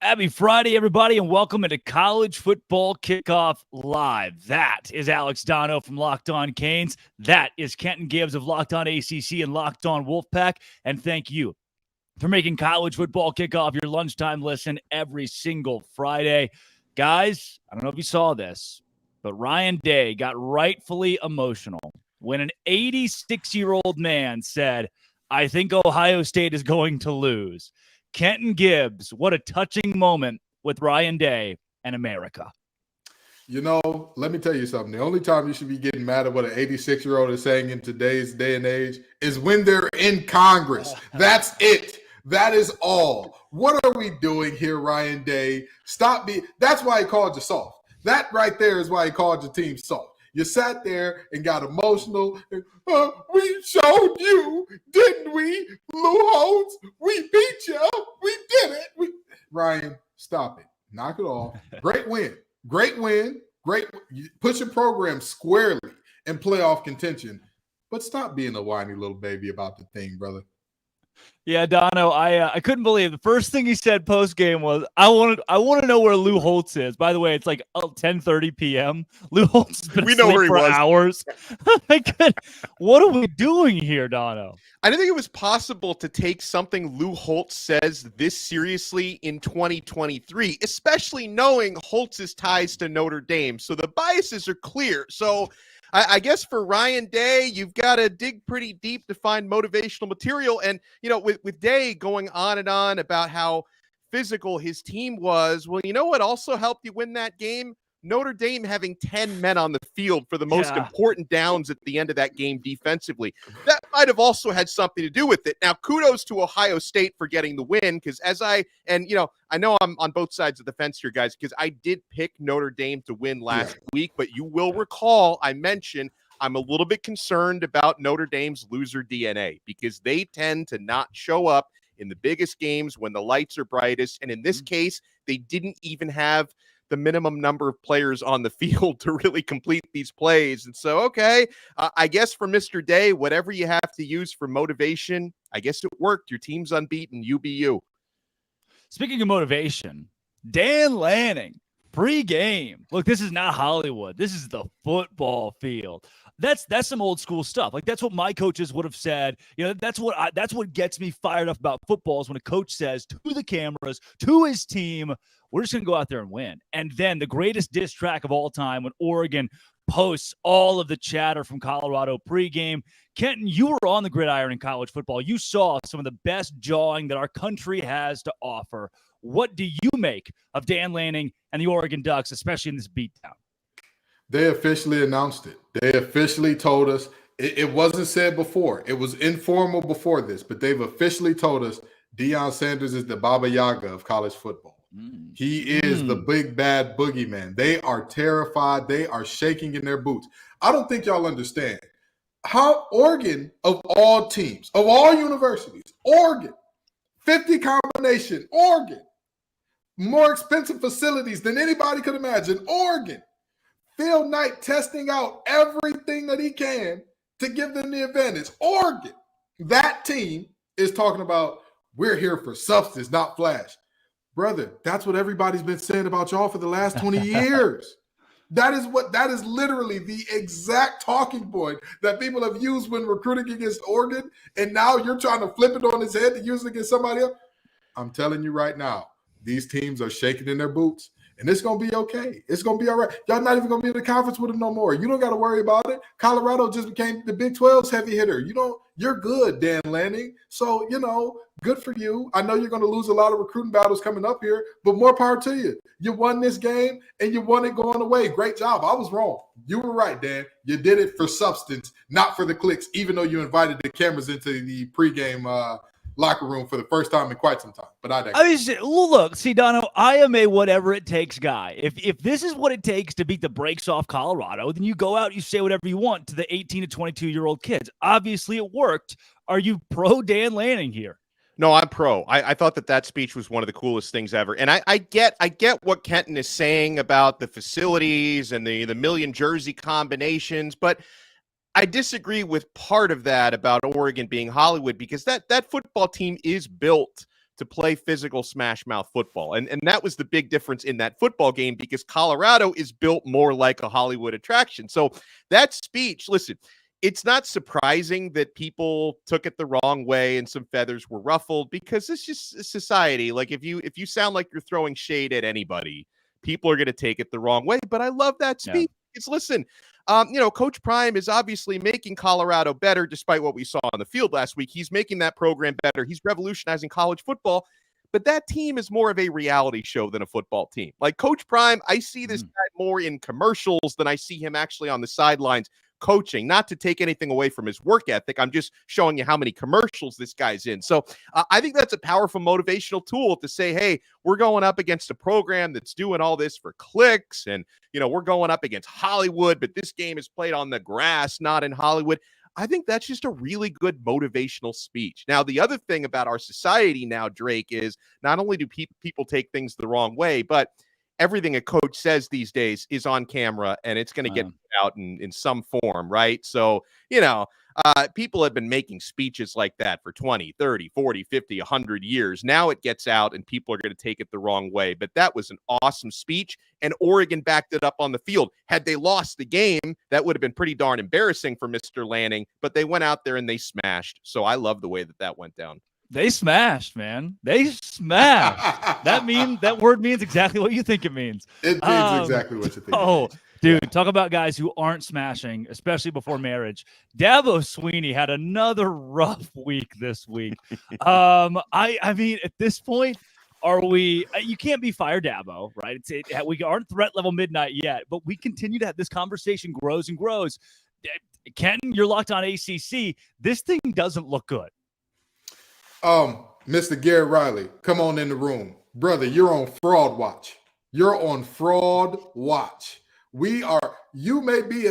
Happy Friday, everybody, and welcome into College Football Kickoff Live. That is Alex Dono from Locked On Canes. That is Kenton Gibbs of Locked On ACC and Locked On Wolfpack. And thank you for making College Football Kickoff your lunchtime listen every single Friday. Guys, I don't know if you saw this, but Ryan Day got rightfully emotional when an 86-year-old man said, "I think Ohio State is going to lose." Kenton Gibbs, what a touching moment with Ryan Day and America. You know, let me tell you something. The only time you should be getting mad at what an 86-year-old is saying in today's day and age is when they're in Congress. That's it. That is all. What are we doing here, Ryan Day? Stop being – that's why he called you soft. That right there is why he called your team soft. You sat there and got emotional. We showed you, didn't we? Lou Holtz, we beat you. We did it. Ryan, stop it. Knock it off. Great win. Great win. Great. Put your program squarely in playoff contention. But stop being a whiny little baby about the thing, brother. Yeah, Dono, I couldn't believe the first thing he said post game was, I want to know where Lou Holtz is. By the way, it's like 10:30 p.m. Lou Holtz has been asleep for hours. What are we doing here, Dono? I didn't think it was possible to take something Lou Holtz says this seriously in 2023, especially knowing Holtz's ties to Notre Dame. So the biases are clear. So I guess for Ryan Day, you've got to dig pretty deep to find motivational material. And, you know, with Day going on and on about how physical his team was, well, you know what also helped you win that game? Notre Dame having 10 men on the field for the most important downs at the end of that game defensively. That might have also had something to do with it. Now, kudos to Ohio State for getting the win, because I know I'm on both sides of the fence here, guys, because I did pick Notre Dame to win last week, but you will recall I mentioned I'm a little bit concerned about Notre Dame's loser DNA because they tend to not show up in the biggest games when the lights are brightest. And in this case, they didn't even have the minimum number of players on the field to really complete these plays. And so, I guess for Mr. Day, whatever you have to use for motivation, I guess it worked. Your team's unbeaten. UBU. Speaking of motivation, Dan Lanning, pre-game. Look, this is not Hollywood. This is the football field. That's some old school stuff. Like, that's what my coaches would have said. You know, that's what gets me fired up about football is when a coach says to the cameras, to his team, we're just going to go out there and win. And then the greatest diss track of all time when Oregon posts all of the chatter from Colorado pregame. Kenton, you were on the gridiron in college football. You saw some of the best jawing that our country has to offer. What do you make of Dan Lanning and the Oregon Ducks, especially in this beatdown? They officially announced it. They officially told us. It wasn't said before. It was informal before this, but they've officially told us Deion Sanders is the Baba Yaga of college football. He is the big bad boogeyman. They are terrified. They are shaking in their boots. I don't think y'all understand how Oregon, of all teams, of all universities, Oregon, 50 combination, Oregon, more expensive facilities than anybody could imagine, Oregon, Phil Knight testing out everything that he can to give them the advantage. Oregon, that team is talking about, we're here for substance, not flash. Brother, that's what everybody's been saying about y'all for the last 20 years. That is literally the exact talking point that people have used when recruiting against Oregon, and now you're trying to flip it on his head to use it against somebody else. I'm telling you right now, these teams are shaking in their boots, and it's going to be okay. It's going to be all right. Y'all not even going to be in the conference with them no more. You don't got to worry about it. Colorado just became the Big 12's heavy hitter. You're good, Dan Lanning. So, good for you. I know you're going to lose a lot of recruiting battles coming up here, but more power to you. You won this game, and you won it going away. Great job. I was wrong. You were right, Dan. You did it for substance, not for the clicks, even though you invited the cameras into the pregame locker room for the first time in quite some time. But look, see, Dono, I am a whatever it takes guy. If this is what it takes to beat the brakes off Colorado, then you go out, you say whatever you want to the 18 to 22-year-old kids. Obviously, it worked. Are you pro Dan Lanning here? No, I'm pro. I thought that speech was one of the coolest things ever. And I get what Kenton is saying about the facilities and the million jersey combinations, but I disagree with part of that about Oregon being Hollywood, because that football team is built to play physical smash mouth football. And that was the big difference in that football game, because Colorado is built more like a Hollywood attraction. So that speech, listen, it's not surprising that people took it the wrong way and some feathers were ruffled, because it's just society. Like if you sound like you're throwing shade at anybody, people are going to take it the wrong way. But I love that speech. It's listen, Coach Prime is obviously making Colorado better, despite what we saw on the field last week. He's making that program better. He's revolutionizing college football. But that team is more of a reality show than a football team. Like Coach Prime, I see this guy more in commercials than I see him actually on the sidelines coaching. Not to take anything away from his work ethic, I'm just showing you how many commercials this guy's in. So I think that's a powerful motivational tool to say, hey, we're going up against a program that's doing all this for clicks, and we're going up against Hollywood, but this game is played on the grass, not in Hollywood. I think that's just a really good motivational speech. Now, the other thing about our society now, Drake, is not only do people take things the wrong way, but everything a coach says these days is on camera, and it's going to get out in some form, right? So, people have been making speeches like that for 20, 30, 40, 50, 100 years. Now it gets out, and people are going to take it the wrong way. But that was an awesome speech, and Oregon backed it up on the field. Had they lost the game, that would have been pretty darn embarrassing for Mr. Lanning, but they went out there and they smashed. So I love the way that went down. They smashed, man. They smashed. That word means exactly what you think it means. It means exactly what you think. Oh, dude, talk about guys who aren't smashing, especially before marriage. Dabo Swinney had another rough week this week. I mean, at this point, you can't be Fire Dabo, right? We aren't threat level midnight yet, but we continue to have this conversation grows and grows. Kenton, you're locked on ACC. This thing doesn't look good. Mr. Garrett Riley, come on in the room. Brother, you're on fraud watch. You're on fraud watch. You may be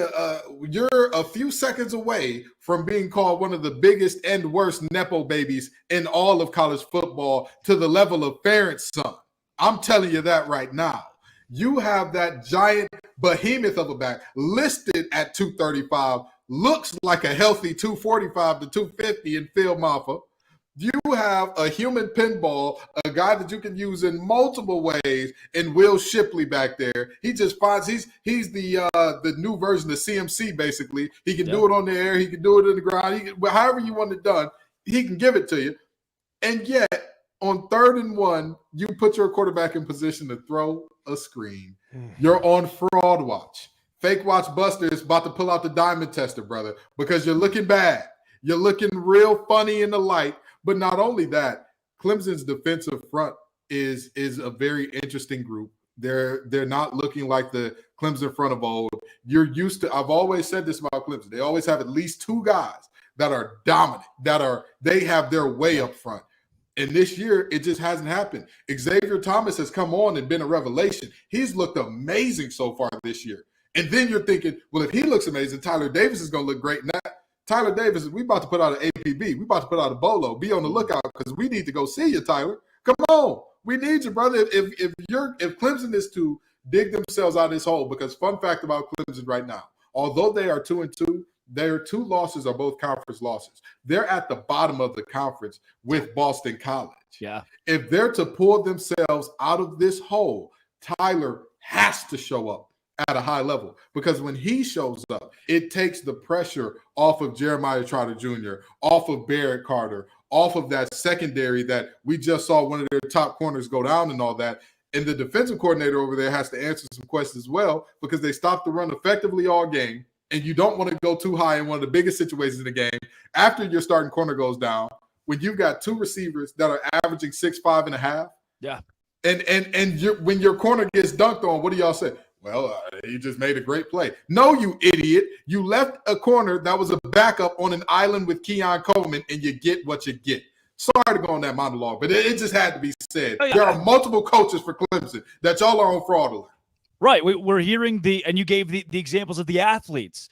you're a few seconds away from being called one of the biggest and worst Nepo babies in all of college football, to the level of Ferentz son. I'm telling you that right now. You have that giant behemoth of a back listed at 235, looks like a healthy 245 to 250 in Phil Maffa. You have a human pinball, a guy that you can use in multiple ways, and Will Shipley back there. He just finds he's the new version of CMC, basically. He can do it on the air. He can do it in the ground. However you want it done, he can give it to you. And yet, on 3rd and 1, you put your quarterback in position to throw a screen. You're on fraud watch. Fake Watch Buster is about to pull out the diamond tester, brother, because you're looking bad. You're looking real funny in the light. But not only that, Clemson's defensive front is a very interesting group. They're not looking like the Clemson front of old. You're used to, I've always said this about Clemson. They always have at least 2 guys that are dominant, they have their way up front. And this year, it just hasn't happened. Xavier Thomas has come on and been a revelation. He's looked amazing so far this year. And then you're thinking, well, if he looks amazing, Tyler Davis is going to look great. And Tyler Davis, we about to put out an APB. We about to put out a bolo. Be on the lookout, because we need to go see you, Tyler. Come on. We need you, brother. If Clemson is to dig themselves out of this hole, because fun fact about Clemson right now, although they are 2-2, their 2 losses are both conference losses. They're at the bottom of the conference with Boston College. Yeah. If they're to pull themselves out of this hole, Tyler has to show up at a high level, because when he shows up, it takes the pressure off of Jeremiah Trotter Jr., off of Barrett Carter, off of that secondary that we just saw one of their top corners go down and all that. And the defensive coordinator over there has to answer some questions as well, because they stopped the run effectively all game, and you don't want to go too high in one of the biggest situations in the game after your starting corner goes down, when you've got 2 receivers that are averaging 6'5" and a half. Yeah. And when your corner gets dunked on, what do y'all say? Well, he just made a great play. No, you idiot. You left a corner that was a backup on an island with Keon Coleman, and you get what you get. Sorry to go on that monologue, but it just had to be said. Oh, yeah. There are multiple coaches for Clemson that y'all are on fraudulent. Right. We're hearing and you gave the examples of the athletes.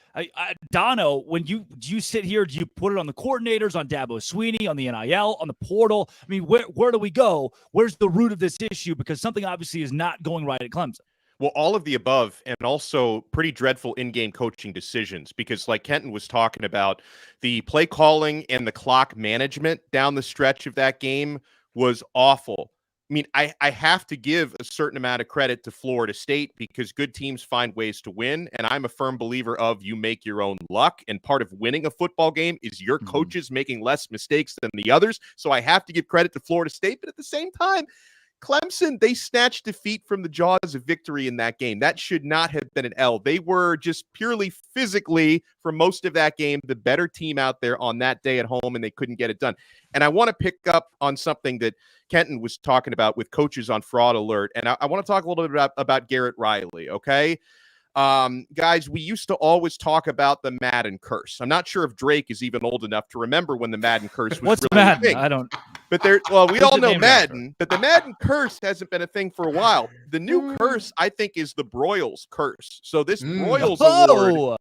Dono, when you sit here, do you put it on the coordinators, on Dabo Swinney, on the NIL, on the portal? I mean, where do we go? Where's the root of this issue? Because something obviously is not going right at Clemson. Well, all of the above, and also pretty dreadful in-game coaching decisions, because like Kenton was talking about, the play calling and the clock management down the stretch of that game was awful. I mean, I have to give a certain amount of credit to Florida State because good teams find ways to win. And I'm a firm believer of you make your own luck. And part of winning a football game is your coaches making less mistakes than the others. So I have to give credit to Florida State. But at the same time, Clemson, they snatched defeat from the jaws of victory in that game. That should not have been an L. They were just purely physically, for most of that game, the better team out there on that day at home, and they couldn't get it done. And I want to pick up on something that Kenton was talking about with coaches on Fraud Alert, and I want to talk a little bit about Garrett Riley, okay? Guys, we used to always talk about the Madden curse. I'm not sure if Drake is even old enough to remember when the Madden curse was What's really Madden? a thing. I don't. But we all know Madden, after? but the Madden curse hasn't been a thing for a while. The new curse, I think, is the Broyles curse. So this Broyles award,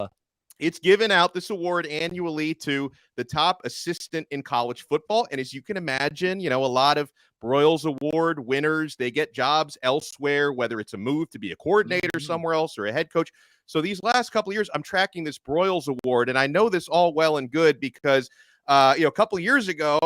it's given out, this award, annually to the top assistant in college football. And as you can imagine, a lot of Broyles Award winners, they get jobs elsewhere, whether it's a move to be a coordinator somewhere else or a head coach. So these last couple of years, I'm tracking this Broyles Award, and I know this all well and good because a couple of years ago,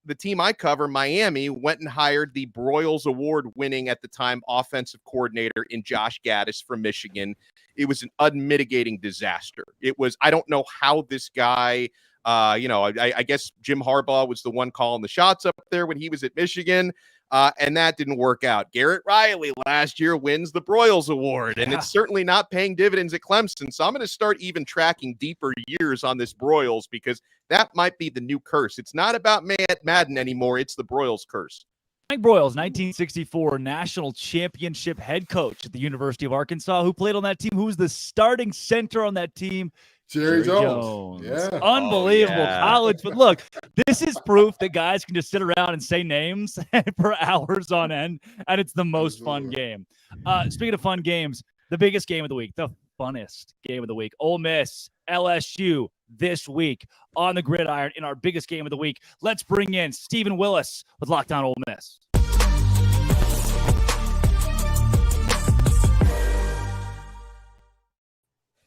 the team I cover, Miami, went and hired the Broyles Award-winning at the time offensive coordinator in Josh Gaddis from Michigan. It was an unmitigating disaster. It was, I don't know how this guy, I guess Jim Harbaugh was the one calling the shots up there when he was at Michigan, and that didn't work out. Garrett Riley last year wins the Broyles Award, and it's certainly not paying dividends at Clemson. So I'm going to start even tracking deeper years on this Broyles because that might be the new curse. It's not about Madden anymore. It's the Broyles curse. Mike Broyles, 1964 national championship head coach at the University of Arkansas, who played on that team, who was the starting center on that team. Jerry Jones. Yeah. Unbelievable college. But look, this is proof that guys can just sit around and say names for hours on end, and it's the most fun game. Speaking of fun games, the biggest game of the week, the funnest game of the week, Ole Miss, LSU this week on the gridiron in our biggest game of the week. Let's bring in Stephen Willis with Locked On Ole Miss.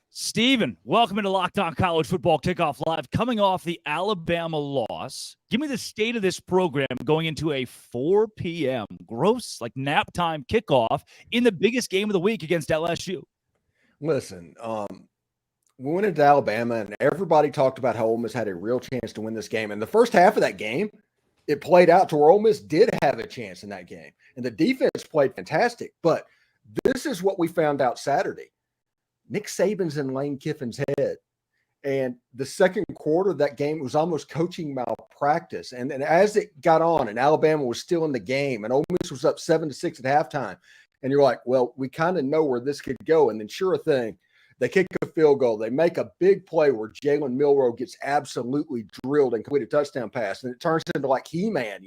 Steven, welcome into Locked On College Football Kickoff Live. Coming off the Alabama loss, give me the state of this program going into a 4 p.m. gross, like nap time kickoff in the biggest game of the week against LSU. Listen, we went into Alabama, and everybody talked about how Ole Miss had a real chance to win this game. And the first half of that game, it played out to where Ole Miss did have a chance in that game. And the defense played fantastic. But this is what we found out Saturday. Nick Saban's in Lane Kiffin's head. And the second quarter of that game was almost coaching malpractice. And as it got on and Alabama was still in the game and Ole Miss was up 7-6 at halftime, and you're like, well, we kind of know where this could go. And then sure thing, they kick a field goal. They make a big play where Jalen Milroe gets absolutely drilled and complete a touchdown pass. And it turns into like He-Man,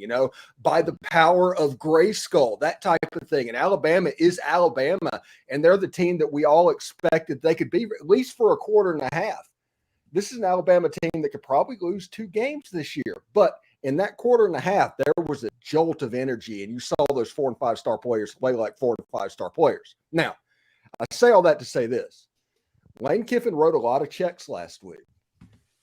by the power of Grayskull, that type of thing. And Alabama is Alabama, and they're the team that we all expected they could be, at least for a quarter and a half. This is an Alabama team that could probably lose 2 games this year. But in that quarter and a half, there was a jolt of energy, and you saw those 4- and 5-star players play like 4- and 5-star players. Now, I say all that to say this. Lane Kiffin wrote a lot of checks last week.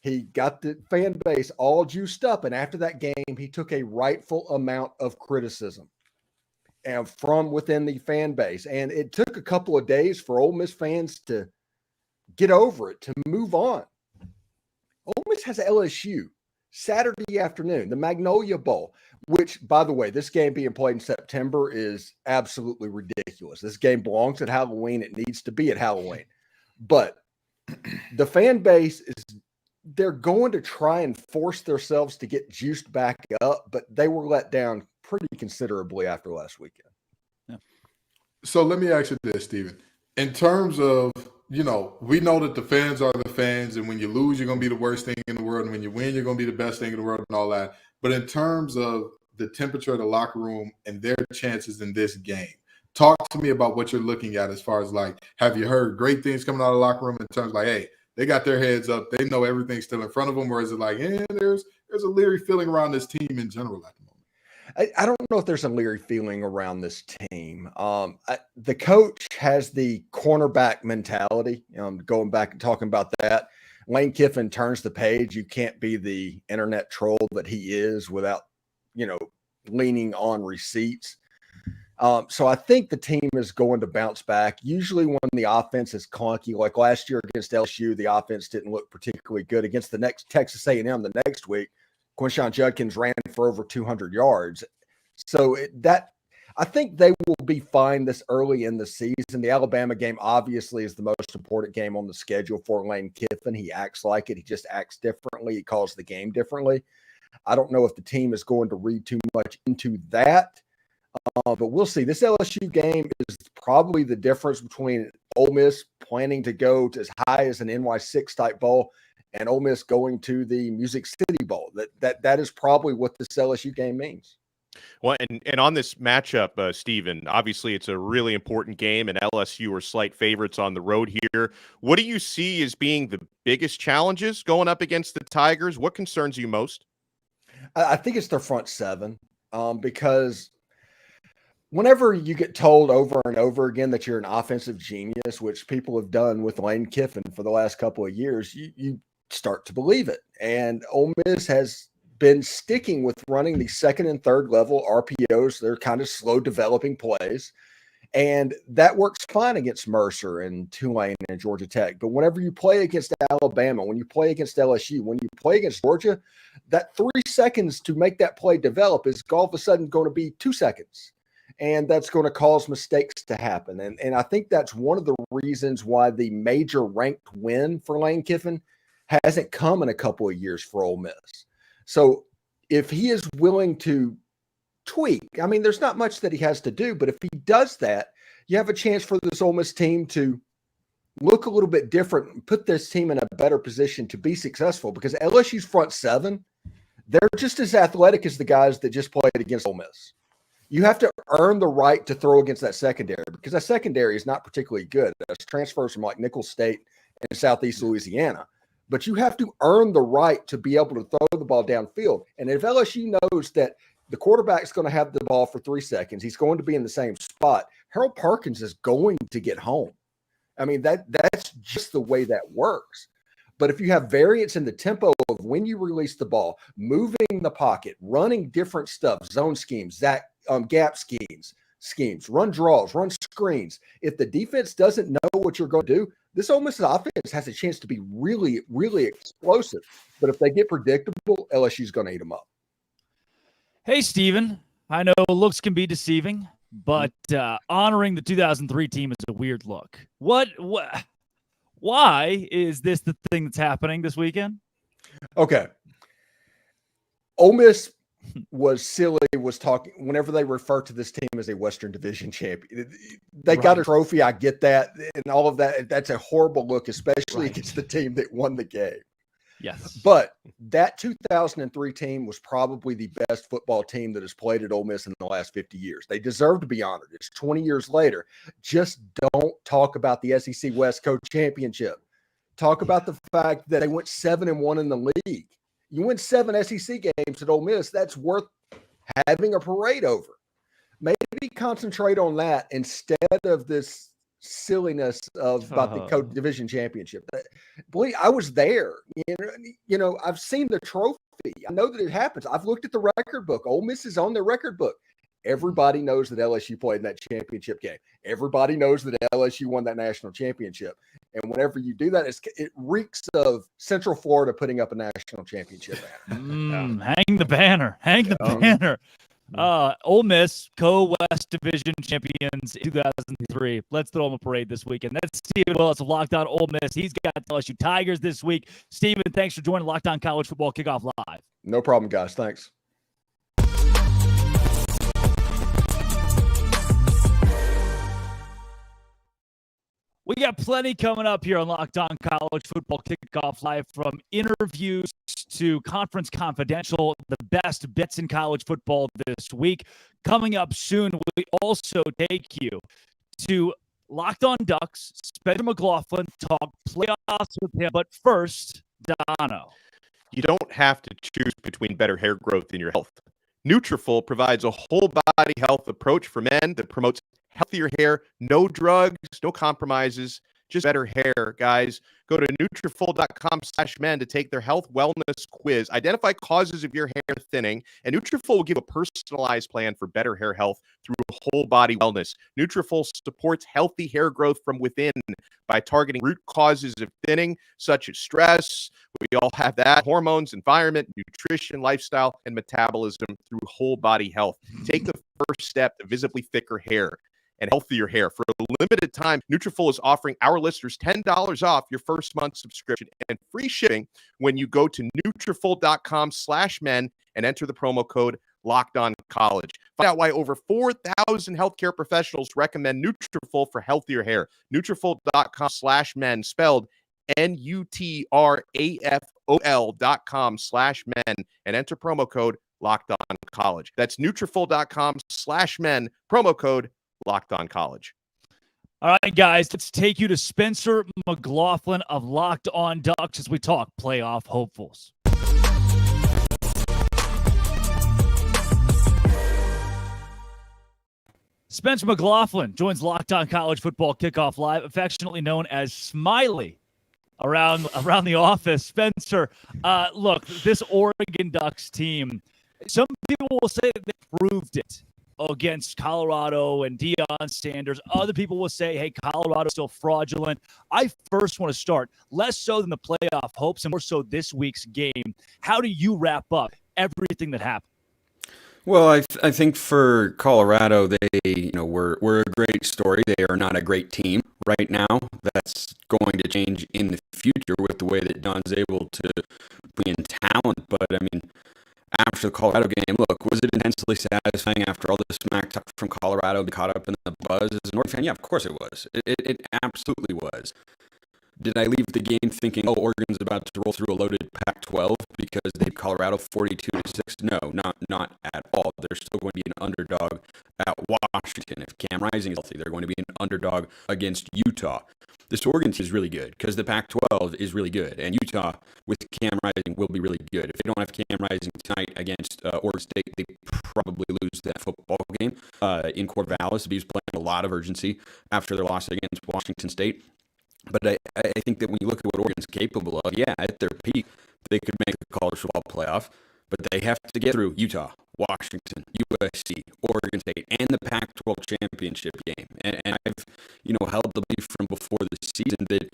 He got the fan base all juiced up, and after that game, he took a rightful amount of criticism and from within the fan base. And it took a couple of days for Ole Miss fans to get over it, to move on. Ole Miss has LSU Saturday afternoon, the Magnolia Bowl, which, by the way, this game being played in September is absolutely ridiculous. This game belongs at Halloween. It needs to be at Halloween. But the fan base they're going to try and force themselves to get juiced back up, but they were let down pretty considerably after last weekend. Yeah. So let me ask you this, Stephen. In terms of, we know that the fans are the fans, and when you lose, you're going to be the worst thing in the world, and when you win, you're going to be the best thing in the world and all that. But in terms of the temperature of the locker room and their chances in this game, talk to me about what you're looking at as far as, like, have you heard great things coming out of the locker room in terms of, like, hey, they got their heads up, they know everything's still in front of them, or is it like, there's a leery feeling around this team in general at the moment? I don't know if there's a leery feeling around this team. The coach has the cornerback mentality. Going back and talking about that, Lane Kiffin turns the page. You can't be the internet troll that he is without, leaning on receipts. So I think the team is going to bounce back. Usually when the offense is clunky, like last year against LSU, the offense didn't look particularly good. Against the next Texas A&M the next week, Quinshon Judkins ran for over 200 yards. So I think they will be fine this early in the season. The Alabama game obviously is the most important game on the schedule for Lane Kiffin. He acts like it. He just acts differently. He calls the game differently. I don't know if the team is going to read too much into that. But we'll see. This LSU game is probably the difference between Ole Miss planning to go to as high as an NY6 type bowl and Ole Miss going to the Music City Bowl. That is probably what this LSU game means. Well, and on this matchup, Stephen, obviously it's a really important game, and LSU are slight favorites on the road here. What do you see as being the biggest challenges going up against the Tigers? What concerns you most? I think it's their front seven, because whenever you get told over and over again that you're an offensive genius, which people have done with Lane Kiffin for the last couple of years, you start to believe it. And Ole Miss has been sticking with running the second and third level RPOs. They're kind of slow developing plays. And that works fine against Mercer and Tulane and Georgia Tech. But whenever you play against Alabama, when you play against LSU, when you play against Georgia, that 3 seconds to make that play develop is all of a sudden going to be 2 seconds. And that's going to cause mistakes to happen. And I think that's one of the reasons why the major ranked win for Lane Kiffin hasn't come in a couple of years for Ole Miss. So if he is willing to tweak, I mean, there's not much that he has to do, but if he does that, you have a chance for this Ole Miss team to look a little bit different and put this team in a better position to be successful, because LSU's front seven, they're just as athletic as the guys that just played against Ole Miss. You have to earn the right to throw against that secondary, because that secondary is not particularly good. That's transfers from like Nicholls State and Southeast Louisiana. But you have to earn the right to be able to throw the ball downfield. And if LSU knows that the quarterback's going to have the ball for 3 seconds, he's going to be in the same spot, Harold Perkins is going to get home. I mean, that's just the way that works. But if you have variance in the tempo of when you release the ball, moving the pocket, running different stuff, zone schemes, gap schemes, run draws, run screens. If the defense doesn't know what you're going to do, this Ole Miss offense has a chance to be really, really explosive. But if they get predictable, LSU's going to eat them up. Hey, Steven, I know looks can be deceiving, but honoring the 2003 team is a weird look. Why is this the thing that's happening this weekend? Okay. Ole Miss was talking whenever they refer to this team as a Western Division champion. They got a trophy. I get that. And all of that. That's a horrible look, especially against the team that won the game. Yes. But that 2003 team was probably the best football team that has played at Ole Miss in the last 50 years. They deserve to be honored. It's 20 years later. Just don't talk about the SEC West Coast Championship. Talk about the fact that they went 7-1 in the league. You win 7 SEC games at Ole Miss, that's worth having a parade over. Maybe concentrate on that instead of this silliness about the Coast Division Championship. Boy, I was there. You know, I've seen the trophy. I know that it happens. I've looked at the record book. Ole Miss is on their record book. Everybody knows that LSU played in that championship game. Everybody knows that LSU won that national championship. And whenever you do that, it reeks of Central Florida putting up a national championship banner. Hang the banner. Hang the banner. Ole Miss, co-West Division champions in 2003. Let's throw them a parade this weekend. That's Stephen Willis of Locked On Ole Miss. He's got LSU Tigers this week. Stephen, thanks for joining Locked On College Football Kickoff Live. No problem, guys. Thanks. We got plenty coming up here on Locked On College Football Kickoff Live, from interviews to Conference Confidential, the best bits in college football this week. Coming up soon, we also take you to Locked On Ducks, Spencer McLaughlin, talk playoffs with him. But first, Dono. You don't have to choose between better hair growth and your health. Nutrafol provides a whole body health approach for men that promotes healthier hair, no drugs, no compromises, just better hair, guys. Go to Nutrafol.com/men to take their health wellness quiz. Identify causes of your hair thinning, and Nutrafol will give a personalized plan for better hair health through whole body wellness. Nutrafol supports healthy hair growth from within by targeting root causes of thinning, such as stress. We all have that. Hormones, environment, nutrition, lifestyle, and metabolism through whole body health. Take the first step to visibly thicker hair and healthier hair. For a limited time, Nutrafol is offering our listeners $10 off your first month subscription and free shipping when you go to Nutrafol.com/men and enter the promo code LockedOnCollege. Find out why over 4,000 healthcare professionals recommend Nutrafol for healthier hair. Nutrafol.com/men, spelled Nutrafol.com/men, and enter promo code LockedOnCollege. That's Nutrafol.com/men, promo code Locked On College. All right, guys, let's take you to Spencer McLaughlin of Locked On Ducks as we talk playoff hopefuls. Spencer McLaughlin joins Locked On College Football Kickoff Live, affectionately known as Smiley around the office. Spencer, look, this Oregon Ducks team, some people will say that they proved it against Colorado and Deion Sanders. Other people will say, hey, Colorado's still fraudulent. I first want to start, less so than the playoff hopes and more so this week's game. How do you wrap up everything that happened? Well, I think for Colorado, they were a great story. They are not a great team right now. That's going to change in the future with the way that Don's able to bring in talent. But I mean, after the Colorado game, look, was it intensely satisfying after all the smack talk from Colorado, be caught up in the buzz as an Oregon fan? Yeah, of course it was. It absolutely was. Did I leave the game thinking, oh, Oregon's about to roll through a loaded Pac-12 because they beat Colorado 42-6? No, not at all. They're still going to be an underdog at Washington. If Cam Rising is healthy, they're going to be an underdog against Utah. This Oregon team is really good because the Pac-12 is really good, and Utah with Cam Rising will be really good. If they don't have Cam Rising tonight against Oregon State, they probably lose that football game in Corvallis. He's playing a lot of urgency after their loss against Washington State. But I think that when you look at what Oregon's capable of, yeah, at their peak, they could make the college football playoff, but they have to get through Utah, Washington, USC, Oregon State, and the Pac-12 championship game. And I've, held the belief from before the season that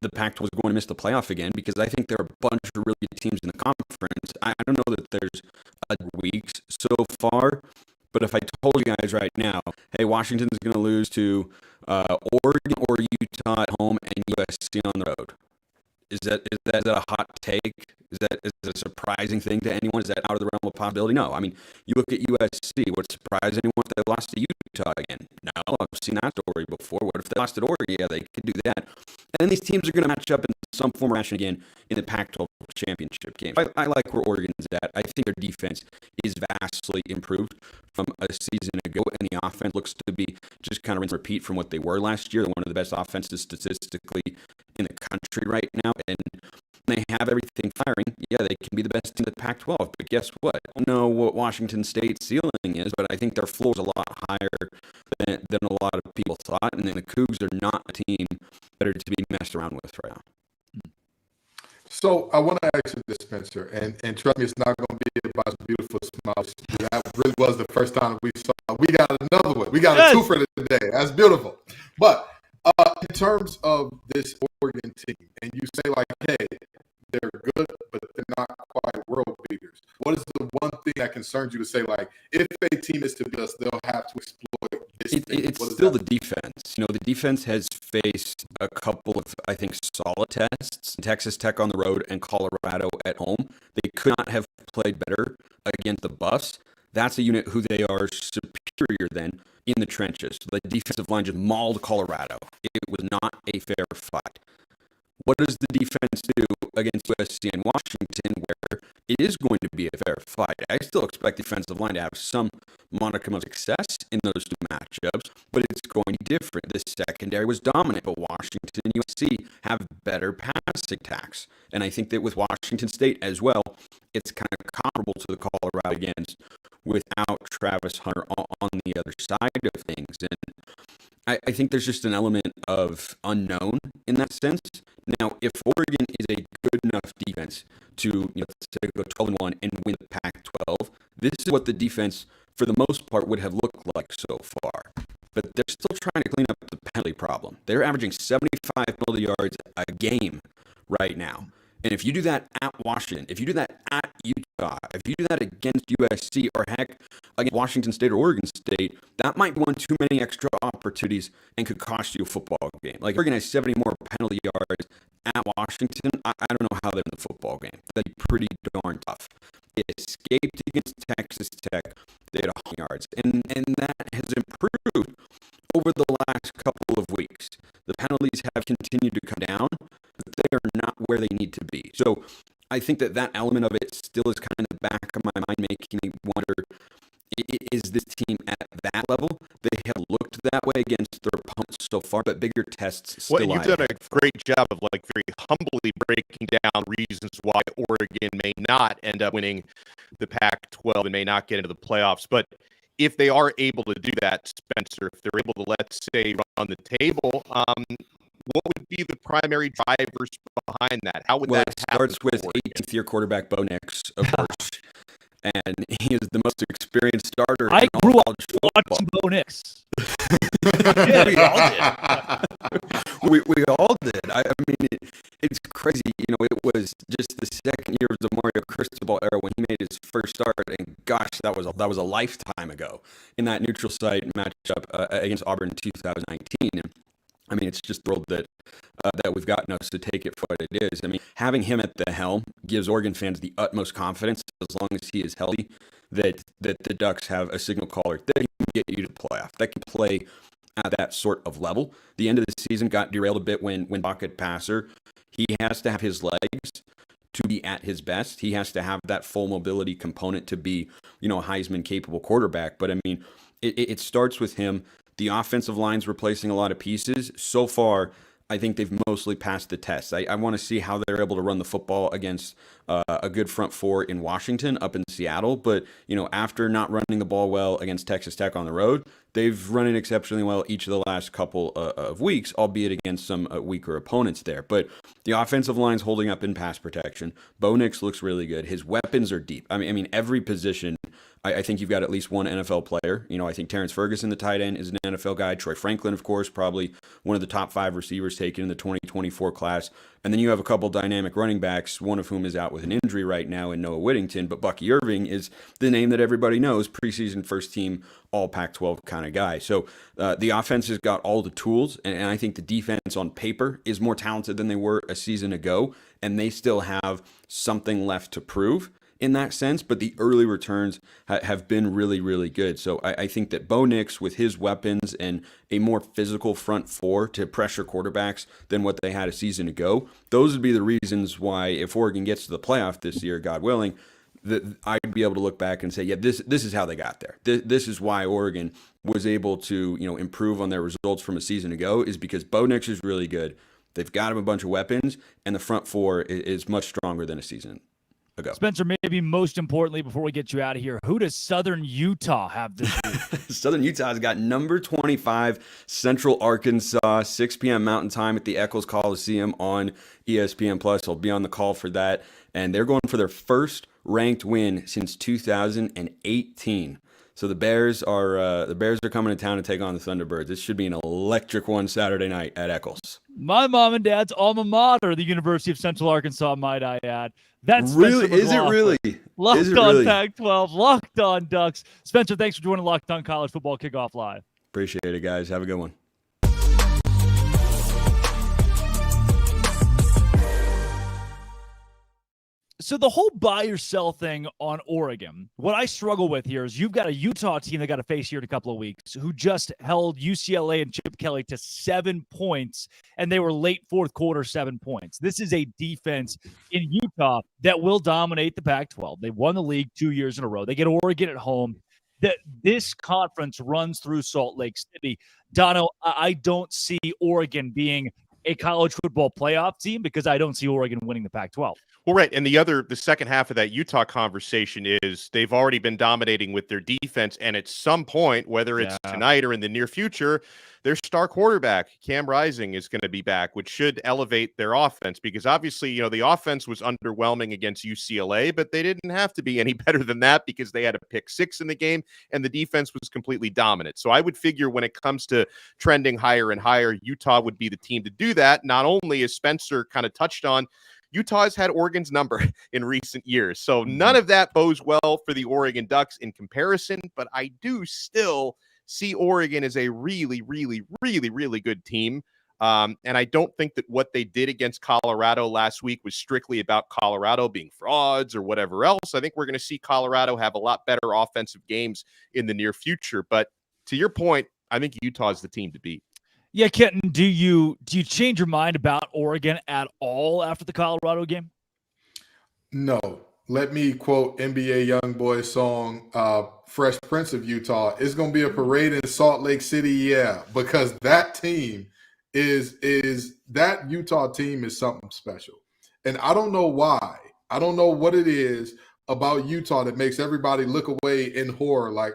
the Pac-12 was going to miss the playoff again because I think there are a bunch of really good teams in the conference. I don't know that there's weeks so far. But if I told you guys right now, hey, Washington's going to lose to Oregon or Utah at home and USC on the road, is that a hot take? Is that a surprising thing to anyone? Is that out of the realm of possibility? No. I mean, you look at USC. Would it surprise anyone if they lost to Utah again? No, I've seen that story before. What if they lost to Oregon? Yeah, they could do that. And then these teams are going to match up in some form or fashion again in the Pac-12 championship game. I like where Oregon's at. I think their defense is vastly improved from a season ago, and the offense looks to be just kind of rinse and repeat from what they were last year. They're one of the best offenses statistically in the country right now, and they have everything firing. Yeah, they can be the best team in the Pac-12, but guess what? I don't know what Washington State's ceiling is, but I think their floor is a lot higher than a lot of people thought, and then the Cougs are not a team that are to be messed around with right now. So I want to ask you this, Spencer, and trust me, it's not going to be about beautiful smiles. That really was the first time we saw. We got another one. We got a twofer today. That's beautiful. But in terms of this Oregon team, and you say like, hey, they're good, but they're not quite world beaters. What is the one thing that concerns you to say like, if a team is to beat us, they'll have to exploit this thing? It's still the defense. The defense has faced a couple of, I think, solid tests. Texas Tech on the road and Colorado at home. They could not have played better against the Buffs. That's a unit who they are superior than in the trenches. The defensive line just mauled Colorado. It was not a fair fight. What does the defense do against USC and Washington, where it is going to be a fair fight? I still expect the defensive line to have some modicum of success in those two matchups, but it's going to be different. The secondary was dominant, but Washington and USC have better passing attacks. And I think that with Washington State as well, it's kind of comparable to the Colorado against without Travis Hunter on the other side of things. And I think there's just an element of unknown in that sense. Now, if Oregon is a good enough defense to, let's say, go 12-1 and win the Pac-12, this is what the defense, for the most part, would have looked like so far. But they're still trying to clean up the penalty problem. They're averaging 75 penalty yards a game right now. And if you do that at Washington, if you do that at Utah, if you do that against USC, or heck, against Washington State or Oregon State, that might be one too many extra opportunities and could cost you a football game. Like, Oregon has 70 more penalty yards at Washington. I don't know how they're in the football game. That'd be pretty darn tough. They escaped against Texas Tech. They had 100 yards. And that has improved over the last couple of weeks. The penalties have continued to come down, but they are not where they need to be. So I think that element of it still is kind of in the back of my mind, making me wonder, is this team at that level? They have looked that way against their opponents so far, but bigger tests still Well, you've done a great job of very humbly breaking down reasons why Oregon may not end up winning the Pac-12 and may not get into the playoffs. But if they are able to do that, Spencer, if they're able to, let's say, run the table, what would be the primary drivers behind that? How would that happen? It starts with 18th-year quarterback Bo Nix, of course. And he is the most experienced starter. I grew up watching Bo Nix. Yeah, we all did. I mean, it's crazy. It was just the second year of the Mario Cristobal era when he made his first start, and gosh, that was a lifetime ago in that neutral site matchup against Auburn in 2019. And I mean, it's just thrilled that we've gotten us to take it for what it is. I mean, having him at the helm gives Oregon fans the utmost confidence, as long as he is healthy, that the Ducks have a signal caller that can get you to the playoff, that can play at that sort of level. The end of the season got derailed a bit when pocket passer. He has to have his legs to be at his best. He has to have that full mobility component to be, a Heisman capable quarterback. But I mean, it starts with him. The offensive line's replacing a lot of pieces. So far, I think they've mostly passed the test. I want to see how they're able to run the football against a good front four in Washington, up in Seattle. But, after not running the ball well against Texas Tech on the road, they've run it exceptionally well each of the last couple of weeks, albeit against some weaker opponents there. But the offensive line's holding up in pass protection. Bo Nix looks really good. His weapons are deep. I mean, every position, I think you've got at least one NFL player. I think Terrence Ferguson, the tight end, is an NFL guy. Troy Franklin, of course, probably one of the top 5 receivers taken in the 2024 class. And then you have a couple dynamic running backs, one of whom is out with an injury right now in Noah Whittington. But Bucky Irving is the name that everybody knows, preseason first team, all Pac-12 kind of guy. So the offense has got all the tools, and I think the defense on paper is more talented than they were a season ago, and they still have something left to prove in that sense, but the early returns have been really, really good. So I think that Bo Nix, with his weapons and a more physical front four to pressure quarterbacks than what they had a season ago, those would be the reasons why, if Oregon gets to the playoff this year, God willing, that I'd be able to look back and say, yeah, this is how they got there. This is why Oregon was able to improve on their results from a season ago, is because Bo Nix is really good. They've got him a bunch of weapons, and the front four is much stronger than a season ago. Spencer, maybe most importantly, before we get you out of here, who does Southern Utah have this week? Southern Utah's got number 25, Central Arkansas, 6 p.m. Mountain Time at the Eccles Coliseum on ESPN+. I'll be on the call for that. And they're going for their first ranked win since 2018. So the Bears are coming to town to take on the Thunderbirds. This should be an electric one Saturday night at Eccles. My mom and dad's alma mater, the University of Central Arkansas, might I add. That's really, is it really? Locked is it on really? Pac-12, Locked on Ducks. Spencer, thanks for joining Locked on College Football Kickoff Live. Appreciate it, guys. Have a good one. So the whole buy or sell thing on Oregon, what I struggle with here is you've got a Utah team that got to face here in a couple of weeks who just held UCLA and Chip Kelly to 7 points, and they were late fourth quarter 7 points. This is a defense in Utah that will dominate the Pac-12. They won the league 2 years in a row. They get Oregon at home. This conference runs through Salt Lake City. Dono, I don't see Oregon being a college football playoff team because I don't see Oregon winning the Pac-12. Well, right. And the second half of that Utah conversation is they've already been dominating with their defense. And at some point, whether it's tonight or in the near future, their star quarterback, Cam Rising, is going to be back, which should elevate their offense because obviously, the offense was underwhelming against UCLA, but they didn't have to be any better than that because they had a pick 6 in the game and the defense was completely dominant. So I would figure when it comes to trending higher and higher, Utah would be the team to do that. Not only, as Spencer kind of touched on, Utah has had Oregon's number in recent years. So none of that bodes well for the Oregon Ducks in comparison, but I do still see Oregon as a really, really, really, really good team. And I don't think that what they did against Colorado last week was strictly about Colorado being frauds or whatever else. I think we're going to see Colorado have a lot better offensive games in the near future. But to your point, I think Utah is the team to beat. Yeah, Kenton, do you change your mind about Oregon at all after the Colorado game? No. Let me quote NBA Youngboy's song, Fresh Prince of Utah. It's going to be a parade in Salt Lake City, yeah, because that team is that Utah team is something special. And I don't know why. I don't know what it is about Utah that makes everybody look away in horror like,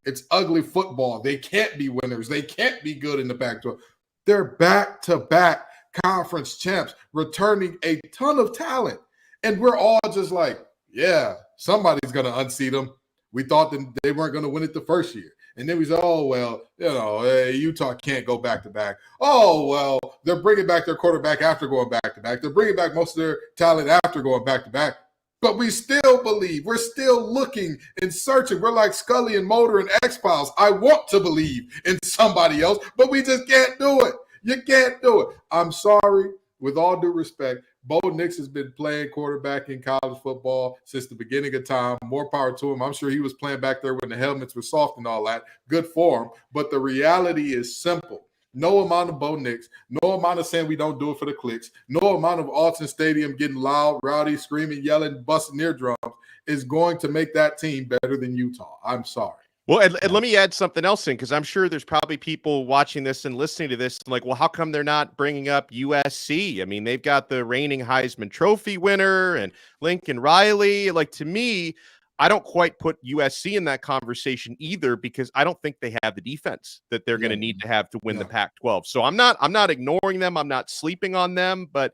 it's ugly football. They can't be winners. They can't be good in the Pac-12. They're back-to-back conference champs, returning a ton of talent. And we're all just like, yeah, somebody's going to unseat them. We thought that they weren't going to win it the first year. And then we said, oh, well, Utah can't go back-to-back. Oh, well, they're bringing back their quarterback after going back-to-back. They're bringing back most of their talent after going back-to-back. But we still believe. We're still looking and searching. We're like Scully and Mulder and X-Files. I want to believe in somebody else, but we just can't do it. You can't do it. I'm sorry. With all due respect, Bo Nix has been playing quarterback in college football since the beginning of time. More power to him. I'm sure he was playing back there when the helmets were soft and all that. Good for him. But the reality is simple. No amount of Bo Nix, no amount of saying we don't do it for the clicks, no amount of Alton Stadium getting loud, rowdy, screaming, yelling, busting eardrums is going to make that team better than Utah. I'm sorry. Well, and let me add something else in, because I'm sure there's probably people watching this and listening to this like, well, how come they're not bringing up USC? I mean, they've got the reigning Heisman Trophy winner and Lincoln Riley. Like, to me, I don't quite put USC in that conversation either, because I don't think they have the defense that they're going to need to have to win the Pac-12. So I'm not ignoring them. I'm not sleeping on them, but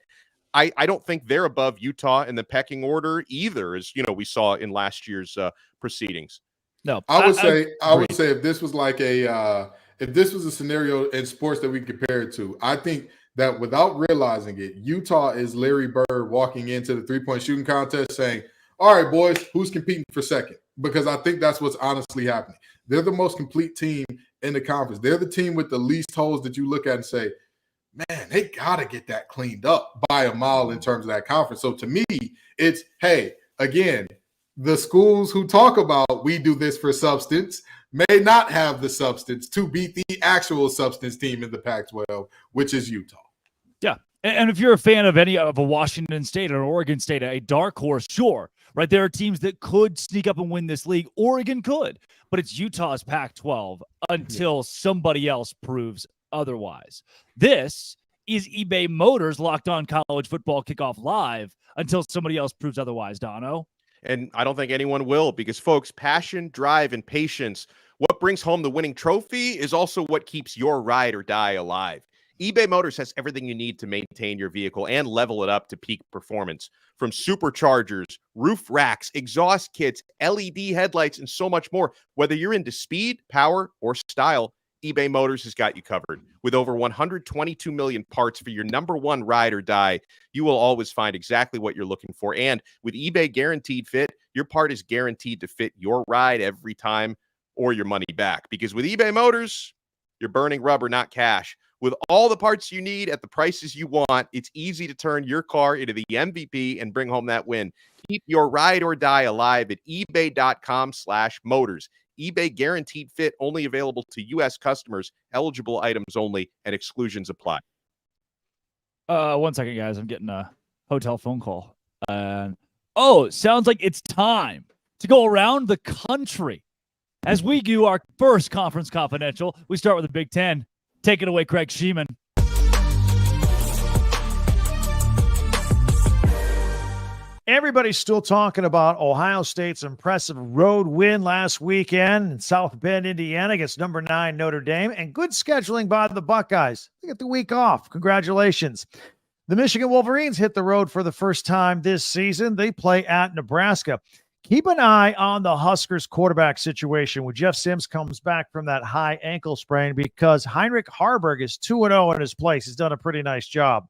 I don't think they're above Utah in the pecking order either, as we saw in last year's proceedings. No, I would say if this was like if this was a scenario in sports that we compare it to, I think that without realizing it, Utah is Larry Bird walking into the 3-point shooting contest saying, all right, boys, who's competing for second? Because I think that's what's honestly happening. They're the most complete team in the conference. They're the team with the least holes that you look at and say, man, they got to get that cleaned up by a mile in terms of that conference. So to me, it's, hey, again, the schools who talk about we do this for substance may not have the substance to beat the actual substance team in the Pac-12, which is Utah. Yeah. And if you're a fan of any of a Washington State or Oregon State, a dark horse, sure, right? There are teams that could sneak up and win this league. Oregon could, but it's Utah's Pac-12 until somebody else proves otherwise. This is eBay Motors Locked On College Football Kickoff Live until somebody else proves otherwise, Dono. And I don't think anyone will, because, folks, passion, drive, and patience, what brings home the winning trophy is also what keeps your ride or die alive. eBay Motors has everything you need to maintain your vehicle and level it up to peak performance. From superchargers, roof racks, exhaust kits, LED headlights, and so much more. Whether you're into speed, power, or style, eBay Motors has got you covered. With over 122 million parts for your number one ride or die, you will always find exactly what you're looking for. And with eBay Guaranteed Fit, your part is guaranteed to fit your ride every time or your money back. Because with eBay Motors, you're burning rubber, not cash. With all the parts you need at the prices you want, it's easy to turn your car into the MVP and bring home that win. Keep your ride or die alive at ebay.com/motors. eBay Guaranteed Fit, only available to U.S. customers, eligible items only, and exclusions apply. 1 second, guys. I'm getting a hotel phone call. Sounds like it's time to go around the country as we do our first Conference Confidential. We start with the Big Ten. Take it away, Craig Sheeman. everybody's still talking about Ohio State's impressive road win last weekend in South Bend, Indiana against number 9 Notre Dame, and good scheduling by the Buckeyes. They get the week off. Congratulations. The Michigan Wolverines hit the road for the first time this season. They play at Nebraska. Keep an eye on the Huskers quarterback situation when Jeff Sims comes back from that high ankle sprain, because Heinrich Harburg is 2-0 in his place. He's done a pretty nice job.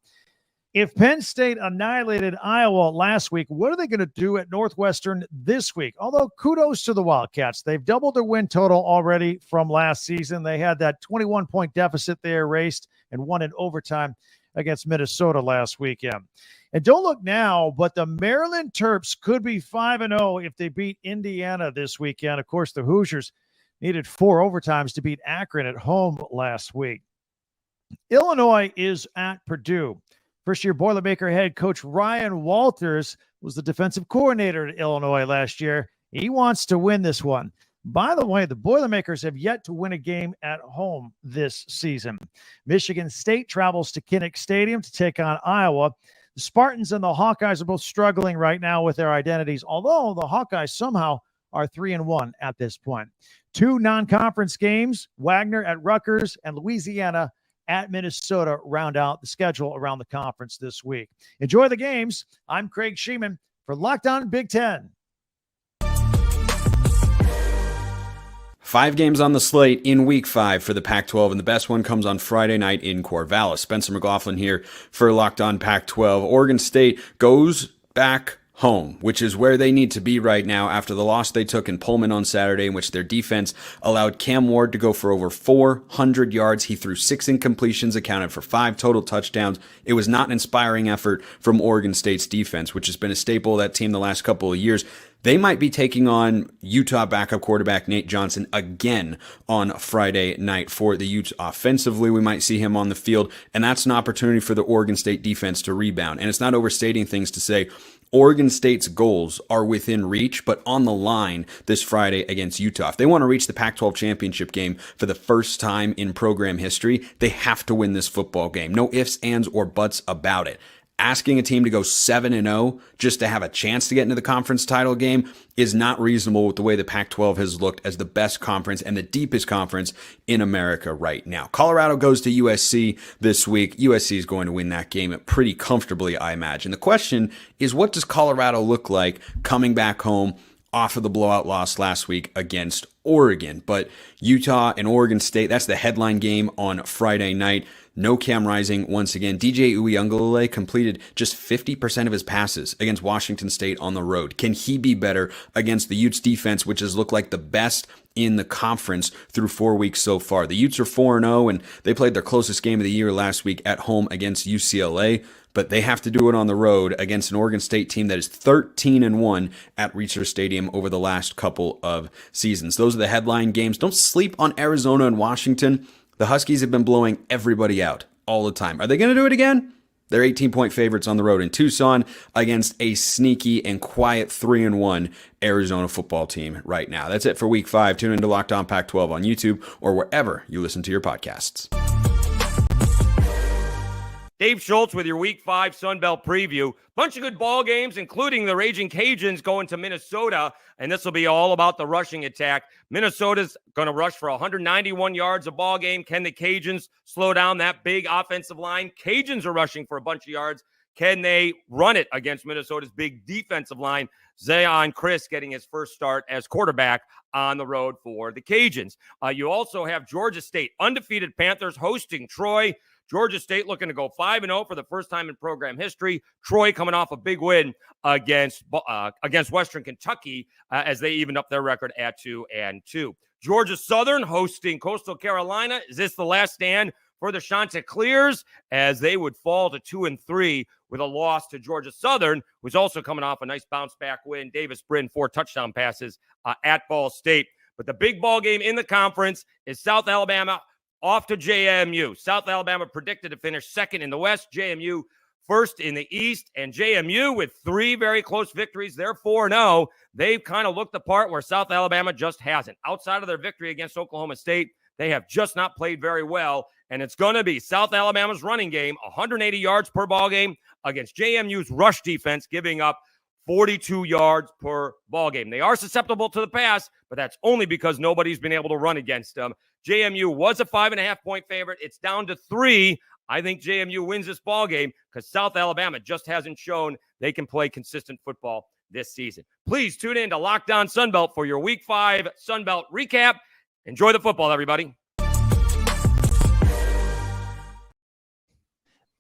If Penn State annihilated Iowa last week, what are they going to do at Northwestern this week? Although kudos to the Wildcats. They've doubled their win total already from last season. They had that 21-point deficit they erased and won in overtime against Minnesota last weekend. And don't look now, but the Maryland Terps could be 5-0 if they beat Indiana this weekend. Of course, the Hoosiers needed 4 overtimes to beat Akron at home last week. Illinois is at Purdue. First-year Boilermaker head coach Ryan Walters was the defensive coordinator at Illinois last year. He wants to win this one. By the way, the Boilermakers have yet to win a game at home this season. Michigan State travels to Kinnick Stadium to take on Iowa. The Spartans and the Hawkeyes are both struggling right now with their identities, although the Hawkeyes somehow are 3-1 at this point. 2 non-conference games, Wagner at Rutgers and Louisiana at Minnesota, round out the schedule around the conference this week. Enjoy the games. I'm Craig Sheeman for Locked On Big Ten. 5 games on the slate in Week 5 for the Pac-12, and the best one comes on Friday night in Corvallis. Spencer McLaughlin here for Locked On Pac-12. Oregon State goes back home, which is where they need to be right now after the loss they took in Pullman on Saturday, in which their defense allowed Cam Ward to go for over 400 yards. He threw 6 incompletions, accounted for 5 total touchdowns. It was not an inspiring effort from Oregon State's defense, which has been a staple of that team the last couple of years. They might be taking on Utah backup quarterback Nate Johnson again on Friday night for the Utes. Offensively, we might see him on the field, and that's an opportunity for the Oregon State defense to rebound. And it's not overstating things to say Oregon State's goals are within reach, but on the line this Friday against Utah. If they want to reach the Pac-12 championship game for the first time in program history, they have to win this football game. No ifs, ands, or buts about it. Asking a team to go 7-0 just to have a chance to get into the conference title game is not reasonable with the way the Pac-12 has looked as the best conference and the deepest conference in America right now. Colorado goes to USC this week. USC is going to win that game pretty comfortably, I imagine. The question is, what does Colorado look like coming back home off of the blowout loss last week against Oregon? But Utah and Oregon State, that's the headline game on Friday night. No Cam Rising once again. DJ Uiagalelei completed just 50% of his passes against Washington State on the road. Can he be better against the Utes defense, which has looked like the best in the conference through 4 weeks so far? The Utes are 4-0, and they played their closest game of the year last week at home against UCLA, but they have to do it on the road against an Oregon State team that is 13-1 at Reser Stadium over the last couple of seasons. Those are the headline games. Don't sleep on Arizona and Washington. The Huskies have been blowing everybody out all the time. Are they going to do it again? They're 18-point favorites on the road in Tucson against a sneaky and quiet 3-1 Arizona football team right now. That's it for Week 5. Tune into Locked On Pac-12 on YouTube or wherever you listen to your podcasts. Dave Schultz with your Week 5 Sun Belt preview. Bunch of good ball games, including the Raging Cajuns going to Minnesota, and this will be all about the rushing attack. Minnesota's going to rush for 191 yards a ball game. Can the Cajuns slow down that big offensive line? Cajuns are rushing for a bunch of yards. Can they run it against Minnesota's big defensive line? Zion Chris getting his first start as quarterback on the road for the Cajuns. You also have Georgia State, undefeated Panthers hosting Troy. Georgia State looking to go 5-0 for the first time in program history. Troy coming off a big win against Western Kentucky as they evened up their record at 2-2. Georgia Southern hosting Coastal Carolina. Is this the last stand for the Chanticleers as they would fall to 2-3 with a loss to Georgia Southern, who's also coming off a nice bounce-back win. Davis Brin, 4 touchdown passes at Ball State. But the big ball game in the conference is South Alabama off to JMU. South Alabama predicted to finish second in the West, JMU first in the East, and JMU with 3 very close victories. They're 4-0. They've kind of looked the part where South Alabama just hasn't. Outside of their victory against Oklahoma State, they have just not played very well, and it's going to be South Alabama's running game, 180 yards per ball game against JMU's rush defense, giving up 42 yards per ball game. They are susceptible to the pass, but that's only because nobody's been able to run against them. JMU was a 5.5-point favorite. It's down to 3. I think JMU wins this ball game because South Alabama just hasn't shown they can play consistent football this season. Please tune in to Locked On Sunbelt for your Week 5 Sunbelt recap. Enjoy the football, everybody.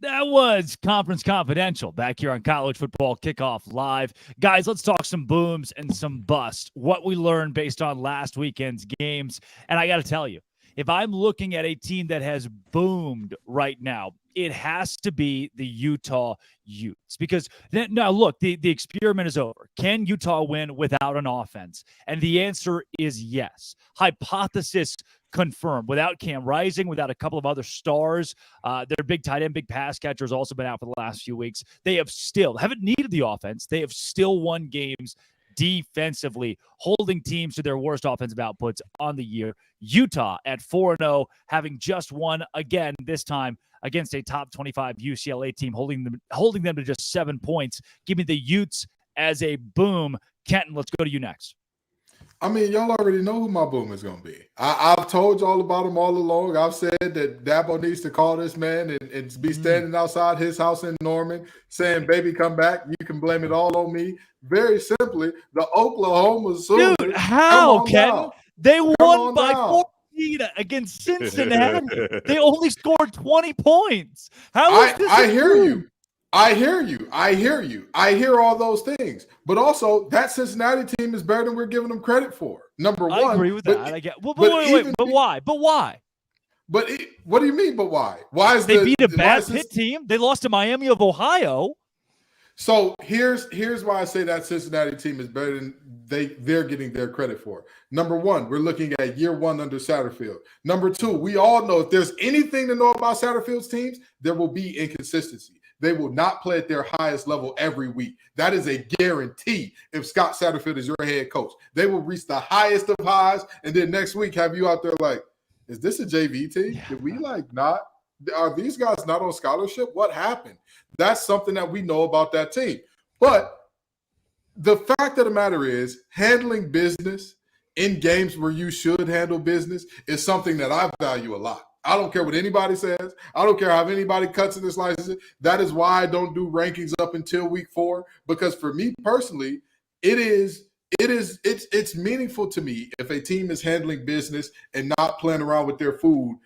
That was Conference Confidential back here on College Football Kickoff Live. Guys, let's talk some booms and some busts. What we learned based on last weekend's games. And I got to tell you, if I'm looking at a team that has boomed right now, it has to be the Utah Utes. Because now, look, the experiment is over. Can Utah win without an offense? And the answer is yes. Hypothesis confirmed. Without Cam Rising, without a couple of other stars, their big tight end, big pass catcher has also been out for the last few weeks. They haven't needed the offense. They have still won games defensively, holding teams to their worst offensive outputs on the year. Utah at 4-0, having just won again, this time against a top 25 UCLA team, holding them to just 7 points. Give me the Utes as a boom. Kenton, let's go to you next. I mean, y'all already know who my boom is going to be. I've told y'all about him all along. I've said that Dabo needs to call this man and be standing outside his house in Norman saying, baby, come back. You can blame it all on me. Very simply, the Oklahoma Sooners. Dude, how, Kenton? They won by 14 against Cincinnati. They only scored 20 points. How is this? I hear you. I hear all those things. But also, that Cincinnati team is better than we're giving them credit for. Number one. I agree with that. I get. Well, wait. But why? But what do you mean, but why? Why is they beat a bad Pitt team? They lost to Miami of Ohio. So here's why I say that Cincinnati team is better than they're getting their credit for. Number one, we're looking at year one under Satterfield. Number two, we all know if there's anything to know about Satterfield's teams, there will be inconsistency. They will not play at their highest level every week. That is a guarantee if Scott Satterfield is your head coach. They will reach the highest of highs, and then next week have you out there like, is this a JV team? Did we not? Are these guys not on scholarship? What happened? That's something that we know about that team. But the fact of the matter is, handling business in games where you should handle business is something that I value a lot. I don't care what anybody says. I don't care how anybody cuts and slices it. That is why I don't do rankings up until week 4, because for me personally, it's meaningful to me if a team is handling business and not playing around with their food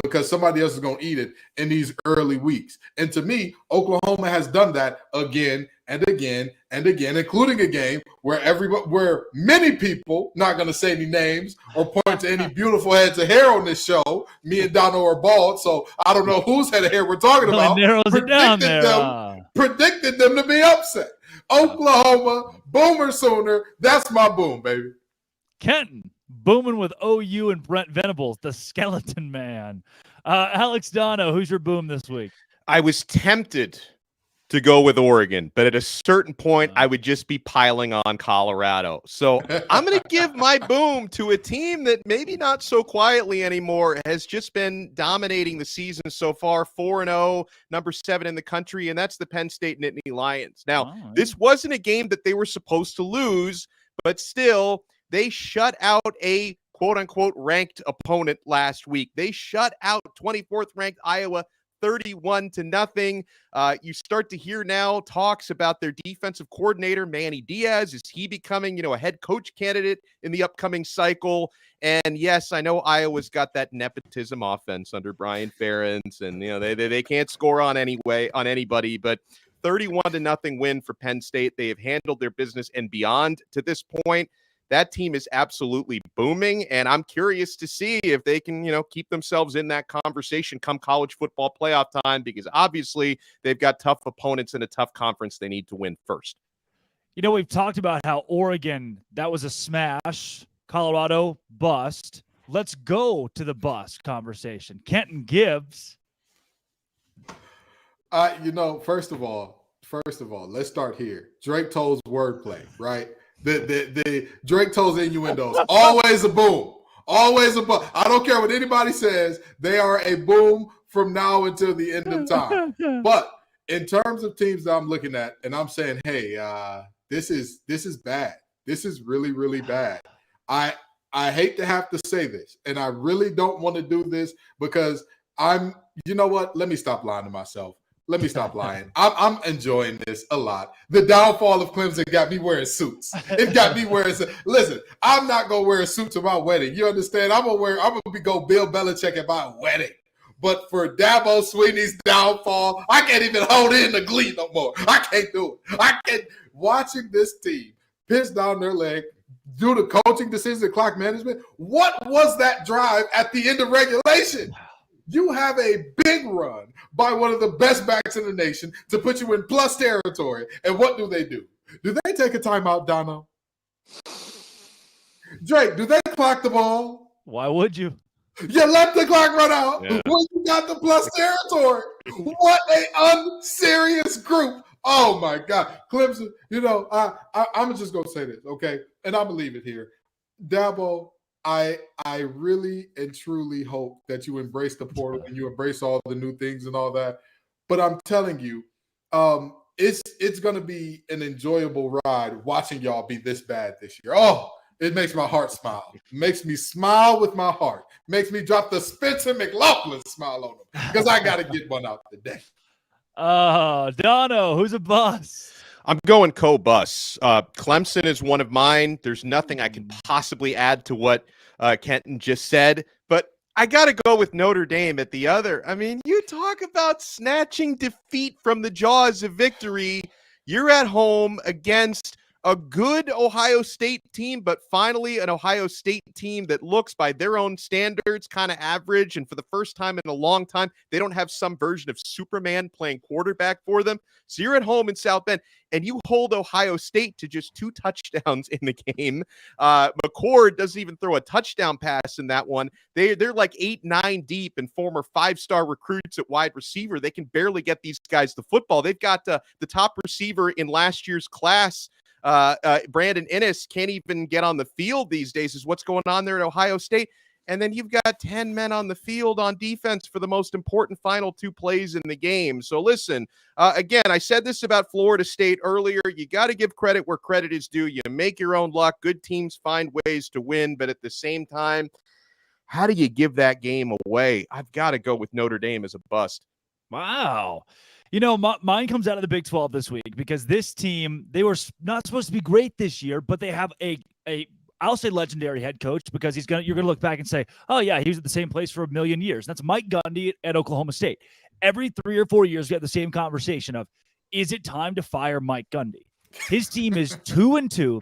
because somebody else is going to eat it in these early weeks. And to me, Oklahoma has done that again and again and again, including a game where many people, not going to say any names or point to any beautiful heads of hair on this show, me and Dono are bald, so I don't know whose head of hair we're talking about, predicted them to be upset. Oklahoma, Boomer Sooner, that's my boom, baby. Kenton, booming with OU and Brent Venables, the skeleton man. Alex Dono, who's your boom this week? I was tempted to go with Oregon, but at a certain point, I would just be piling on Colorado. So I'm going to give my boom to a team that maybe not so quietly anymore has just been dominating the season so far, 4-0, number 7 in the country, and that's the Penn State Nittany Lions. Now, this wasn't a game that they were supposed to lose, but still, they shut out a quote-unquote ranked opponent last week. They shut out 24th ranked Iowa 31-0. You start to hear now talks about their defensive coordinator, Manny Diaz. Is he becoming, a head coach candidate in the upcoming cycle? And yes, I know Iowa's got that nepotism offense under Brian Ferentz, and they can't score on anybody, but 31-0 win for Penn State. They have handled their business and beyond to this point. That team is absolutely booming, and I'm curious to see if they can, keep themselves in that conversation come college football playoff time, because obviously they've got tough opponents in a tough conference they need to win first. We've talked about how Oregon, that was a smash. Colorado, bust. Let's go to the bust conversation. Kenton Gibbs. First of all, let's start here. Drake Toll's wordplay, right? The Drake Toll's innuendos. Always a boom. Always a boom. I don't care what anybody says. They are a boom from now until the end of time. But in terms of teams that I'm looking at, and I'm saying, hey, this is bad. This is really, really bad. I hate to have to say this, and I really don't want to do this because you know what? Let me stop lying to myself. Let me stop lying. I'm enjoying this a lot. The downfall of Clemson got me wearing suits. It got me wearing Listen, I'm not gonna wear a suit to my wedding. You understand? I'm gonna go Bill Belichick at my wedding. But for Dabo Swinney's downfall, I can't even hold in the glee no more. I can't do it. I can't. Watching this team piss down their leg, do the coaching decisions and clock management. What was that drive at the end of regulation? You have a big run by one of the best backs in the nation to put you in plus territory. And what do? Do they take a timeout, Dono? Drake, do they clock the ball? Why would you? You let the clock run out when you got the plus territory. What a unserious group. Oh, my God. Clemson, I'm just going to say this, okay? And I'm going to leave it here. Dabo, I really and truly hope that you embrace the portal and you embrace all the new things and all that. But I'm telling you, it's going to be an enjoyable ride watching y'all be this bad this year. Oh, it makes my heart smile. It makes me smile with my heart. It makes me drop the Spencer McLaughlin smile on them because I got to get one out today. Dono, who's a bust? I'm going co-bus. Clemson is one of mine. There's nothing I can possibly add to what Kenton just said, but I got to go with Notre Dame at the other. I mean, you talk about snatching defeat from the jaws of victory. You're at home against a good Ohio State team, but finally an Ohio State team that looks by their own standards kind of average. And for the first time in a long time, they don't have some version of Superman playing quarterback for them. So you're at home in South Bend and you hold Ohio State to just 2 touchdowns in the game. McCord doesn't even throw a touchdown pass in that one. They're like 8-9 deep and former 5-star recruits at wide receiver. They can barely get these guys the football. They've got the top receiver in last year's class. Brandon Ennis can't even get on the field these days is what's going on there at Ohio State. And then you've got 10 men on the field on defense for the most important final 2 plays in the game. So listen, again, I said this about Florida State earlier. You got to give credit where credit is due. You make your own luck. Good teams find ways to win. But at the same time, how do you give that game away? I've got to go with Notre Dame as a bust. Wow. Mine comes out of the Big 12 this week because this team, they were not supposed to be great this year, but they have I'll say legendary head coach because you're going to look back and say, oh yeah, he was at the same place for a million years. That's Mike Gundy at Oklahoma State. Every 3 or 4 years, we have the same conversation of, is it time to fire Mike Gundy? His team is 2-2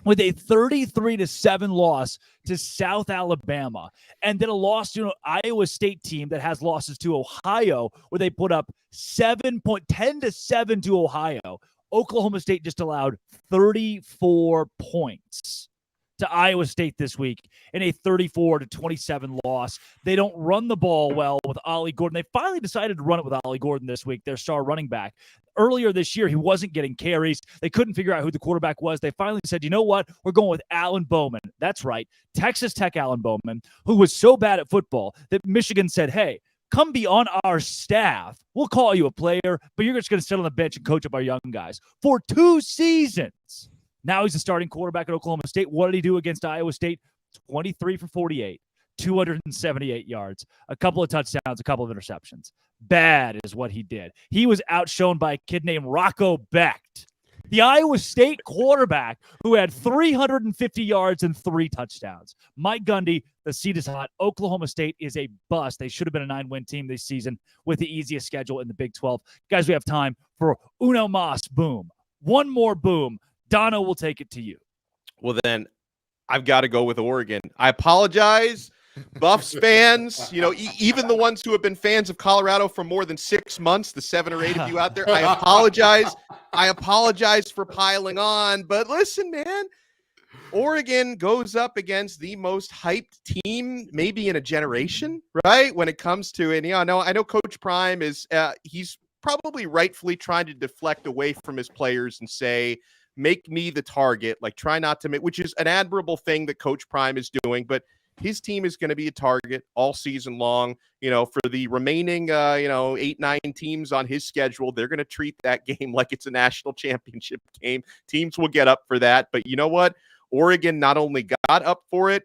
with a 33-7 loss to South Alabama, and then a loss to an Iowa State team that has losses to Ohio, where they put up 10-7 to Ohio. Oklahoma State just allowed 34 points to Iowa State this week in a 34-27 loss. They don't run the ball well with Ollie Gordon. They finally decided to run it with Ollie Gordon this week, their star running back. Earlier this year, he wasn't getting carries. They couldn't figure out who the quarterback was. They finally said, you know what? We're going with Alan Bowman. That's right. Texas Tech Alan Bowman, who was so bad at football that Michigan said, hey, come be on our staff. We'll call you a player, but you're just going to sit on the bench and coach up our young guys for 2 seasons. Now he's a starting quarterback at Oklahoma State. What did he do against Iowa State? 23 for 48, 278 yards, a couple of touchdowns, a couple of interceptions. Bad is what he did. He was outshone by a kid named Rocco Becht, the Iowa State quarterback who had 350 yards and 3 touchdowns. Mike Gundy, the seat is hot. Oklahoma State is a bust. They should have been a 9-win team this season with the easiest schedule in the Big 12. Guys, we have time for Uno Mas boom. One more boom. Dono will take it to you. Well, then I've got to go with Oregon. I apologize, Buffs fans, even the ones who have been fans of Colorado for more than 6 months, the 7 or 8 of you out there, I apologize. I apologize for piling on. But listen, man, Oregon goes up against the most hyped team maybe in a generation, right? When it comes to it. I know Coach Prime is he's probably rightfully trying to deflect away from his players and say, make me the target, like try not to make, which is an admirable thing that Coach Prime is doing. But his team is going to be a target all season long. For the remaining, 8, 9 teams on his schedule, they're going to treat that game like it's a national championship game. Teams will get up for that. But you know what? Oregon not only got up for it,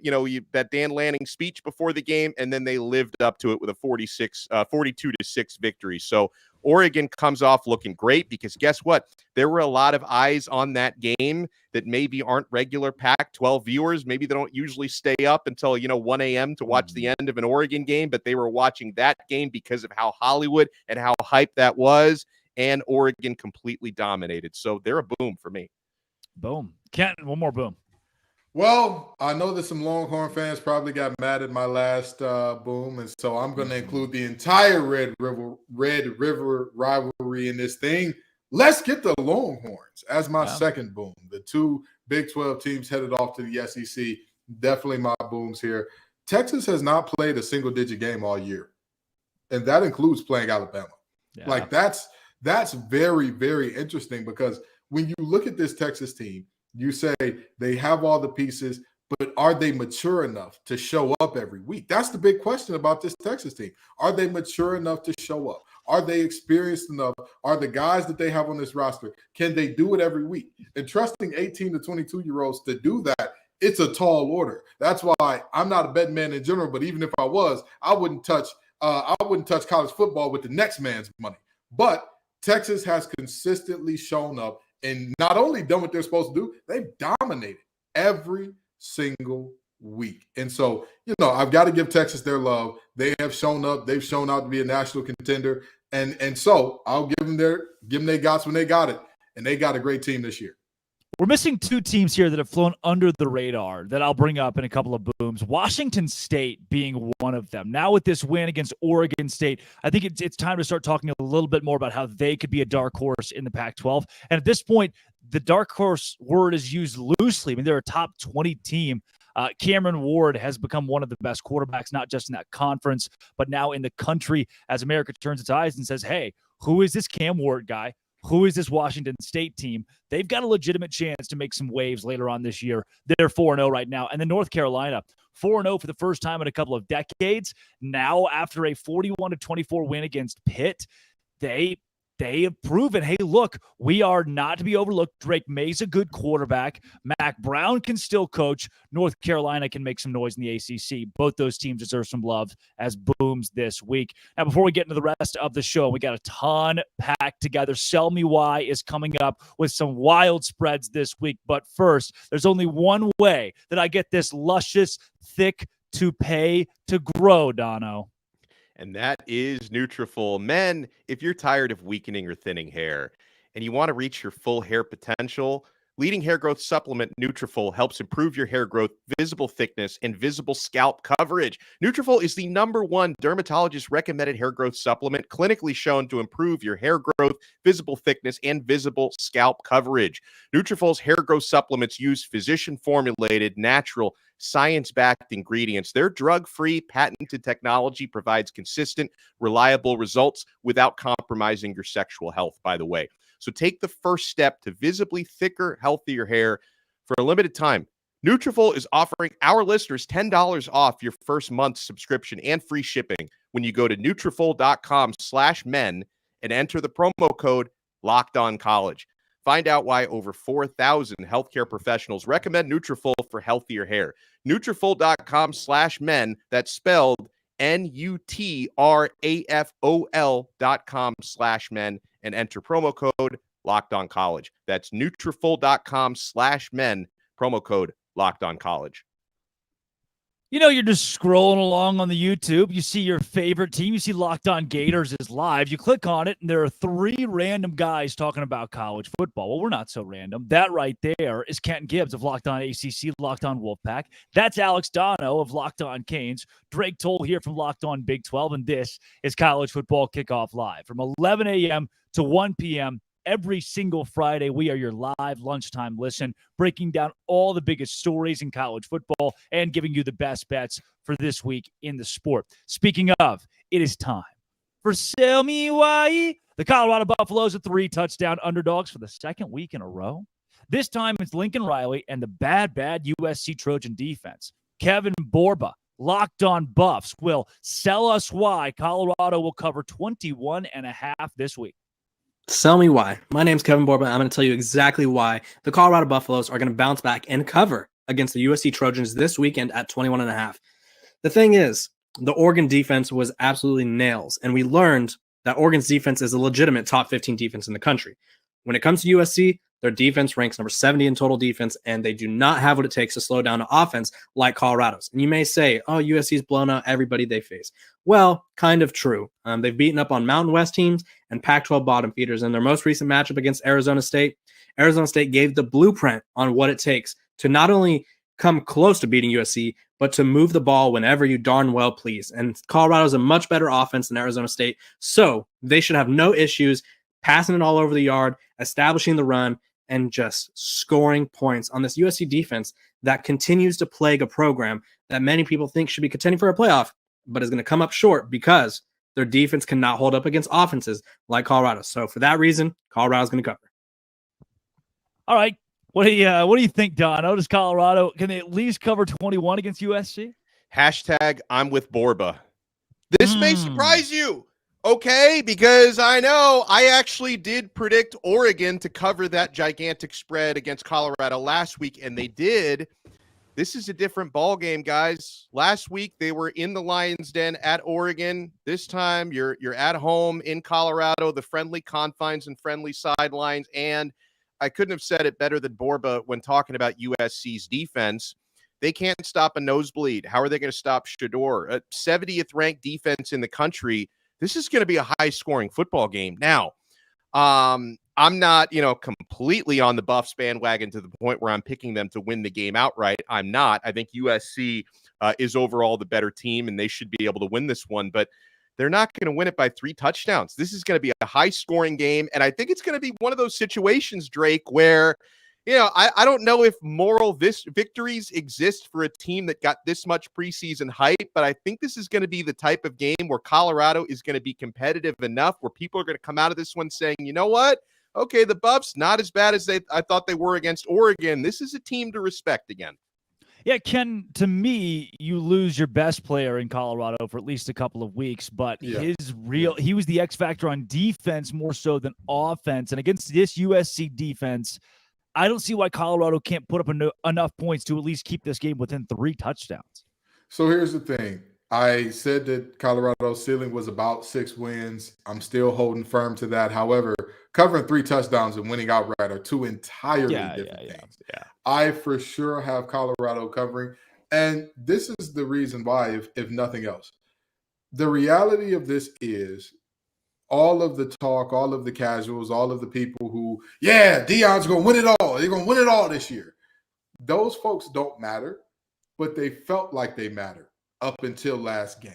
that Dan Lanning speech before the game, and then they lived up to it with a 42-6 victory. So Oregon comes off looking great because guess what? There were a lot of eyes on that game that maybe aren't regular Pac-12 viewers. Maybe they don't usually stay up until, 1 a.m. to watch the end of an Oregon game, but they were watching that game because of how Hollywood and how hype that was, and Oregon completely dominated. So they're a boom for me. Boom. Kenton, one more boom. Well, I know that some Longhorn fans probably got mad at my last boom, and so I'm going to include the entire Red River rivalry in this thing. Let's get the Longhorns as my second boom. The 2 Big 12 teams headed off to the SEC, definitely my booms here. Texas has not played a single-digit game all year, and that includes playing Alabama. Yeah. Like that's very, very interesting because when you look at this Texas team, you say they have all the pieces, but are they mature enough to show up every week? That's the big question about this Texas team. Are they mature enough to show up? Are they experienced enough? Are the guys that they have on this roster, can they do it every week? And trusting 18 to 22-year-olds to do that, it's a tall order. That's why I'm not a betting man in general, but even if I was, I wouldn't touch college football with the next man's money. But Texas has consistently shown up and not only done what they're supposed to do, they've dominated every single week. And so, I've got to give Texas their love. They have shown up. They've shown out to be a national contender. And so I'll give them their guts when they got it. And they got a great team this year. We're missing 2 teams here that have flown under the radar that I'll bring up in a couple of booms. Washington State being one of them. Now with this win against Oregon State, I think it's time to start talking a little bit more about how they could be a dark horse in the Pac-12. And at this point, the dark horse word is used loosely. I mean, they're a top 20 team. Cameron Ward has become one of the best quarterbacks, not just in that conference, but now in the country as America turns its eyes and says, hey, who is this Cam Ward guy? Who is this Washington State team? They've got a legitimate chance to make some waves later on this year. They're 4-0 right now. And then North Carolina, 4-0 for the first time in a couple of decades. Now, after a 41-24 win against Pitt, they have proven, hey, look, we are not to be overlooked. Drake May's a good quarterback. Mac Brown can still coach. North Carolina can make some noise in the ACC. Both those teams deserve some love as booms this week. Now, before we get into the rest of the show, we got a ton packed together. Sell Me Why is coming up with some wild spreads this week. But first, there's only one way that I get this luscious, thick toupee to grow, Dono. And that is Nutrafol. Men, if you're tired of weakening or thinning hair and you want to reach your full hair potential, leading hair growth supplement Nutrafol helps improve your hair growth, visible thickness, and visible scalp coverage. Nutrafol is the #1 dermatologist recommended hair growth supplement, clinically shown to improve your hair growth, visible thickness, and visible scalp coverage. Nutrafol's hair growth supplements use physician-formulated, natural, science-backed ingredients. Their drug-free, patented technology provides consistent, reliable results without compromising your sexual health, by the way. So take the first step to visibly thicker, healthier hair. For a limited time, Nutrafol is offering our listeners $10 off your first month's subscription and free shipping when you go to Nutrafol.com/men and enter the promo code LOCKEDONCollege. Find out why over 4,000 healthcare professionals recommend Nutrafol for healthier hair. Nutrafol.com/men. That's spelled Nutrafol.com/men and enter promo code LOCKEDONCollege. That's Nutrafol.com/men. Promo code LOCKEDONCollege. You're just scrolling along on the YouTube. You see your favorite team. You see Locked On Gators is live. You click on it, and there are 3 random guys talking about college football. Well, we're not so random. That right there is Kenton Gibbs of Locked On ACC, Locked On Wolfpack. That's Alex Dono of Locked On Canes. Drake Toll here from Locked On Big 12, and this is College Football Kickoff Live. From 11 a.m. to 1 p.m., every single Friday, we are your live lunchtime listen, breaking down all the biggest stories in college football and giving you the best bets for this week in the sport. Speaking of, it is time for Sell Me Why. The Colorado Buffaloes are 3-touchdown underdogs for the second week in a row. This time, it's Lincoln Riley and the bad USC Trojan defense. Kevin Borba Locked On Buffs will sell us why Colorado will cover 21.5 this week. Sell me why. My name's Kevin Borba. I'm going to tell you exactly why the Colorado Buffaloes are going to bounce back and cover against the USC Trojans this weekend at 21.5. The thing is, the Oregon defense was absolutely nails, and we learned that Oregon's defense is a legitimate top 15 defense in the country. When it comes to USC, their defense ranks number 70 in total defense, and they do not have what it takes to slow down an offense like Colorado's. And you may say, oh, USC's blown out everybody they face. Well, kind of true. They've beaten up on Mountain West teams and Pac-12 bottom feeders. In their most recent matchup against Arizona State gave the blueprint on what it takes to not only come close to beating USC, but to move the ball whenever you darn well please. And Colorado's a much better offense than Arizona State, so they should have no issues passing it all over the yard, establishing the run, and just scoring points on this USC defense that continues to plague a program that many people think should be contending for a playoff, but is going to come up short because their defense cannot hold up against offenses like Colorado. So for that reason, Colorado's going to cover. All right. What do you think, Don? How does Colorado, can they at least cover 21 against USC? Hashtag I'm with Borba. This may surprise you. Okay, because I know I actually did predict Oregon to cover that gigantic spread against Colorado last week, and they did. This is a different ball game, guys. Last week they were in the Lions' Den at Oregon. This time you're at home in Colorado, the friendly confines and friendly sidelines, and I couldn't have said it better than Borba when talking about USC's defense. They can't stop a nosebleed. How are they going to stop Shedeur? A 70th ranked defense in the country. This is going to be a high-scoring football game. Now, I'm not, completely on the Buffs bandwagon to the point where I'm picking them to win the game outright. I'm not. I think USC is overall the better team, and they should be able to win this one. But they're not going to win it by 3 touchdowns. This is going to be a high-scoring game, and I think it's going to be one of those situations, Drake, where I don't know if moral victories exist for a team that got this much preseason hype, but I think this is going to be the type of game where Colorado is going to be competitive enough where people are going to come out of this one saying, you know what? Okay, the Buffs, not as bad as I thought they were against Oregon. This is a team to respect again. Yeah, Ken, to me, you lose your best player in Colorado for at least a couple of weeks, but he was the X factor on defense more so than offense. And against this USC defense, I don't see why Colorado can't put up enough points to at least keep this game within 3 touchdowns. So here's the thing. I said that Colorado's ceiling was about 6 wins. I'm still holding firm to that. However, covering 3 touchdowns and winning outright are 2 entirely different things. Yeah. I for sure have Colorado covering. And this is the reason why, if nothing else. The reality of this is all of the talk, all of the casuals, all of the people who, Deion's going to win it all. They're going to win it all this year. Those folks don't matter, but they felt like they mattered up until last game.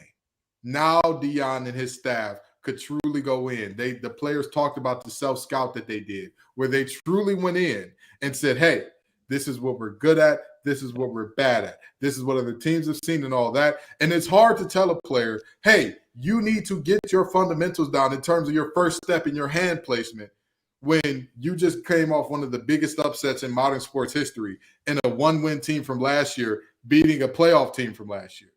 Now Deion and his staff could truly go in. The players talked about the self-scout that they did, where they truly went in and said, hey, this is what we're good at. This is what we're bad at. This is what other teams have seen and all that. And it's hard to tell a player, hey, you need to get your fundamentals down in terms of your first step in your hand placement when you just came off one of the biggest upsets in modern sports history and a 1-win team from last year beating a playoff team from last year.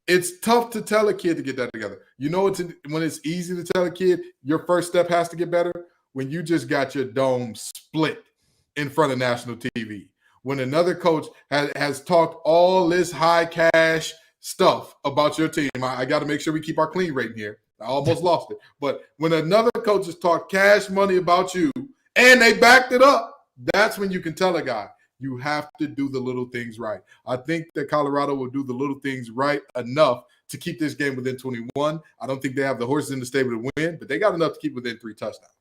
It's tough to tell a kid to get that together. When it's easy to tell a kid your first step has to get better? When you just got your dome split in front of national TV. When another coach has talked all this high cash stuff about your team. I got to make sure we keep our clean rating here. I almost lost it. But when another coach has talked cash money about you and they backed it up, that's when you can tell a guy, you have to do the little things right. I think that Colorado will do the little things right enough to keep this game within 21. I don't think they have the horses in the stable to win, but they got enough to keep within 3 touchdowns.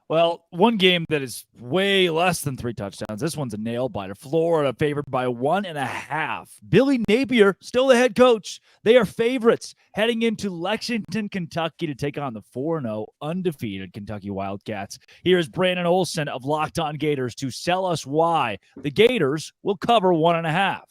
Well, one game that is way less than 3 touchdowns. This one's a nail biter. Florida favored by 1.5. Billy Napier, still the head coach. They are favorites heading into Lexington, Kentucky to take on the 4-0 undefeated Kentucky Wildcats. Here's Brandon Olson of Locked On Gators to sell us why the Gators will cover 1.5.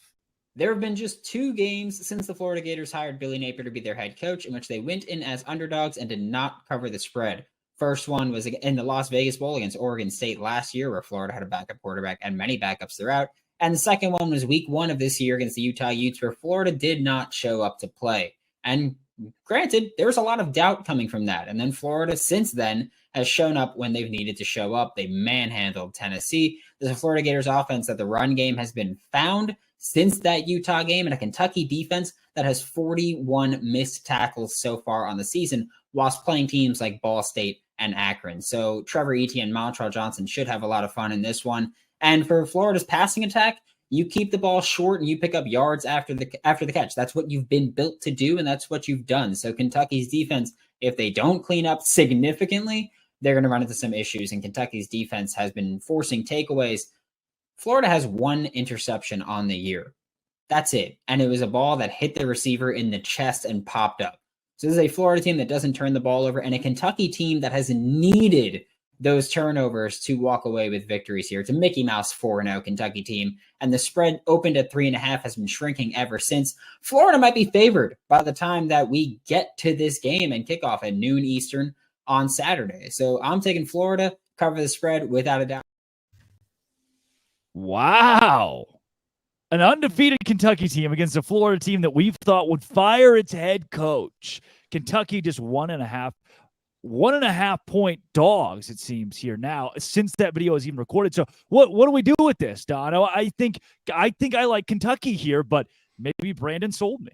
There have been just 2 games since the Florida Gators hired Billy Napier to be their head coach in which they went in as underdogs and did not cover the spread. First one was in the Las Vegas Bowl against Oregon State last year, where Florida had a backup quarterback and many backups throughout. And the second one was week 1 of this year against the Utah Utes, where Florida did not show up to play. And granted, there was a lot of doubt coming from that. And then Florida since then has shown up when they've needed to show up. They manhandled Tennessee. There's a Florida Gators offense that the run game has been found since that Utah game, and a Kentucky defense that has 41 missed tackles so far on the season, whilst playing teams like Ball State and Akron. So Trevor Etienne and Montrell Johnson should have a lot of fun in this one. And for Florida's passing attack, you keep the ball short and you pick up yards after the catch. That's what you've been built to do, and that's what you've done. So Kentucky's defense, if they don't clean up significantly, they're going to run into some issues, and Kentucky's defense has been forcing takeaways. Florida has 1 interception on the year. That's it. And it was a ball that hit the receiver in the chest and popped up. So this is a Florida team that doesn't turn the ball over, and a Kentucky team that has needed those turnovers to walk away with victories here. It's a Mickey Mouse 4-0 Kentucky team, and the spread opened at 3.5 has been shrinking ever since. Florida might be favored by the time that we get to this game and kickoff at noon Eastern on Saturday. So I'm taking Florida, cover the spread without a doubt. Wow. An undefeated Kentucky team against a Florida team that we've thought would fire its head coach. Kentucky just 1.5 point dogs, it seems, here now since that video is even recorded. So what do we do with this, Dono? I think I like Kentucky here, but maybe Brandon sold me.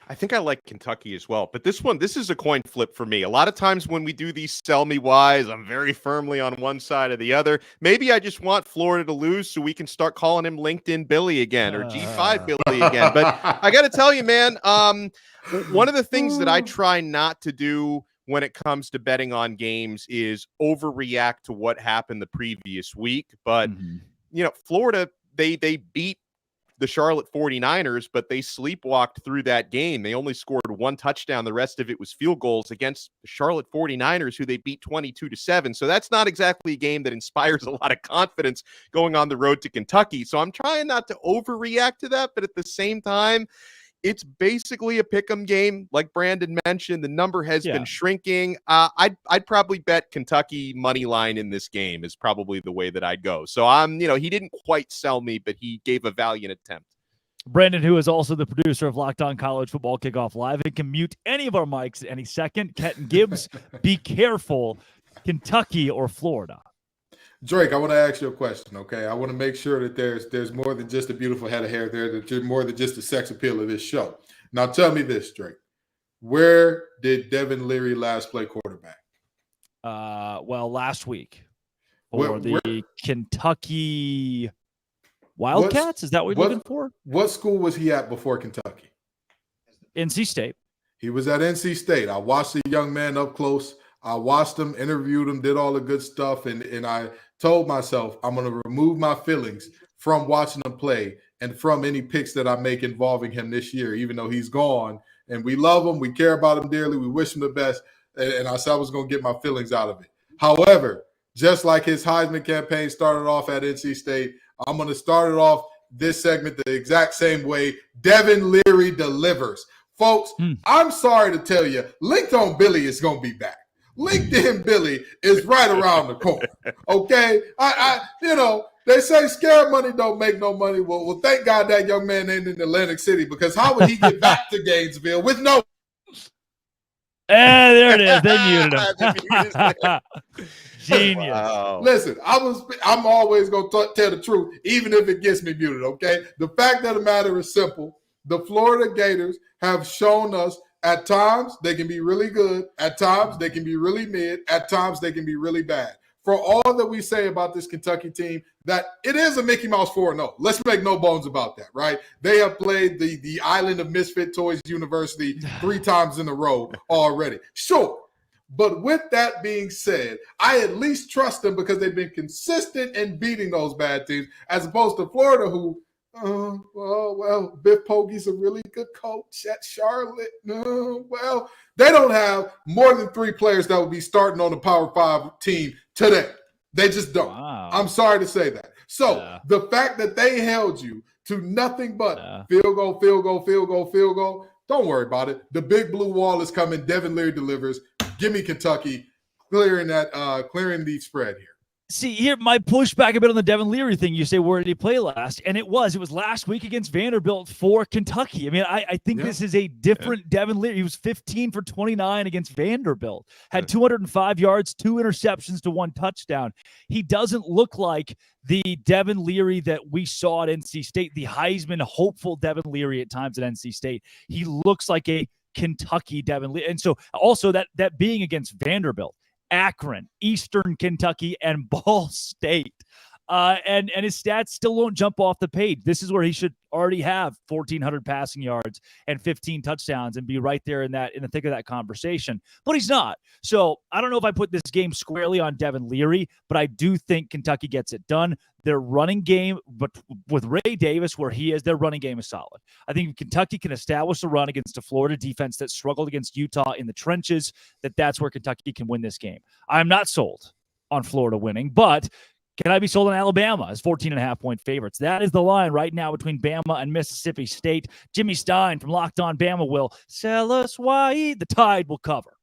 I think I like Kentucky as well, but this is a coin flip for me. A lot of times when we do these sell me whys, I'm very firmly on one side or the other. Maybe I just want Florida to lose so we can start calling him LinkedIn Billy again or G5 Billy again. But I got to tell you, man, one of the things that I try not to do when it comes to betting on games is overreact to what happened the previous week. But, Florida, they beat the Charlotte 49ers, but they sleepwalked through that game. They only scored 1 touchdown. The rest of it was field goals against the Charlotte 49ers, who they beat 22-7. So that's not exactly a game that inspires a lot of confidence going on the road to Kentucky. So I'm trying not to overreact to that, but at the same time, it's basically a pick'em game. Like Brandon mentioned, the number has been shrinking. I'd probably bet Kentucky money line in this game is probably the way that I'd go. So he didn't quite sell me, but he gave a valiant attempt. Brandon, who is also the producer of Locked On College Football Kickoff Live and can mute any of our mics at any second. Kenton Gibbs, be careful. Kentucky or Florida? Drake, I want to ask you a question, okay? I want to make sure that there's more than just a beautiful head of hair there, that you're more than just the sex appeal of this show. Now tell me this, Drake. Where did Devin Leary last play quarterback? Last week for the Kentucky Wildcats. Is that what you're looking for? What school was he at before Kentucky? NC State. He was at NC State. I watched the young man up close. I watched him, interviewed him, did all the good stuff, and I told myself I'm going to remove my feelings from watching him play and from any picks that I make involving him this year, even though he's gone. And we love him. We care about him dearly. We wish him the best. And I said I was going to get my feelings out of it. However, just like his Heisman campaign started off at NC State, I'm going to start it off this segment the exact same way. Devin Leary delivers. Folks, I'm sorry to tell you, LinkedIn Billy is going to be back. LinkedIn Billy is right around the corner. Okay? They say scared money don't make no money. Well, thank God that young man ain't in Atlantic City, because how would he get back to Gainesville with no? There it is. They muted him. Genius. Wow. Listen, I'm always going to tell the truth, even if it gets me muted, okay? The fact of the matter is simple. The Florida Gators have shown us at times they can be really good. At times they can be really mid. At times they can be really bad. For all that we say about this Kentucky team, that it is a Mickey Mouse 4-0. Let's make no bones about that, right? They have played the Island of Misfit Toys University 3 times in a row already. Sure. But with that being said, I at least trust them because they've been consistent in beating those bad teams, as opposed to Florida, who Biff Pogge's a really good coach at Charlotte. They don't have more than 3 players that would be starting on the Power 5 team today. They just don't. Wow. I'm sorry to say that. So the fact that they held you to nothing but field goal, don't worry about it. The big blue wall is coming. Devin Leary delivers. Give me Kentucky clearing the spread here. See, here, my pushback a bit on the Devin Leary thing. You say, where did he play last? And it was last week against Vanderbilt for Kentucky. I mean, I think this is a different Devin Leary. He was 15 for 29 against Vanderbilt, had 205 yards, 2 interceptions to 1 touchdown. He doesn't look like the Devin Leary that we saw at NC State, the Heisman hopeful Devin Leary at times at NC State. He looks like a Kentucky Devin Leary. And so also that being against Vanderbilt, Akron, Eastern Kentucky, and Ball State. And his stats still won't jump off the page. This is where he should already have 1,400 passing yards and 15 touchdowns and be right there in the thick of that conversation. But he's not. So I don't know if I put this game squarely on Devin Leary, but I do think Kentucky gets it done. Their running game, but with Ray Davis where he is, their running game is solid. I think if Kentucky can establish a run against a Florida defense that struggled against Utah in the trenches, that's where Kentucky can win this game. I'm not sold on Florida winning, but can I be sold on Alabama as 14.5-point favorites? That is the line right now between Bama and Mississippi State. Jimmy Stein from Locked On Bama will sell us why the Tide will cover.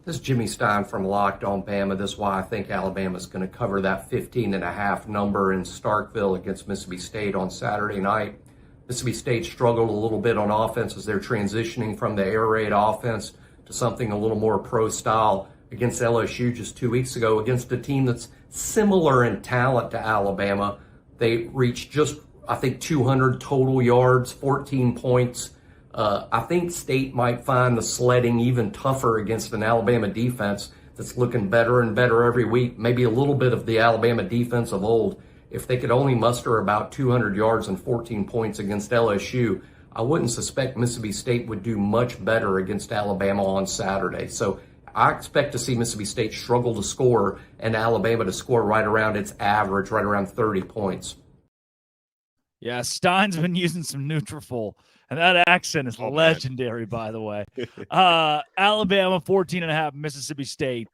This is Jimmy Stein from Locked On Bama. This is why I think Alabama's going to cover that 15.5 number in Starkville against Mississippi State on Saturday night. Mississippi State struggled a little bit on offense as they're transitioning from the air raid offense to something a little more pro style against LSU just 2 weeks ago against a team that's similar in talent to Alabama. They reached just, I think, 200 total yards, 14 points. I think State might find the sledding even tougher against an Alabama defense that's looking better and better every week. Maybe a little bit of the Alabama defense of old. If they could only muster about 200 yards and 14 points against LSU, I wouldn't suspect Mississippi State would do much better against Alabama on Saturday. So I expect to see Mississippi State struggle to score and Alabama to score right around its average, right around 30 points. Yeah, Stein's been using some Nutrafol, and that accent is legendary, by the way. Alabama, 14.5, Mississippi State.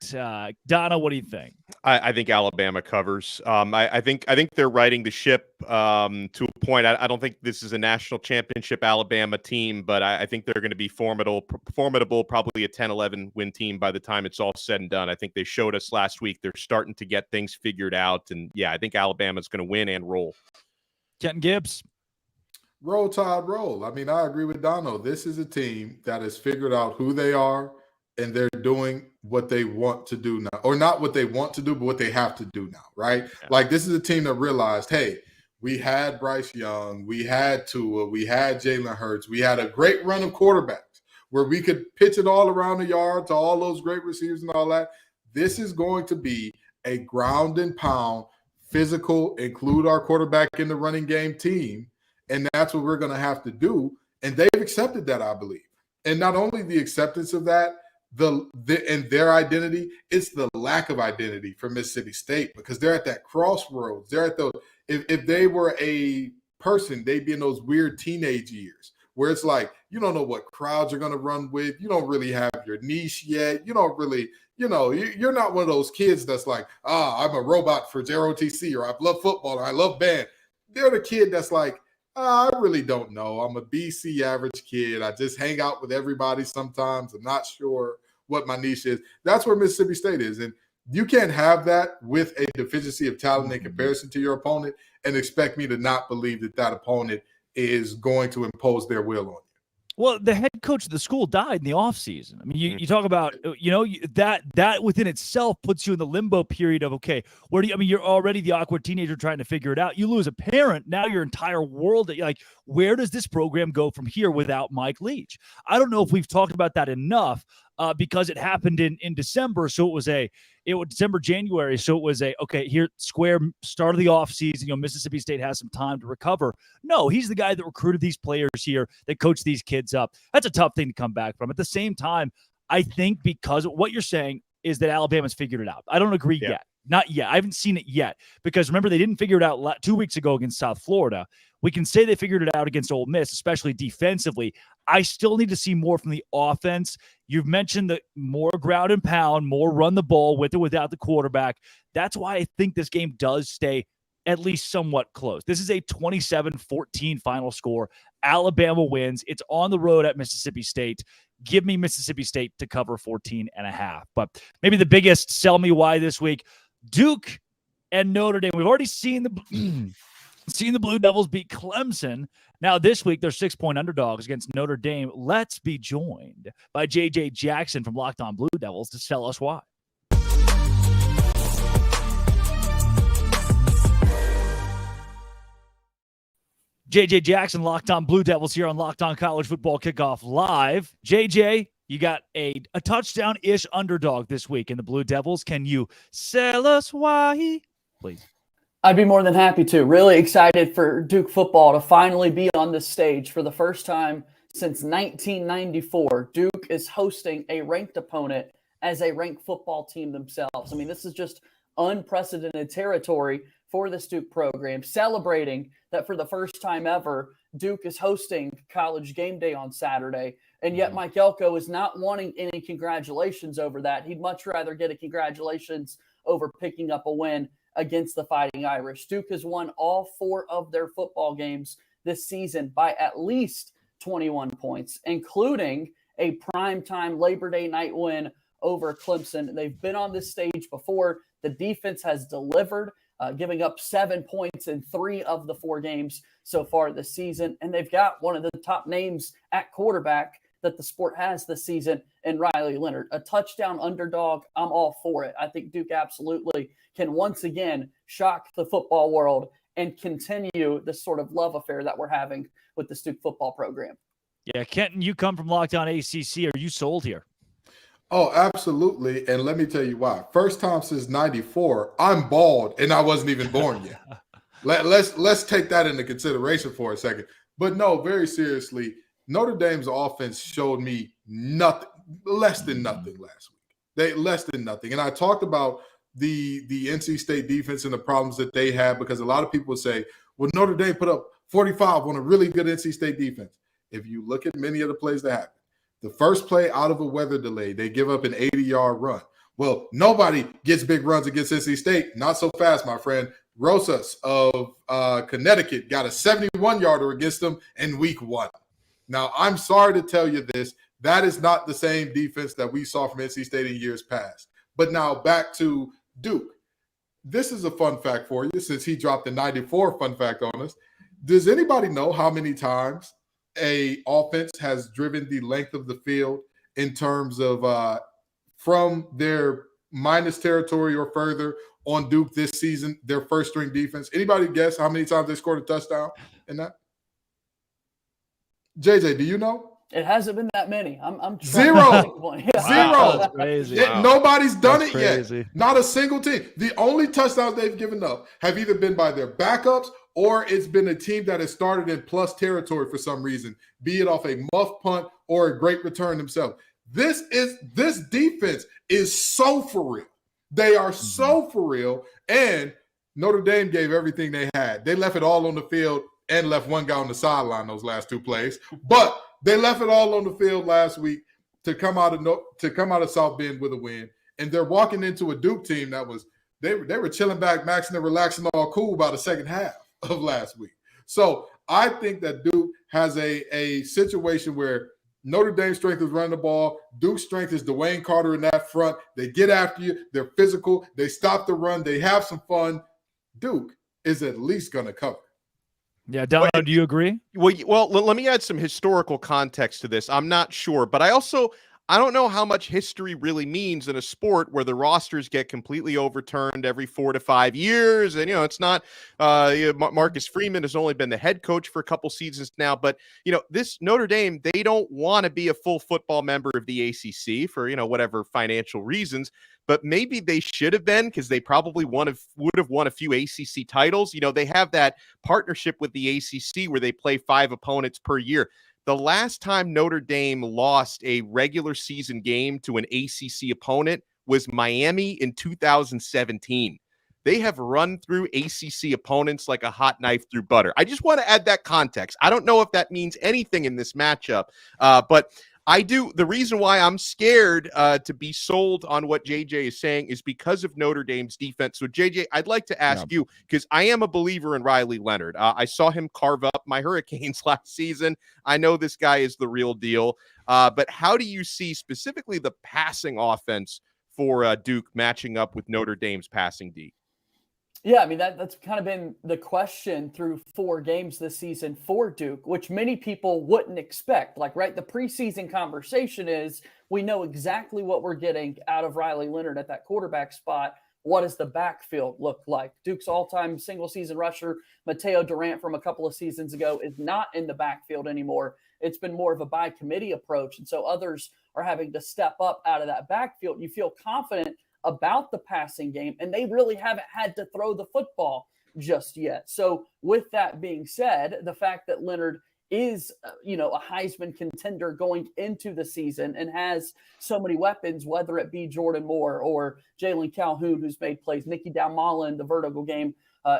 Donna, what do you think? I think Alabama covers. I think they're riding the ship to a point. I don't think this is a national championship Alabama team, but I think they're going to be formidable, probably a 10-11 win team by the time it's all said and done. I think they showed us last week they're starting to get things figured out. And, yeah, I think Alabama's going to win and roll. Kenton Gibbs. Roll Tide roll. I mean, I agree with Dono. This is a team that has figured out who they are, and they're doing what they want to do now. Or not what they want to do, but what they have to do now, right? Yeah. Like, this is a team that realized, hey, we had Bryce Young, we had Tua, we had Jalen Hurts, we had a great run of quarterbacks where we could pitch it all around the yard to all those great receivers and all that. This is going to be a ground and pound, physical, include our quarterback in the running game team. And that's what we're going to have to do. And they've accepted that, I believe. And not only the acceptance of that, and their identity, it's the lack of identity for Mississippi State, because they're at that crossroads. They're at those, if they were a person, they'd be in those weird teenage years where it's like, you don't know what crowds you're going to run with. You don't really have your niche yet. You don't really, you're not one of those kids that's like, I'm a robot for JROTC, or I love football, or I love band. They're the kid that's like, I really don't know. I'm a BC average kid. I just hang out with everybody sometimes. I'm not sure what my niche is. That's where Mississippi State is. And you can't have that with a deficiency of talent in comparison to your opponent and expect me to not believe that opponent is going to impose their will on you. Well, the head coach of the school died in the offseason. I mean, you talk about, that within itself puts you in the limbo period of, okay, you're already the awkward teenager trying to figure it out. You lose a parent. Now your entire world, like, where does this program go from here without Mike Leach? I don't know if we've talked about that enough because it happened in December. So it was December, January. So it was here, square start of the offseason, Mississippi State has some time to recover. No, he's the guy that recruited these players here, that coached these kids up. That's a tough thing to come back from. At the same time, I think because what you're saying is that Alabama's figured it out. I don't agree yet. Not yet. I haven't seen it yet, because remember, they didn't figure it out 2 weeks ago against South Florida. We can say they figured it out against Ole Miss, especially defensively. I still need to see more from the offense. You've mentioned the more ground and pound, more run the ball with or without the quarterback. That's why I think this game does stay at least somewhat close. This is a 27-14 final score. Alabama wins. It's on the road at Mississippi State. Give me Mississippi State to cover 14.5. But maybe the biggest sell me why this week, Duke and Notre Dame. We've already seen the Blue Devils beat Clemson. Now this week, they're 6-point underdogs against Notre Dame. Let's be joined by JJ Jackson from Locked On Blue Devils to tell us why. JJ Jackson, Locked On Blue Devils here on Locked On College Football Kickoff Live. JJ, you got a touchdown-ish underdog this week in the Blue Devils. Can you tell us why, please? I'd be more than happy to. Really excited for Duke football to finally be on this stage for the first time since 1994. Duke is hosting a ranked opponent as a ranked football team themselves. I mean, this is just unprecedented territory for this Duke program, celebrating that for the first time ever, Duke is hosting College Game Day on Saturday. And yet Mike Elko is not wanting any congratulations over that. He'd much rather get a congratulations over picking up a win against the Fighting Irish. Duke has won all 4 of their football games this season by at least 21 points, including a primetime Labor Day night win over Clemson. They've been on this stage before. The defense has delivered, giving up 7 points in 3 of the 4 games so far this season. And they've got one of the top names at quarterback that the sport has this season in Riley Leonard. A touchdown underdog, I'm all for it. I think Duke absolutely can once again shock the football world and continue this sort of love affair that we're having with the Duke football program. Yeah, Kenton, you come from Locked On ACC. Are you sold here? Oh, absolutely. And let me tell you why. First time since 94, I'm bald and I wasn't even born yet. Let's take that into consideration for a second. But no, very seriously, Notre Dame's offense showed me nothing, less than nothing last week. Less than nothing. And I talked about the NC State defense and the problems that they had, because a lot of people say, well, Notre Dame put up 45 on a really good NC State defense. If you look at many of the plays that happened, the first play out of a weather delay, they give up an 80-yard run. Well, nobody gets big runs against NC State. Not so fast, my friend. Rosas of Connecticut got a 71-yarder against them in week 1. Now, I'm sorry to tell you this. That is not the same defense that we saw from NC State in years past. But now back to Duke. This is a fun fact for you, since he dropped the 94 fun fact on us. Does anybody know how many times a offense has driven the length of the field in terms of from their minus territory or further on Duke this season, their first string defense? Anybody guess how many times they scored a touchdown in that? JJ, do you know? It hasn't been that many. I'm Zero. Yeah. Zero. That's crazy. Nobody's done That's it crazy. yet. Not a single team. The only touchdowns they've given up have either been by their backups or it's been a team that has started in plus territory for some reason, be it off a muff punt or a great return themselves. This defense is so for real. They are so for real. And Notre Dame gave everything they had. They left it all on the field and left one guy on the sideline those last 2 plays. But they left it all on the field last week to come out of South Bend with a win. And they're walking into a Duke team that was they were chilling back, maxing and relaxing, all cool by the second half of last week. So I think that Duke has a situation where Notre Dame's strength is running the ball. Duke's strength is Dwayne Carter in that front. They get after you. They're physical. They stop the run. They have some fun. Duke is at least going to cover. Yeah, Delano, do you agree? Well, let me add some historical context to this. I'm not sure, but I don't know how much history really means in a sport where the rosters get completely overturned every 4 to 5 years. And, it's not Marcus Freeman has only been the head coach for a couple seasons now. But, this Notre Dame, they don't want to be a full football member of the ACC for, whatever financial reasons. But maybe they should have been, because they probably would have won a few ACC titles. They have that partnership with the ACC where they play 5 opponents per year. The last time Notre Dame lost a regular season game to an ACC opponent was Miami in 2017. They have run through ACC opponents like a hot knife through butter. I just want to add that context. I don't know if that means anything in this matchup, but I do. The reason why I'm scared to be sold on what JJ is saying is because of Notre Dame's defense. So, JJ, I'd like to ask you, because I am a believer in Riley Leonard. I saw him carve up my Hurricanes last season. I know this guy is the real deal. But how do you see specifically the passing offense for Duke matching up with Notre Dame's passing D? Yeah, I mean, that's kind of been the question through 4 games this season for Duke, which many people wouldn't expect. Like, right, the preseason conversation is we know exactly what we're getting out of Riley Leonard at that quarterback spot. What does the backfield look like? Duke's all-time single-season rusher, Mateo Durant, from a couple of seasons ago, is not in the backfield anymore. It's been more of a by-committee approach, and so others are having to step up out of that backfield. You feel confident about the passing game, and they really haven't had to throw the football just yet. So with that being said, the fact that Leonard is, a Heisman contender going into the season and has so many weapons, whether it be Jordan Moore or Jalen Calhoun, who's made plays, Nicky Dalmala in the vertical game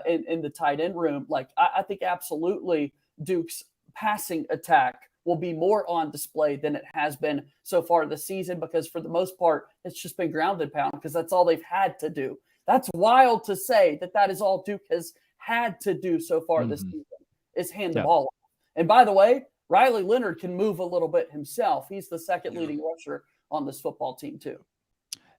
in the tight end room. Like, I think absolutely Duke's passing attack will be more on display than it has been so far this season, because for the most part, it's just been ground and pound because that's all they've had to do. That's wild to say that is all Duke has had to do so far this season, is hand the ball off. And by the way, Riley Leonard can move a little bit himself. He's the second leading rusher on this football team too.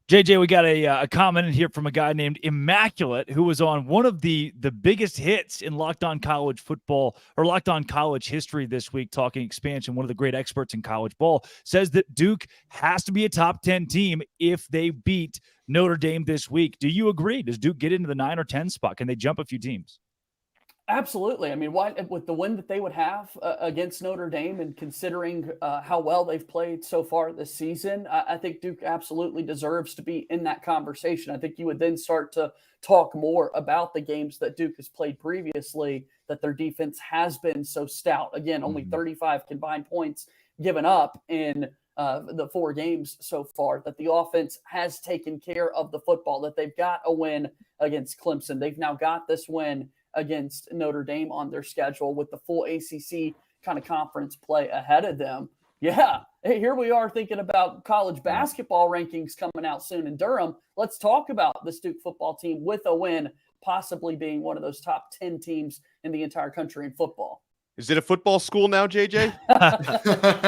JJ, we got a comment in here from a guy named Immaculate, who was on one of the biggest hits in Locked On College football or Locked On College history this week, talking expansion. One of the great experts in college ball says that Duke has to be a top 10 team if they beat Notre Dame this week. Do you agree? Does Duke get into the 9 or 10 spot? Can they jump a few teams? Absolutely. I mean, with the win that they would have against Notre Dame, and considering how well they've played so far this season, I think Duke absolutely deserves to be in that conversation. I think you would then start to talk more about the games that Duke has played previously, that their defense has been so stout. Again, only 35 combined points given up in the 4 games so far, that the offense has taken care of the football, that they've got a win against Clemson. They've now got this win against Notre Dame on their schedule with the full ACC kind of conference play ahead of them. Yeah, hey, here we are thinking about college basketball rankings coming out soon in Durham. Let's talk about this Duke football team with a win, possibly being one of those top 10 teams in the entire country in football. Is it a football school now, JJ?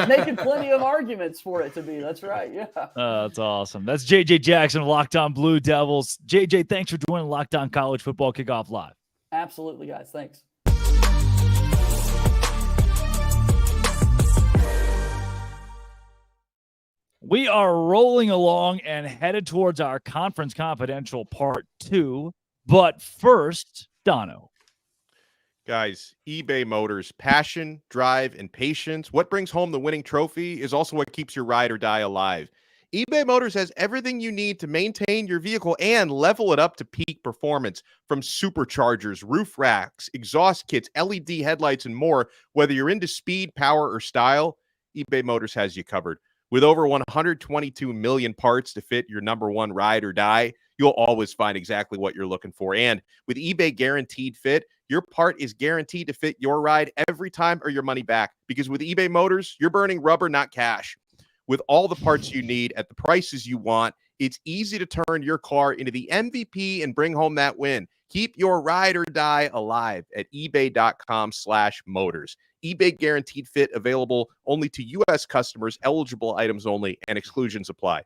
Making plenty of arguments for it to be. That's right. Yeah. That's awesome. That's JJ Jackson of Locked On Blue Devils. JJ, thanks for joining Locked On College Football Kickoff Live. Absolutely, guys. Thanks. We are rolling along and headed towards our Conference Confidential Part 2. But first, Dono. Guys, eBay Motors, passion, drive, and patience. What brings home the winning trophy is also what keeps your ride or die alive. eBay Motors has everything you need to maintain your vehicle and level it up to peak performance, from superchargers, roof racks, exhaust kits, LED headlights, and more. Whether you're into speed, power, or style, eBay Motors has you covered. With over 122 million parts to fit your number one ride or die, you'll always find exactly what you're looking for. And with eBay Guaranteed Fit, your part is guaranteed to fit your ride every time or your money back. Because with eBay Motors, you're burning rubber, not cash. With all the parts you need at the prices you want, it's easy to turn your car into the MVP and bring home that win. Keep your ride or die alive at ebay.com/motors. eBay Guaranteed Fit, available only to U.S. customers, eligible items only, and exclusions apply.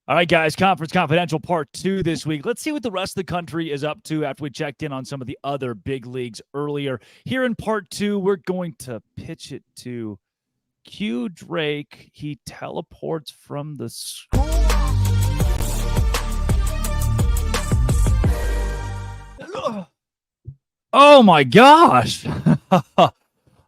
All right, guys, Conference Confidential Part 2 this week. Let's see what the rest of the country is up to after we checked in on some of the other big leagues earlier. Here in Part 2, we're going to pitch it to Q Drake. He teleports from the school. Oh my gosh. I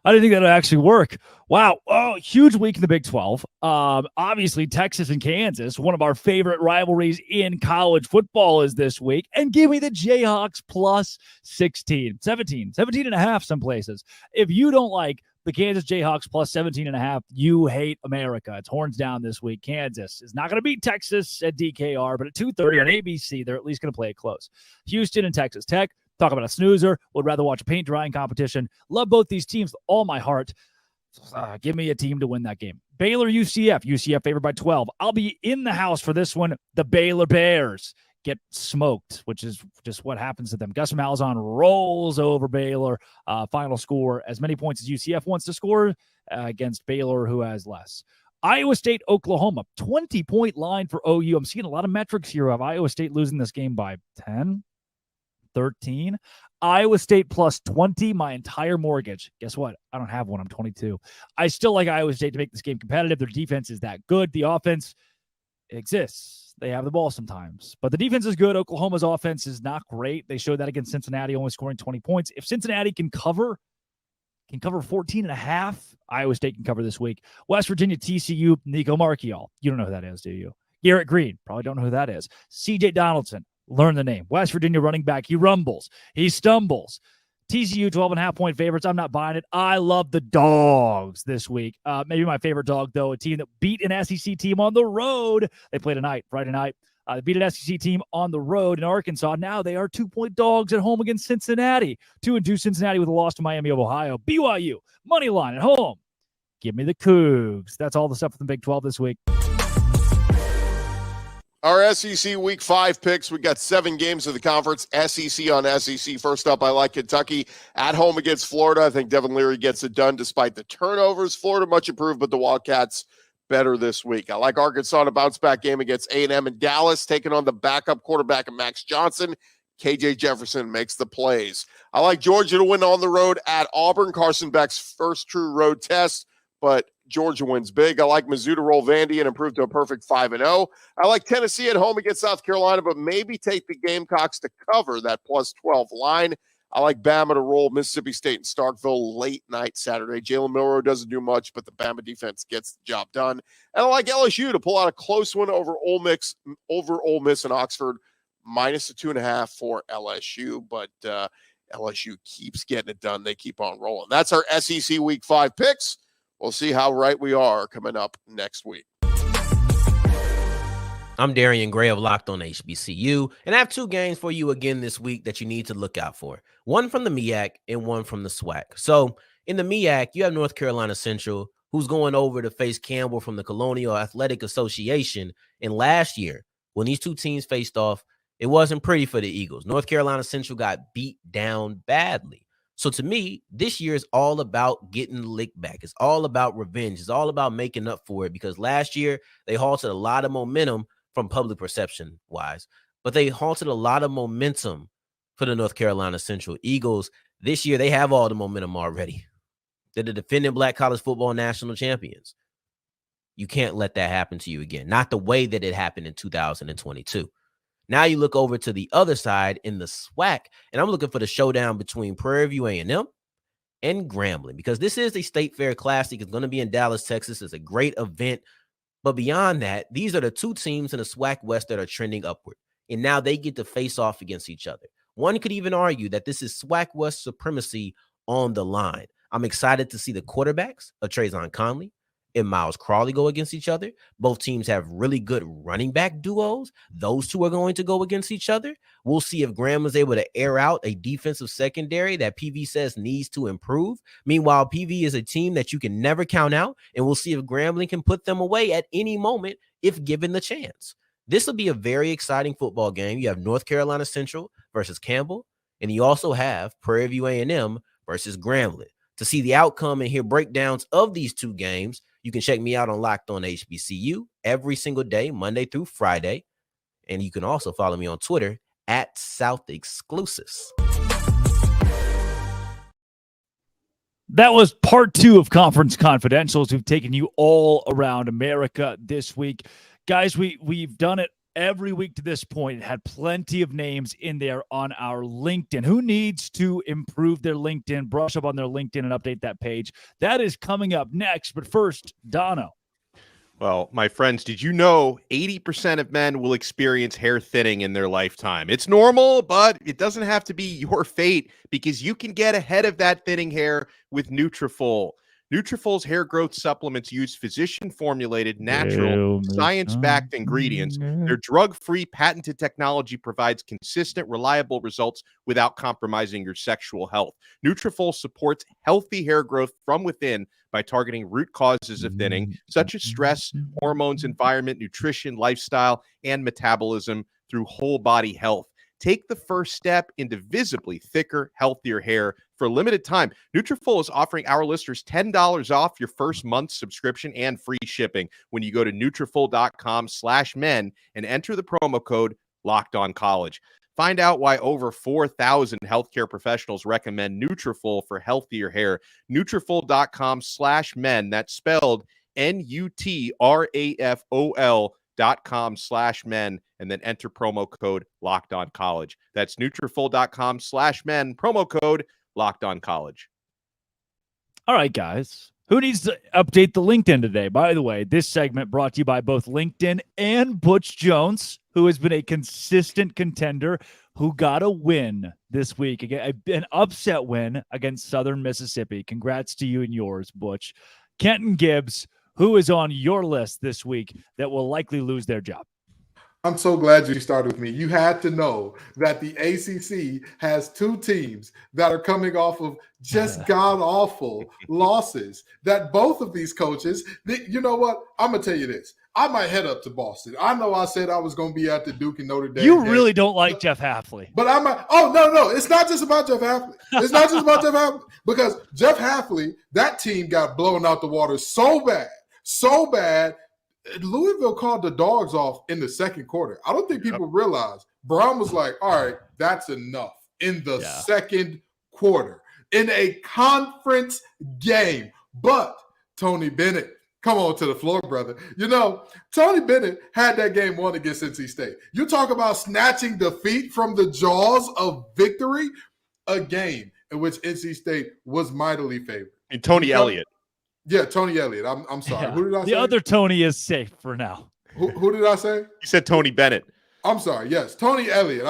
didn't think that would actually work. Wow. Oh, huge week in the Big 12. Obviously, Texas and Kansas, one of our favorite rivalries in college football, is this week. And give me the Jayhawks plus 17 and a half some places. If you don't like the Kansas Jayhawks plus 17 and a half, you hate America. It's horns down this week. Kansas is not going to beat Texas at DKR, but at 2:30 on ABC, they're at least going to play it close. Houston and Texas Tech. Talk about a snoozer. Would rather watch a paint drying competition. Love both these teams with all my heart. Give me a team to win that game. Baylor, UCF. UCF favored by 12. I'll be in the house for this one. The Baylor Bears get smoked, which is just what happens to them. Gus Malzahn rolls over Baylor. Final score, as many points as UCF wants to score against Baylor, who has less. Iowa State, Oklahoma. 20-point line for OU. I'm seeing a lot of metrics here of Iowa State losing this game by 10. 13. Iowa State plus 20, my entire mortgage. Guess what? I don't have one. I'm 22. I still like Iowa State to make this game competitive. Their defense is that good. The offense exists. They have the ball sometimes, but the defense is good. Oklahoma's offense is not great. They showed that against Cincinnati, only scoring 20 points. If Cincinnati can cover 14.5, Iowa State can cover this week. West Virginia, TCU, Nico Marchiol. You don't know who that is, do you? Garrett Green. Probably don't know who that is. CJ Donaldson. Learn the name. West Virginia running back. He rumbles. He stumbles. TCU 12.5-point favorites. I'm not buying it. I love the dogs this week. Maybe my favorite dog, though, a team that beat an SEC team on the road. They play tonight, Friday night. They beat an SEC team on the road in Arkansas. Now they are 2-point dogs at home against Cincinnati. 2-2 Cincinnati with a loss to Miami of Ohio. BYU, money line at home. Give me the Cougs. That's all the stuff from the Big 12 this week. Our SEC Week 5 picks. We got 7 games of the conference. SEC on SEC. First up, I like Kentucky at home against Florida. I think Devin Leary gets it done despite the turnovers. Florida much improved, but the Wildcats better this week. I like Arkansas in a bounce-back game against A&M and Dallas, taking on the backup quarterback of Max Johnson. KJ Jefferson makes the plays. I like Georgia to win on the road at Auburn. Carson Beck's first true road test, but Georgia wins big. I like Mizzou to roll Vandy and improve to a perfect 5-0. I like Tennessee at home against South Carolina, but maybe take the Gamecocks to cover that plus 12 line. I like Bama to roll Mississippi State and Starkville late night Saturday. Jalen Milroe doesn't do much, but the Bama defense gets the job done. And I like LSU to pull out a close one over Ole Miss and Oxford, minus the 2.5 for LSU. But LSU keeps getting it done. They keep on rolling. That's our SEC Week 5 picks. We'll see how right we are coming up next week. I'm Darian Gray of Locked on HBCU, and I have 2 games for you again this week that you need to look out for. One from the MEAC and one from the SWAC. So in the MEAC, you have North Carolina Central, who's going over to face Campbell from the Colonial Athletic Association. And last year, when these 2 teams faced off, it wasn't pretty for the Eagles. North Carolina Central got beat down badly. So to me, this year is all about getting licked back. It's all about revenge. It's all about making up for it, because last year they halted a lot of momentum from public perception wise, but they halted a lot of momentum for the North Carolina Central Eagles. This year, they have all the momentum already. They're the defending Black college football national champions. You can't let that happen to you again. Not the way that it happened in 2022. Now you look over to the other side in the SWAC, and I'm looking for the showdown between Prairie View A&M and Grambling, because this is a State Fair Classic. It's going to be in Dallas, Texas. It's a great event. But beyond that, these are the 2 teams in the SWAC West that are trending upward, and now they get to face off against each other. One could even argue that this is SWAC West supremacy on the line. I'm excited to see the quarterbacks of Trayvon Conley and Miles Crawley go against each other. Both teams have really good running back duos. Those 2 are going to go against each other. We'll see if Graham is able to air out a defensive secondary that PV says needs to improve. Meanwhile, PV is a team that you can never count out, and we'll see if Grambling can put them away at any moment if given the chance. This will be a very exciting football game. You have North Carolina Central versus Campbell, and you also have Prairie View A&M versus Grambling. To see the outcome and hear breakdowns of these 2 games, you can check me out on Locked on HBCU every single day, Monday through Friday. And you can also follow me on Twitter at South Exclusives. That was part 2 of Conference Confidentials. We've taken you all around America this week. Guys, we've done it every week to this point. It had plenty of names in there on our LinkedIn. Who needs to improve their LinkedIn, brush up on their LinkedIn, and update that page? That is coming up next. But first, Dono. Well, my friends, did you know 80% of men will experience hair thinning in their lifetime? It's normal, but it doesn't have to be your fate, because you can get ahead of that thinning hair with Nutrafol. Nutrafol's hair growth supplements use physician-formulated, natural, science-backed ingredients. Their drug-free, patented technology provides consistent, reliable results without compromising your sexual health. Nutrafol supports healthy hair growth from within by targeting root causes of thinning, such as stress, hormones, environment, nutrition, lifestyle, and metabolism through whole-body health. Take the first step into visibly thicker, healthier hair. For a limited time, Nutrafol is offering our listeners $10 off your first month's subscription and free shipping when you go to Nutrafol.com/men and enter the promo code LOCKEDONCollege. Find out why over 4,000 healthcare professionals recommend Nutrafol for healthier hair. Nutrafol.com/men. That's spelled Nutrafol.com/men, and then enter promo code LockedOnCollege. That's Nutrafol.com/men, promo code LockedOnCollege. All right, guys. Who needs to update the LinkedIn today? By the way, this segment brought to you by both LinkedIn and Butch Jones, who has been a consistent contender who got a win this week, an upset win against Southern Mississippi. Congrats to you and yours, Butch. Kenton Gibbs, who is on your list this week that will likely lose their job? I'm so glad you started with me. You had to know that the ACC has two teams that are coming off of just god-awful losses, that both of these coaches, you know what? I'm going to tell you this. I might head up to Boston. I know I said I was going to be at the Duke and Notre Dame. You really don't like Jeff Hafley. But I might. Oh, no. It's not just about Jeff Hafley. It's not just about Jeff Hafley. Because Jeff Hafley, that team got blown out the water so bad. Louisville called the dogs off in the second quarter. I don't think people realize Brown was like, all right, that's enough in the second quarter in a conference game. But Tony Bennett, come on to the floor, brother. You know, Tony Bennett had that game won against NC State. You talk about snatching defeat from the jaws of victory, a game in which NC State was mightily favored. And Tony Elliott. Yeah, Tony Elliott. I'm sorry. Yeah. Who did I say? The other Tony is safe for now. Who did I say? You said Tony Bennett. I'm sorry. Yes, Tony Elliott.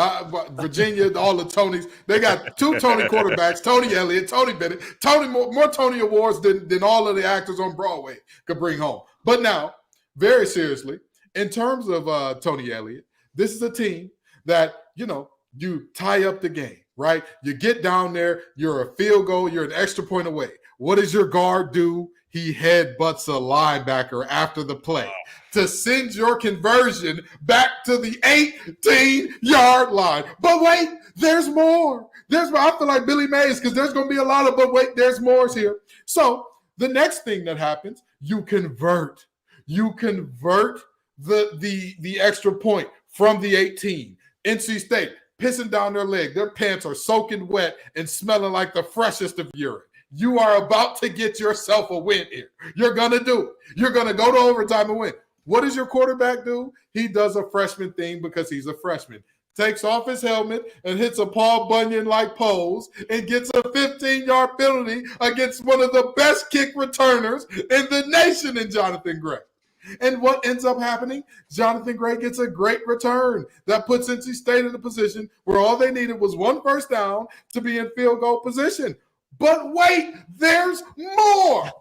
Virginia, all the Tonys. They got two Tony quarterbacks, Tony Elliott, Tony Bennett. More Tony awards than all of the actors on Broadway could bring home. But now, very seriously, in terms of Tony Elliott, this is a team that, you tie up the game, right? You get down there, you're a field goal, you're an extra point away. What does your guard do? He headbutts a linebacker after the play to send your conversion back to the 18-yard line. But wait, there's more. I feel like Billy Mays because there's going to be a lot of, but wait, there's more here. So the next thing that happens, you convert the extra point from the 18. NC State pissing down their leg. Their pants are soaking wet and smelling like the freshest of urine. You are about to get yourself a win here. You're going to do it. You're going to go to overtime and win. What does your quarterback do? He does a freshman thing because he's a freshman. Takes off his helmet and hits a Paul Bunyan-like pose and gets a 15-yard penalty against one of the best kick returners in the nation in Jonathan Gray. And what ends up happening? Jonathan Gray gets a great return that puts NC State in a position where all they needed was one first down to be in field goal position. But wait, there's more.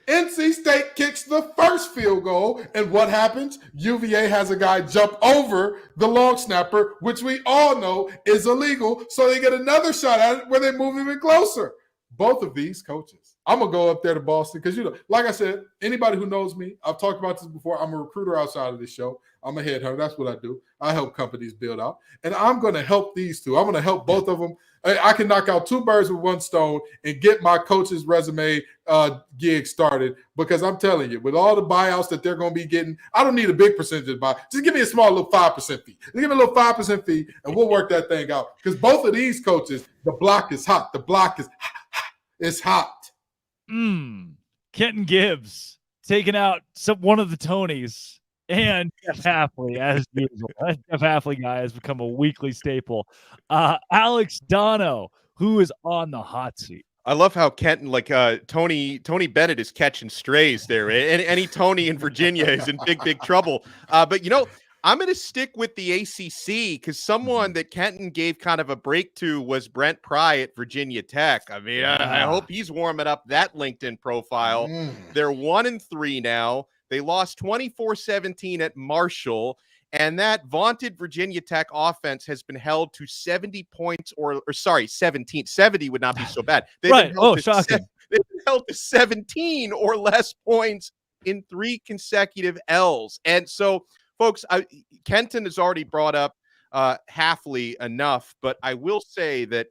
NC State kicks the first field goal, and what happens? UVA has a guy jump over the long snapper, which we all know is illegal, so they get another shot at it where they move even closer. Both of these coaches. I'm going to go up there to Boston because, like I said, anybody who knows me, I've talked about this before, I'm a recruiter outside of this show. I'm a headhunter. That's what I do. I help companies build out. And I'm going to help these two. I'm going to help both of them. I can knock out two birds with one stone and get my coach's resume gig started because I'm telling you, with all the buyouts that they're going to be getting, I don't need a big percentage of buy. Just give me a small little 5% fee. Just give me a little 5% fee, and we'll work that thing out. Because both of these coaches, the block is hot. The block is it's hot. Kenton Gibbs taking out one of the Tonys and Jeff Hafley as usual. That Jeff Hafley guy has become a weekly staple. Alex Dono, who is on the hot seat. I love how Kenton, Tony Bennett is catching strays there. Any Tony in Virginia is in big trouble. But I'm going to stick with the ACC because someone that Kenton gave kind of a break to was Brent Pry at Virginia Tech. I mean, I hope he's warming up that LinkedIn profile. They're 1-3 now. They lost 24-17 at Marshall, and that vaunted Virginia Tech offense has been held to 70 points or 17. 70 would not be so bad. Shocking. They've been held to 17 or less points in 3 consecutive L's. And so, folks, Kenton has already brought up Hafley enough, but I will say that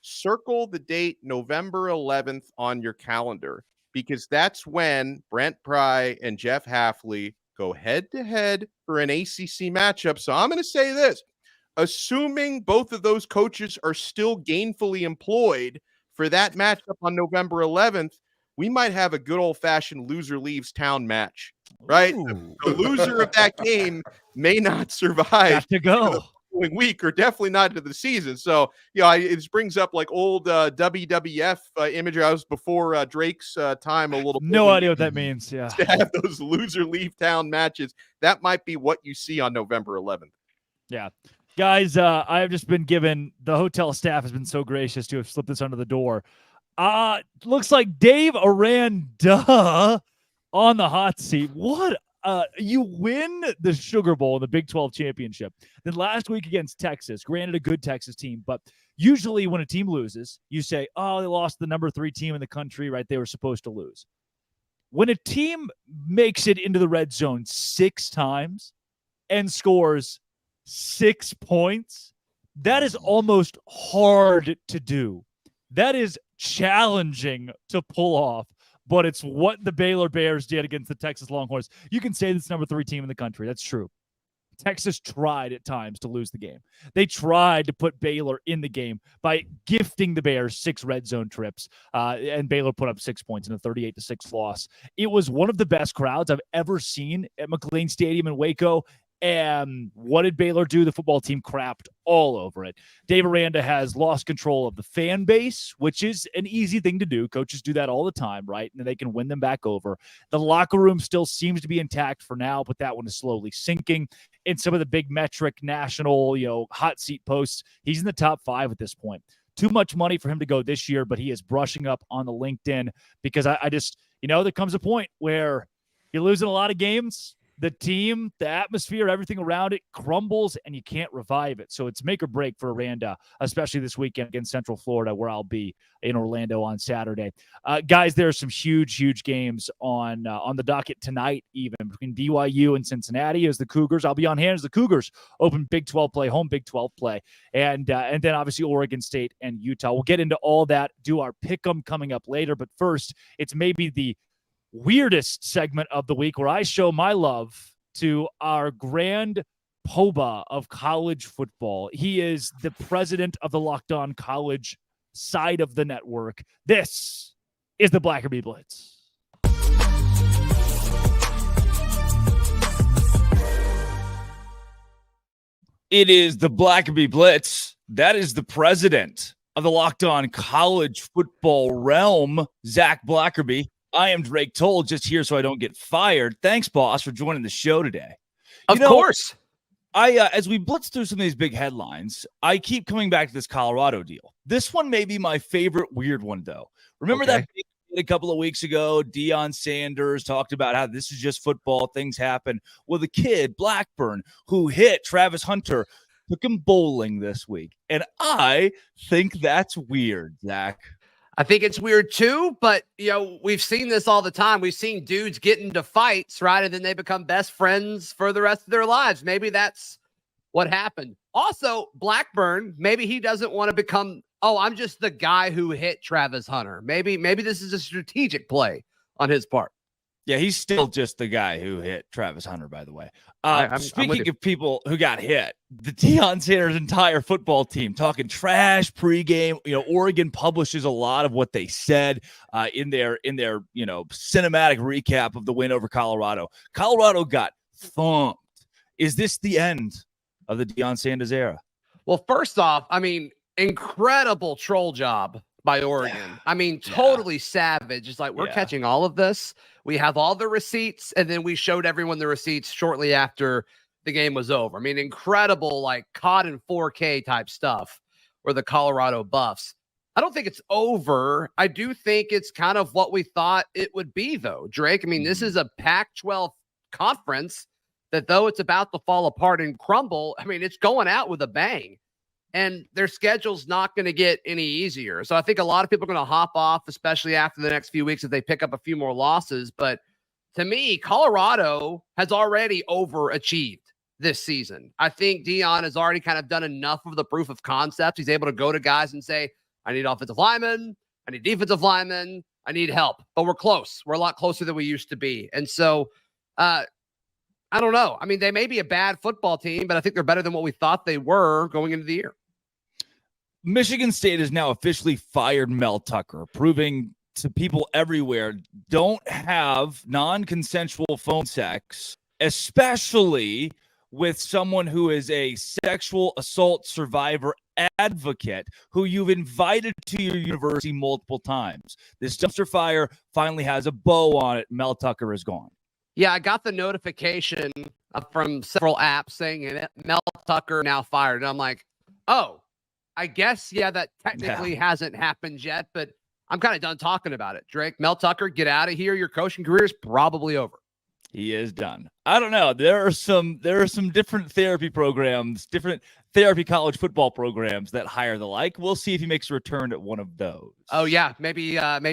circle the date November 11th on your calendar because that's when Brent Pry and Jeff Hafley go head-to-head for an ACC matchup. So I'm going to say this. assuming both of those coaches are still gainfully employed for that matchup on November 11th, we might have a good old-fashioned loser leaves town match, right? The loser of that game may not survive Got to go. the following week, or definitely not into the season. So, it brings up like old WWF imagery. I was before Drake's time a little bit. No idea what that means. Yeah. To have those loser leave town matches, that might be what you see on November 11th. Yeah. Guys, I have just been given, the hotel staff has been so gracious to have slipped this under the door. Looks like Dave Aranda on the hot seat. What? You win the Sugar Bowl in the Big 12 championship. Then last week against Texas, granted a good Texas team, but usually when a team loses, you say, oh, they lost the number 3 team in the country, right? They were supposed to lose. When a team makes it into the red zone 6 times and scores 6 points, that is almost hard to do. That is challenging to pull off, but it's what the Baylor Bears did against the Texas Longhorns. You can say this number 3 team in the country. That's true. Texas tried at times to lose the game. They tried to put Baylor in the game by gifting the Bears 6 red zone trips, and Baylor put up 6 points in a 38-6 loss. It was one of the best crowds I've ever seen at McLean Stadium in Waco. And what did Baylor do? The football team crapped all over it. Dave Aranda has lost control of the fan base, which is an easy thing to do. Coaches do that all the time, right? And they can win them back over. The locker room still seems to be intact for now, but that one is slowly sinking. In some of the big metric national, hot seat posts, he's in the top 5 at this point. Too much money for him to go this year, but he is brushing up on the LinkedIn because I just, there comes a point where you're losing a lot of games. The team, the atmosphere, everything around it crumbles, and you can't revive it. So it's make or break for Aranda, especially this weekend against Central Florida, where I'll be in Orlando on Saturday. Guys, there are some huge games on the docket tonight, even between BYU and Cincinnati as the Cougars. I'll be on hand as the Cougars open Big 12 play, home Big 12 play, and then obviously Oregon State and Utah. We'll get into all that, do our pick'em coming up later. But first, it's maybe the weirdest segment of the week where I show my love to our grand Poba of college football. He is the president of the Locked On College side of the network. This is the Blackerby Blitz. It is the Blackerby Blitz. That is the president of the Locked On College football realm, Zach Blackerby. I am Drake Toll, just here so I don't get fired. Thanks, boss, for joining the show today. Of course. As we blitz through some of these big headlines, I keep coming back to this Colorado deal. This one may be my favorite weird one, though. Remember that big a couple of weeks ago, Deion Sanders talked about how this is just football, things happen. Well, the kid, Blackburn, who hit Travis Hunter, took him bowling this week. And I think that's weird, Zach. I think it's weird too, but we've seen this all the time. We've seen dudes get into fights, right? And then they become best friends for the rest of their lives. Maybe that's what happened. Also, Blackburn, maybe he doesn't want to become, I'm just the guy who hit Travis Hunter. Maybe this is a strategic play on his part. Yeah, he's still just the guy who hit Travis Hunter, by the way. Speaking of people who got hit, the Deion Sanders entire football team talking trash pregame. Oregon publishes a lot of what they said in their cinematic recap of the win over Colorado. Colorado got thumped. Is this the end of the Deion Sanders era? Well, first off, incredible troll job by Oregon. Totally savage. It's like, we're catching all of this. We have all the receipts, and then we showed everyone the receipts shortly after the game was over. Incredible, like caught in 4K type stuff for the Colorado Buffs. I don't think it's over. I do think it's kind of what we thought it would be, though, Drake. This is a Pac-12 conference that, though it's about to fall apart and crumble, it's going out with a bang. And their schedule's not going to get any easier. So I think a lot of people are going to hop off, especially after the next few weeks if they pick up a few more losses. But to me, Colorado has already overachieved this season. I think Deion has already kind of done enough of the proof of concept. He's able to go to guys and say, I need offensive linemen, I need defensive linemen, I need help. But we're close. We're a lot closer than we used to be. And so I I don't know. I mean, they may be a bad football team, but I think they're better than what we thought they were going into the year. Michigan State has now officially fired Mel Tucker, proving to people everywhere don't have non-consensual phone sex, especially with someone who is a sexual assault survivor advocate who you've invited to your university multiple times. This dumpster fire finally has a bow on it. Mel Tucker is gone. Yeah, I got the notification from several apps saying Mel Tucker now fired. And I'm like, oh, I guess, yeah, that technically hasn't happened yet, but I'm kind of done talking about it. Drake, Mel Tucker, get out of here. Your coaching career is probably over. He is done. I don't know. There are some different therapy programs, different therapy college football programs that hire the like. We'll see if he makes a return at one of those. Oh yeah, maybe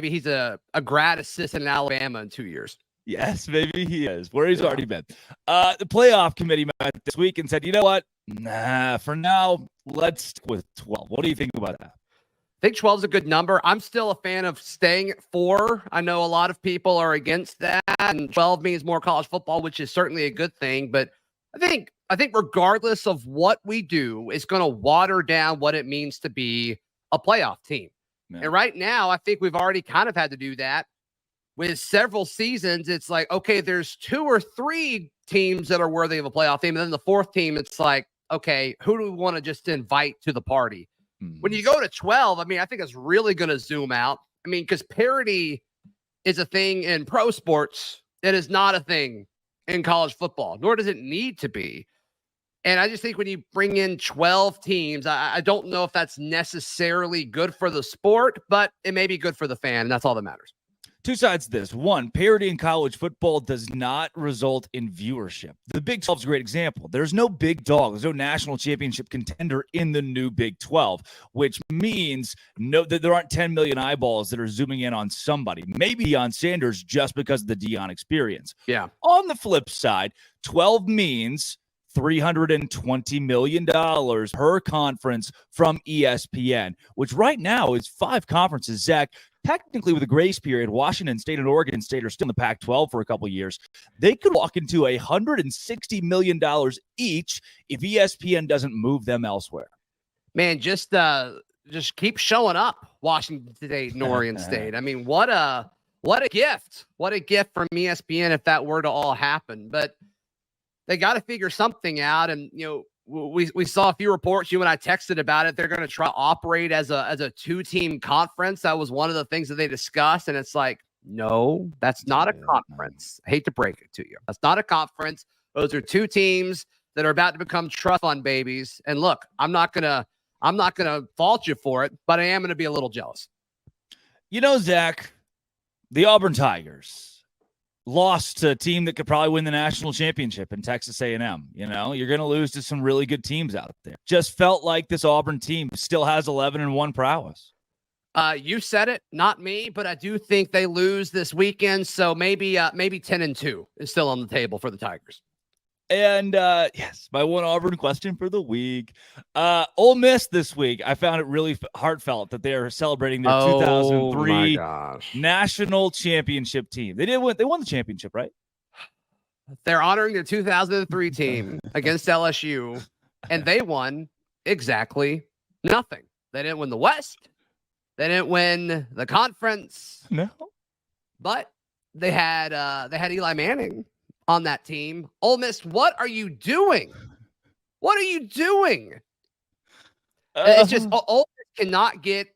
he's a grad assistant in Alabama in 2 years. Yes, maybe he is, where he's already been. The playoff committee met this week and said, you know what? Nah, for now, let's stick with 12. What do you think about that? I think 12 is a good number. I'm still a fan of staying at 4. I know a lot of people are against that, and 12 means more college football, which is certainly a good thing. But I think regardless of what we do, it's going to water down what it means to be a playoff team. Yeah. And right now, I think we've already kind of had to do that with several seasons. It's like, okay, there's 2 or 3 teams that are worthy of a playoff team. And then the 4th team, it's like, okay, who do we want to just invite to the party? When you go to 12, I mean, I think it's really going to zoom out. I mean, because parity is a thing in pro sports. It is not a thing in college football, nor does it need to be. And I just think when you bring in 12 teams, I don't know if that's necessarily good for the sport, but it may be good for the fan, and that's all that matters. Two sides to this. One, parity in college football does not result in viewership. The Big 12 is a great example. There's no big dog. There's no national championship contender in the new Big 12, which means that there aren't 10 million eyeballs that are zooming in on somebody. Maybe Deion Sanders just because of the Deion experience. Yeah. On the flip side, 12 means $320 million per conference from ESPN, which right now is 5 conferences. Zach, technically with a grace period, Washington State and Oregon State are still in the Pac-12 for a couple of years. They could walk into $160 million each if ESPN doesn't move them elsewhere. Man, just keep showing up, Washington State and Oregon State. I mean, what a gift. What a gift from ESPN if that were to all happen. But they got to figure something out. And, you know, we saw a few reports. You and I texted about it. They're going to try to operate as a 2-team conference. That was one of the things that they discussed. And it's like, no, that's not a conference. I hate to break it to you. That's not a conference. Those are 2 teams that are about to become trust fund babies. And look, I'm not gonna fault you for it, but I am gonna be a little jealous. You know, Zach, the Auburn Tigers lost to a team that could probably win the national championship in Texas A&M. You know, you're going to lose to some really good teams out there. Just felt like this Auburn team still has 11-1 prowess. You said it, not me, but I do think they lose this weekend. So maybe 10-2 is still on the table for the Tigers. And yes, my one Auburn question for the week. Ole Miss this week, I found it really heartfelt that they are celebrating their 2003 national championship team. They won the championship, right? They're honoring their 2003 team against LSU, and they won exactly nothing. They didn't win the West. They didn't win the conference. No. But they had Eli Manning on that team. Ole Miss, what are you doing? What are you doing? It's just Ole Miss cannot get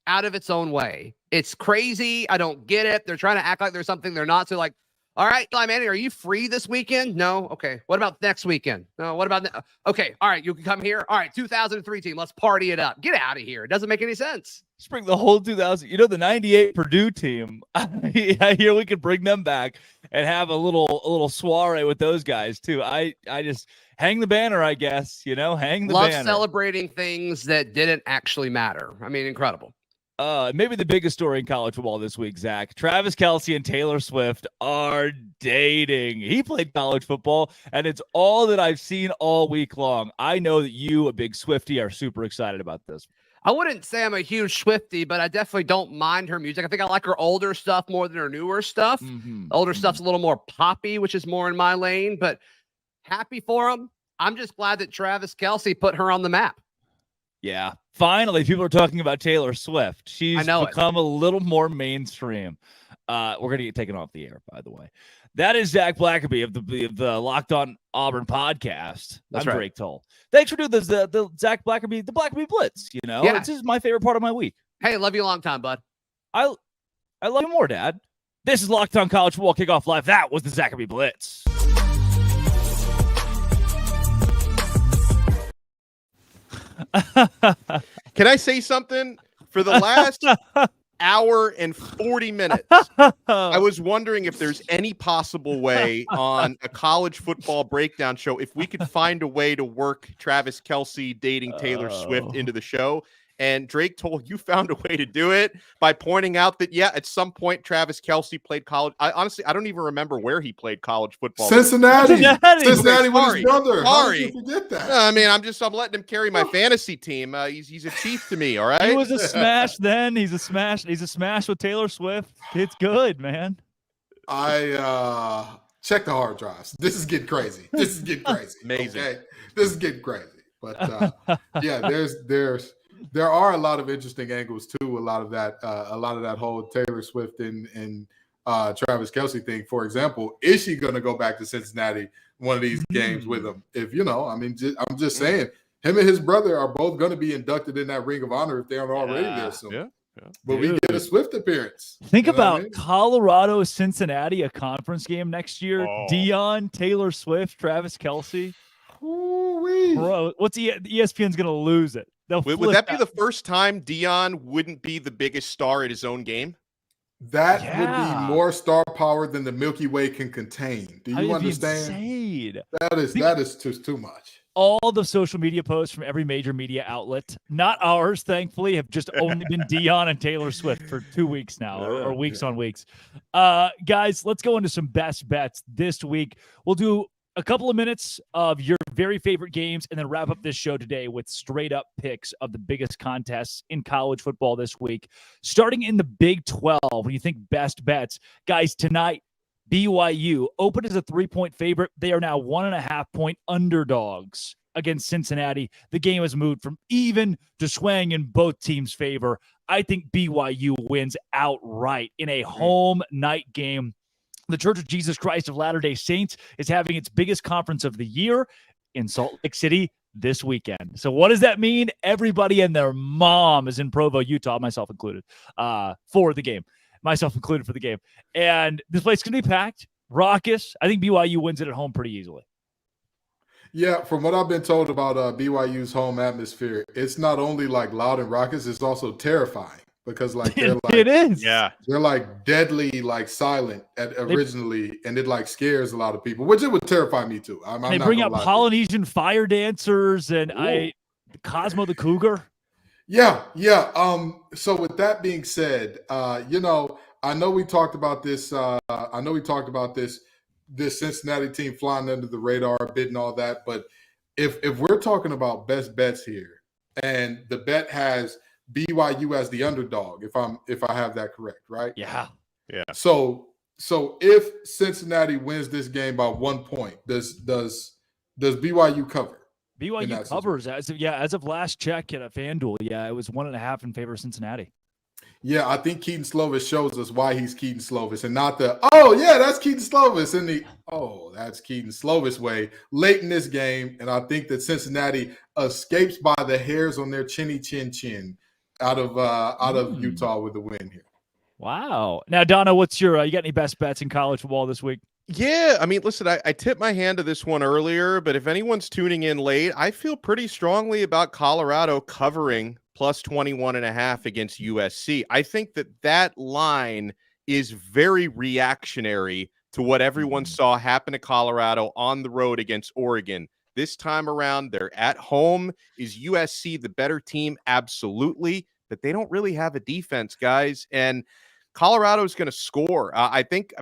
out of its own way. It's crazy. I don't get it. They're trying to act like there's something they're not. So like, all right, Eli Manning, are you free this weekend? No. Okay. What about next weekend? No. What about okay. All right. You can come here. All right. 2003 team. Let's party it up. Get out of here. It doesn't make any sense. Let's bring the whole 2000. You know, the 98 Purdue team. I hear we could bring them back and have a little soiree with those guys too. I just hang the banner, I guess. You know, hang the banner. Love celebrating things that didn't actually matter. I mean, incredible. Maybe the biggest story in college football this week, Zach. Travis Kelce and Taylor Swift are dating. He played college football, and it's all that I've seen all week long. I know that you, a big Swiftie, are super excited about this. I wouldn't say I'm a huge Swiftie, but I definitely don't mind her music. I think I like her older stuff more than her newer stuff. Older stuff's a little more poppy, which is more in my lane. But happy for him. I'm just glad that Travis Kelce put her on the map. Yeah. Finally, people are talking about Taylor Swift. She's become a little more mainstream. We're going to get taken off the air, by the way. That is Zach Blackerby of the Locked On Auburn podcast. That's I'm right. Drake Toll. Thanks for doing the Zach Blackerby, the Blackerby Blitz. You know, Yeah. This is my favorite part of my week. Hey, love you a long time, bud. I love you more, Dad. This is Locked On College Football Kickoff Live. That was the Blackerby Blitz. Can I say something? For the last hour and 40 minutes, I was wondering if there's any possible way on a college football breakdown show, if we could find a way to work Travis Kelce dating Taylor Swift into the show. And Drake told you found a way to do it by pointing out that, yeah, at some point, Travis Kelce played college. I don't even remember where he played college football. Cincinnati with his brother. How Sorry. did you forget that? I mean, I'm letting him carry my fantasy team. He's a chief to me. All right. He was a smash then. He's a smash. He's a smash with Taylor Swift. It's good, man. I check the hard drives. This is getting crazy. Amazing. Okay? This is getting crazy. But yeah, there are a lot of interesting angles too. A lot of that whole Taylor Swift and Travis Kelce thing. For example, is she going to go back to Cincinnati one of these games with him? If I'm just saying, him and his brother are both going to be inducted in that Ring of Honor if they aren't already there soon. Yeah. But we get a Swift appearance. Think about Colorado, Cincinnati, a conference game next year. Deion, Taylor Swift, Travis Kelce. Bro, what's ESPN's going to lose it? Would that be the first time Deion wouldn't be the biggest star at his own game? That would be more star power than the Milky Way can contain. Do you understand? Insane. That is just too much. All the social media posts from every major media outlet, not ours, thankfully, have just only been Deion and Taylor Swift for 2 weeks now, or weeks on weeks. Guys, let's go into some best bets this week. We'll do a couple of minutes of your very favorite games and then wrap up this show today with straight up picks of the biggest contests in college football this week. Starting in the Big 12, when you think best bets, guys, tonight, BYU opened as a 3-point favorite. They are now 1.5-point underdogs against Cincinnati. The game has moved from even to swaying in both teams' favor. I think BYU wins outright in a home night game. The Church of Jesus Christ of Latter-day Saints is having its biggest conference of the year in Salt Lake City this weekend. So what does that mean? Everybody and their mom is in Provo, Utah, myself included, for the game. Myself included for the game. And this place is going to be packed, raucous. I think BYU wins it at home pretty easily. Yeah, from what I've been told about BYU's home atmosphere, it's not only like loud and raucous, it's also terrifying. Because they're it is. Yeah. They're like deadly, like silent originally, and it like scares a lot of people, which it would terrify me too. They bring out Polynesian fire dancers and Cosmo the Cougar. Yeah. So with that being said, I know we talked about this. This Cincinnati team flying under the radar a bit and all that. But if we're talking about best bets here, and the bet has BYU as the underdog, if I have that correct, right? Yeah. So if Cincinnati wins this game by 1 point, does BYU cover? BYU covers as of last check at a FanDuel. Yeah, it was 1.5 in favor of Cincinnati. Yeah, I think Keaton Slovis shows us why he's Keaton Slovis and not that's Keaton Slovis in the that's Keaton Slovis way late in this game. And I think that Cincinnati escapes by the hairs on their chinny chin out of Utah with the win here. Wow. Now, Donna, what's your you got any best bets in college football this week? Yeah, I mean, listen, I tipped my hand to this one earlier, but if anyone's tuning in late, I feel pretty strongly about Colorado covering plus 21.5 against USC. I think that line is very reactionary to what everyone saw happen to Colorado on the road against Oregon. This time around, they're at home. Is USC the better team? Absolutely, but they don't really have a defense, guys, and Colorado is going to score. I think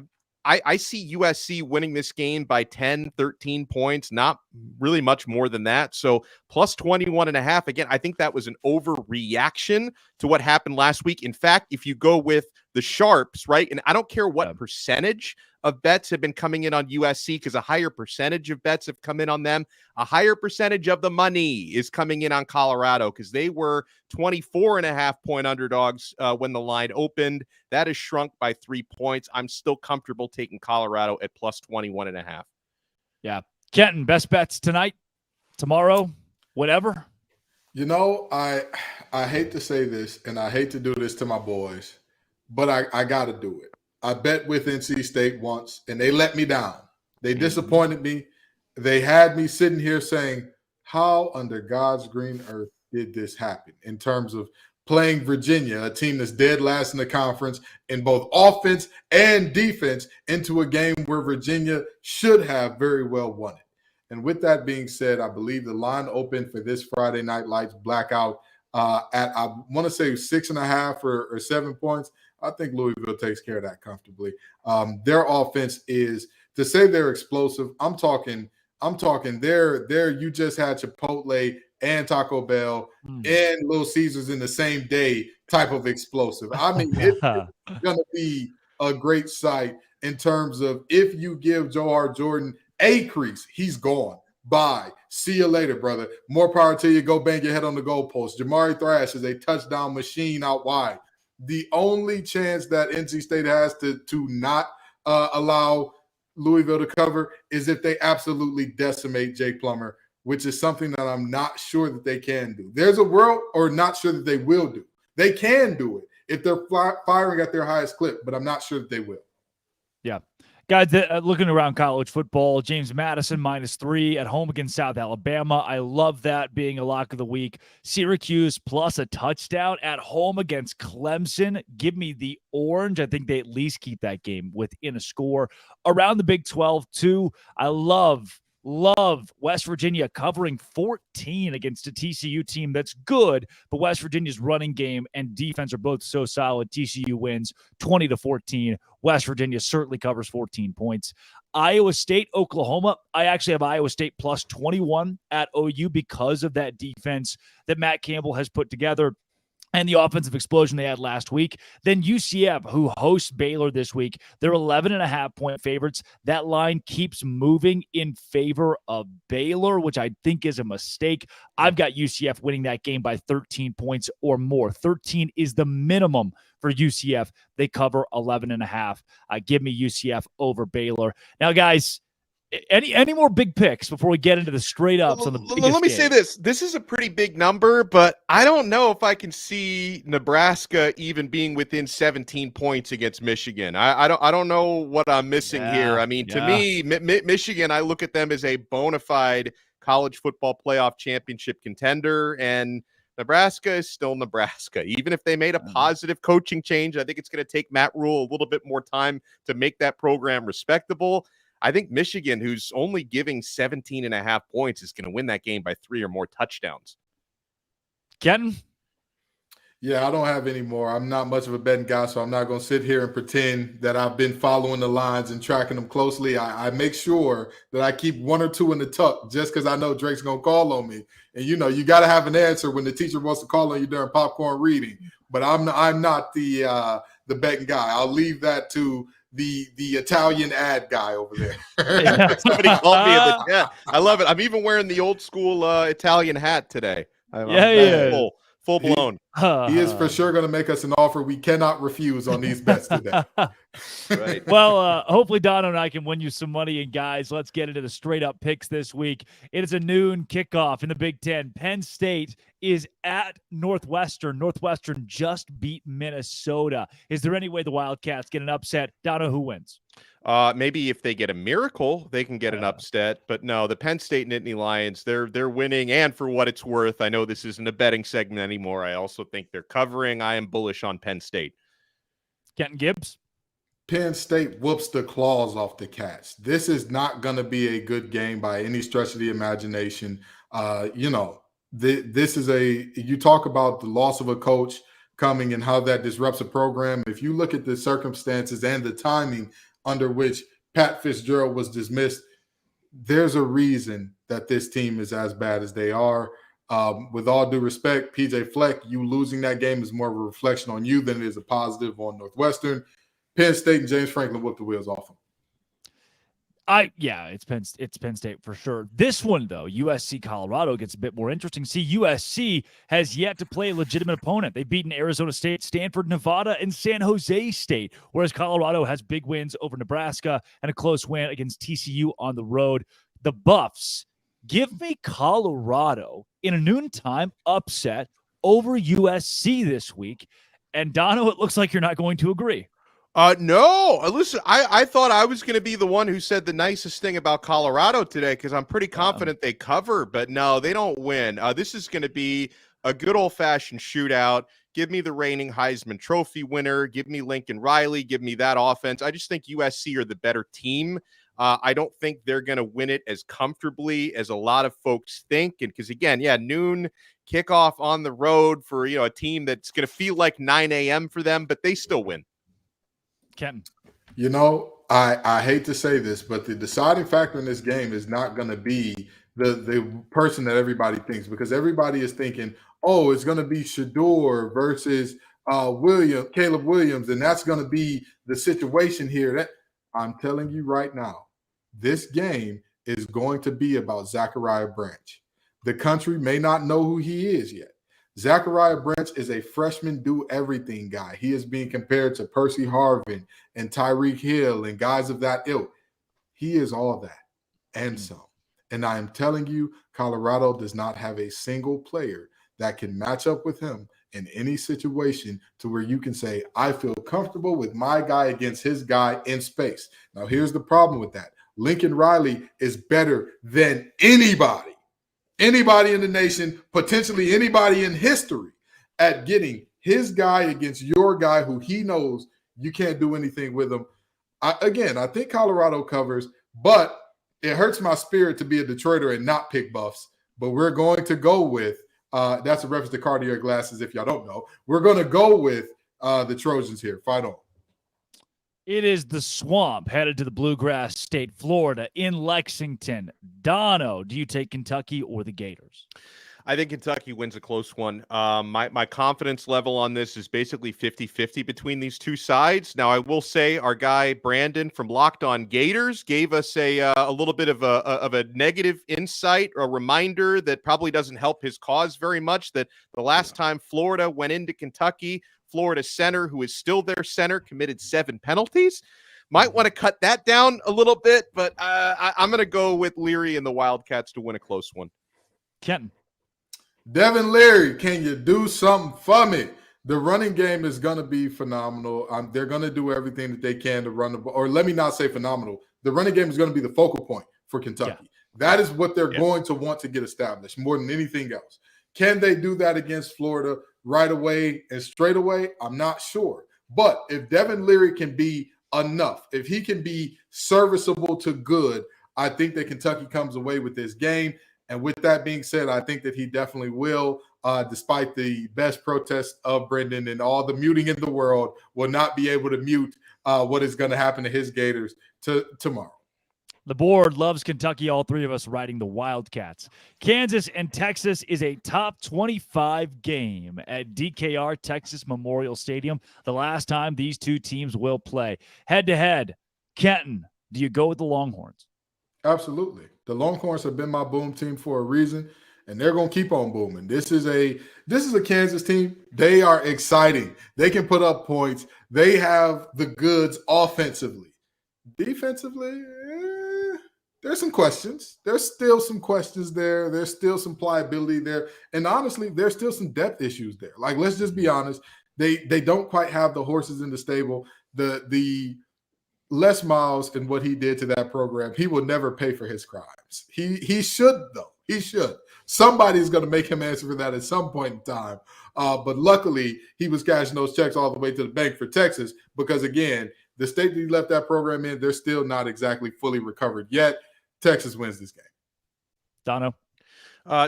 I see USC winning this game by 10, 13 points, not really much more than that. So plus 21.5. Again, I think that was an overreaction to what happened last week. In fact, if you go with the sharps, right, and I don't care what percentage of bets have been coming in on USC, because a higher percentage of bets have come in on them. A higher percentage of the money is coming in on Colorado, because they were 24.5-point underdogs when the line opened. That has shrunk by 3 points. I'm still comfortable taking Colorado at plus 21.5. Yeah. Kenton, best bets tonight, tomorrow, whatever? You know, I hate to say this, and I hate to do this to my boys, but I got to do it. I bet with NC State once, and they let me down. They disappointed me. They had me sitting here saying, how under God's green earth did this happen in terms of playing Virginia, a team that's dead last in the conference in both offense and defense, into a game where Virginia should have very well won it. And with that being said, I believe the line opened for this Friday Night Lights blackout at, I want to say 6.5 or 7 points. I think Louisville takes care of that comfortably. Their offense is, to say they're explosive, I'm talking there you just had Chipotle and Taco Bell and Little Caesars in the same day type of explosive. I mean, it's going to be a great sight in terms of, if you give Johar Jordan a crease, he's gone. Bye. See you later, brother. More power to you. Go bang your head on the goalpost. Jamari Thrash is a touchdown machine out wide. The only chance that NC State has to not allow Louisville to cover is if they absolutely decimate Jake Plummer, which is something that I'm not sure that they can do. There's a world, or not sure that they will do. They can do it if they're firing at their highest clip, but I'm not sure that they will. Yeah. Guys, looking around college football, James Madison -3 at home against South Alabama. I love that being a lock of the week. Syracuse plus a touchdown at home against Clemson. Give me the orange. I think they at least keep that game within a score. Around the Big 12, too, I love West Virginia covering 14 against a TCU team that's good, but West Virginia's running game and defense are both so solid. TCU wins 20-14. West Virginia certainly covers 14 points. Iowa State, Oklahoma. I actually have Iowa State plus 21 at OU because of that defense that Matt Campbell has put together and the offensive explosion they had last week. Then UCF, who hosts Baylor this week, they're 11.5-point favorites. That line keeps moving in favor of Baylor, which I think is a mistake. I've got UCF winning that game by 13 points or more. 13 is the minimum for UCF. They cover 11.5. Give me UCF over Baylor. Now, guys, any more big picks before we get into the straight ups on the biggest Let me game? say this. This is a pretty big number, but I don't know if I can see Nebraska even being within 17 points against Michigan. I don't know what I'm missing here. I mean, to me, Michigan, I look at them as a bona fide college football playoff championship contender, and Nebraska is still Nebraska. Even if they made a positive coaching change, I think it's going to take Matt Rule a little bit more time to make that program respectable. I think Michigan, who's only giving 17.5 points, is going to win that game by 3 or more touchdowns. Kenton? Yeah, I don't have any more. I'm not much of a betting guy, so I'm not going to sit here and pretend that I've been following the lines and tracking them closely. I make sure that I keep one or two in the tuck just because I know Drake's going to call on me. And, you got to have an answer when the teacher wants to call on you during popcorn reading. But I'm not the betting guy. I'll leave that to the Italian ad guy over there. Somebody called me in the chat. I love it. I'm even wearing the old school Italian hat today. Full blown. He is for sure going to make us an offer we cannot refuse on these bets today. Right. Well, hopefully Dono and I can win you some money. And guys, let's get into the straight up picks this week. It is a noon kickoff in the Big Ten. Penn State is at Northwestern. Northwestern just beat Minnesota. Is there any way the Wildcats get an upset? Dono, who wins? Maybe if they get a miracle, they can get an upset. But no, the Penn State Nittany Lions, they're winning. And for what it's worth, I know this isn't a betting segment anymore. I also think they're covering. I am bullish on Penn State. Kenton Gibbs? Penn State whoops the claws off the Cats. This is not going to be a good game by any stretch of the imagination. This is you talk about the loss of a coach coming and how that disrupts a program. If you look at the circumstances and the timing under which Pat Fitzgerald was dismissed, there's a reason that this team is as bad as they are. With all due respect, PJ Fleck, you losing that game is more of a reflection on you than it is a positive on Northwestern. Penn State and James Franklin whipped the wheels off them. It's Penn State for sure. This one, though, USC Colorado, gets a bit more interesting. See, USC has yet to play a legitimate opponent. They've beaten Arizona State, Stanford, Nevada, and San Jose State, whereas Colorado has big wins over Nebraska and a close win against TCU on the road. The Buffs, give me Colorado in a noontime upset over USC this week. And Dono, it looks like you're not going to agree. No, listen, I thought I was going to be the one who said the nicest thing about Colorado today because I'm pretty confident they cover, but no, they don't win. This is going to be a good old-fashioned shootout. Give me the reigning Heisman Trophy winner. Give me Lincoln Riley. Give me that offense. I just think USC are the better team. I don't think they're going to win it as comfortably as a lot of folks think. And because, again, noon kickoff on the road for a team that's going to feel like 9 a.m. for them, but they still win. Kenton. I hate to say this, but the deciding factor in this game is not going to be the person that everybody thinks, because everybody is thinking, oh, it's going to be Shedeur versus Caleb Williams, and that's going to be the situation here. I'm telling you right now, this game is going to be about Zachariah Branch. The country may not know who he is yet. Zachariah Branch is a freshman do-everything guy. He is being compared to Percy Harvin and Tyreek Hill and guys of that ilk. He is all that and some. And I am telling you, Colorado does not have a single player that can match up with him in any situation to where you can say, I feel comfortable with my guy against his guy in space. Now, here's the problem with that. Lincoln Riley is better than anybody in the nation, potentially anybody in history, at getting his guy against your guy who he knows you can't do anything with him. I think Colorado covers, but it hurts my spirit to be a Detroiter and not pick Buffs. But we're going to go with that's a reference to Cartier glasses, if y'all don't know. We're going to go with the Trojans here. Fight on. It is the Swamp headed to the Bluegrass State, Florida, in Lexington. Dono, do you take Kentucky or the Gators? I think Kentucky wins a close one. My confidence level on this is basically 50-50 between these two sides. Now, I will say our guy Brandon from Locked On Gators gave us a little bit of a negative insight, a reminder that probably doesn't help his cause very much, that the last time Florida went into Kentucky, Florida center, who is still their center, committed 7 penalties. Might want to cut that down a little bit, but I'm going to go with Leary and the Wildcats to win a close one. Kenton. Devin Leary, can you do something for me? The running game is going to be phenomenal. They're going to do everything that they can to run the ball. Or let me not say phenomenal. The running game is going to be the focal point for Kentucky. Yeah. That is what they're going to want to get established more than anything else. Can they do that against Florida right away and straight away? I'm not sure. But if Devin Leary can be enough, if he can be serviceable to good, I think that Kentucky comes away with this game. And with that being said, I think that he definitely will, despite the best protest of Brendan and all the muting in the world, will not be able to mute what is going to happen to his Gators tomorrow. The board loves Kentucky, all three of us riding the Wildcats. Kansas and Texas is a top 25 game at DKR Texas Memorial Stadium. The last time these two teams will play. Head-to-head, Kenton, do you go with the Longhorns? Absolutely. The Longhorns have been my boom team for a reason, and they're going to keep on booming. This is a Kansas team. They are exciting. They can put up points. They have the goods offensively. Defensively, there's some questions. There's still some questions there. There's still some pliability there. And honestly, there's still some depth issues there. Like, let's just be honest. They don't quite have the horses in the stable. The Les Miles and what he did to that program, he will never pay for his crimes. He should, though. He should. Somebody's going to make him answer for that at some point in time. But luckily, he was cashing those checks all the way to the bank for Texas because, again, the state that he left that program in, they're still not exactly fully recovered yet. Texas wins this game. Dono?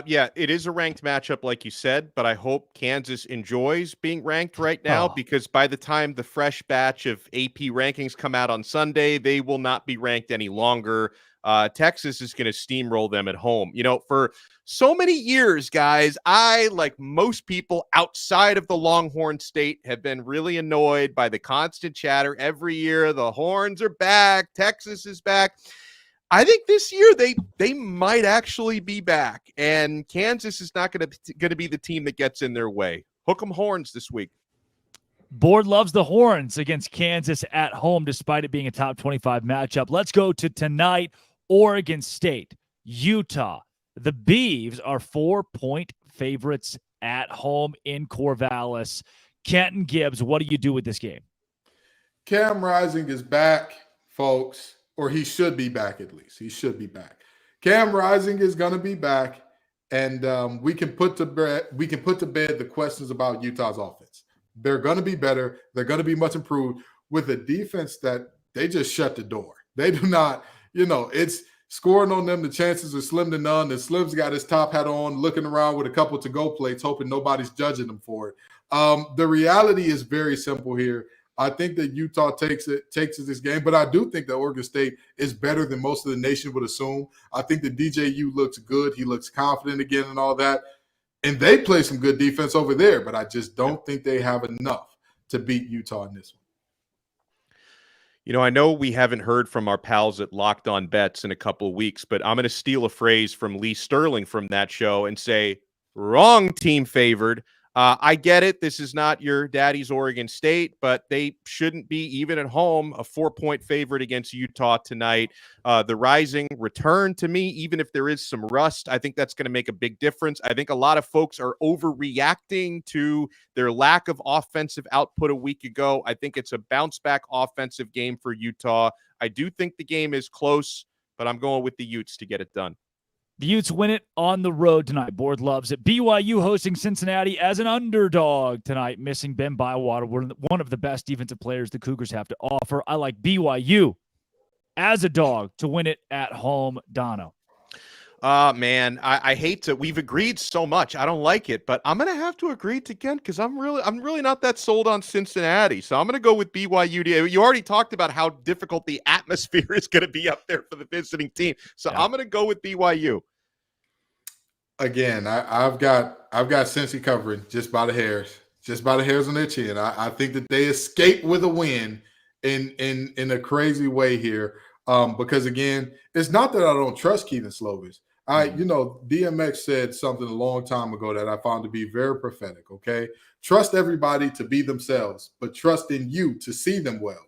Yeah, it is a ranked matchup, like you said, but I hope Kansas enjoys being ranked right now because by the time the fresh batch of AP rankings come out on Sunday, they will not be ranked any longer. Texas is going to steamroll them at home. You know, for so many years, guys, I, like most people outside of the Longhorn State, have been really annoyed by the constant chatter every year. The Horns are back. Texas is back. I think this year they might actually be back, and Kansas is not going to be the team that gets in their way. Hook 'em Horns this week. Board loves the Horns against Kansas at home, despite it being a top 25 matchup. Let's go to tonight. Oregon State, Utah. The Beavs are 4-point favorites at home in Corvallis. Kenton Gibbs, what do you do with this game? Cam Rising is back, folks. Or he should be back at least. He should be back. Cam Rising is going to be back, and we can put to bed the questions about Utah's offense. They're going to be better. They're going to be much improved with a defense that they just shut the door. They do not, it's scoring on them. The chances are slim to none. And Slim's got his top hat on, looking around with a couple to-go plates, hoping nobody's judging him for it. The reality is very simple here. I think that Utah takes this game, but I do think that Oregon State is better than most of the nation would assume. I think that DJU looks good. He looks confident again and all that. And they play some good defense over there, but I just don't think they have enough to beat Utah in this one. You know, I know we haven't heard from our pals at Locked On Bets in a couple of weeks, but I'm going to steal a phrase from Lee Sterling from that show and say, wrong team favored. I get it. This is not your daddy's Oregon State, but they shouldn't be, even at home, a 4-point favorite against Utah tonight. The Rising return to me, even if there is some rust, I think that's going to make a big difference. I think a lot of folks are overreacting to their lack of offensive output a week ago. I think it's a bounce-back offensive game for Utah. I do think the game is close, but I'm going with the Utes to get it done. The Utes win it on the road tonight. Board loves it. BYU hosting Cincinnati as an underdog tonight, missing Ben Bywater, one of the best defensive players the Cougars have to offer. I like BYU as a dog to win it at home. Dono. Man, I hate to. We've agreed so much. I don't like it, but I'm gonna have to agree to Kent because I'm really not that sold on Cincinnati. So I'm gonna go with BYU. You already talked about how difficult the atmosphere is gonna be up there for the visiting team. So yeah. I'm gonna go with BYU. Again, I've got Cincy covering just by the hairs on their chin. I think that they escape with a win in a crazy way here. Because again, it's not that I don't trust Keaton Slovis. DMX said something a long time ago that I found to be very prophetic. Okay, trust everybody to be themselves, but trust in you to see them well.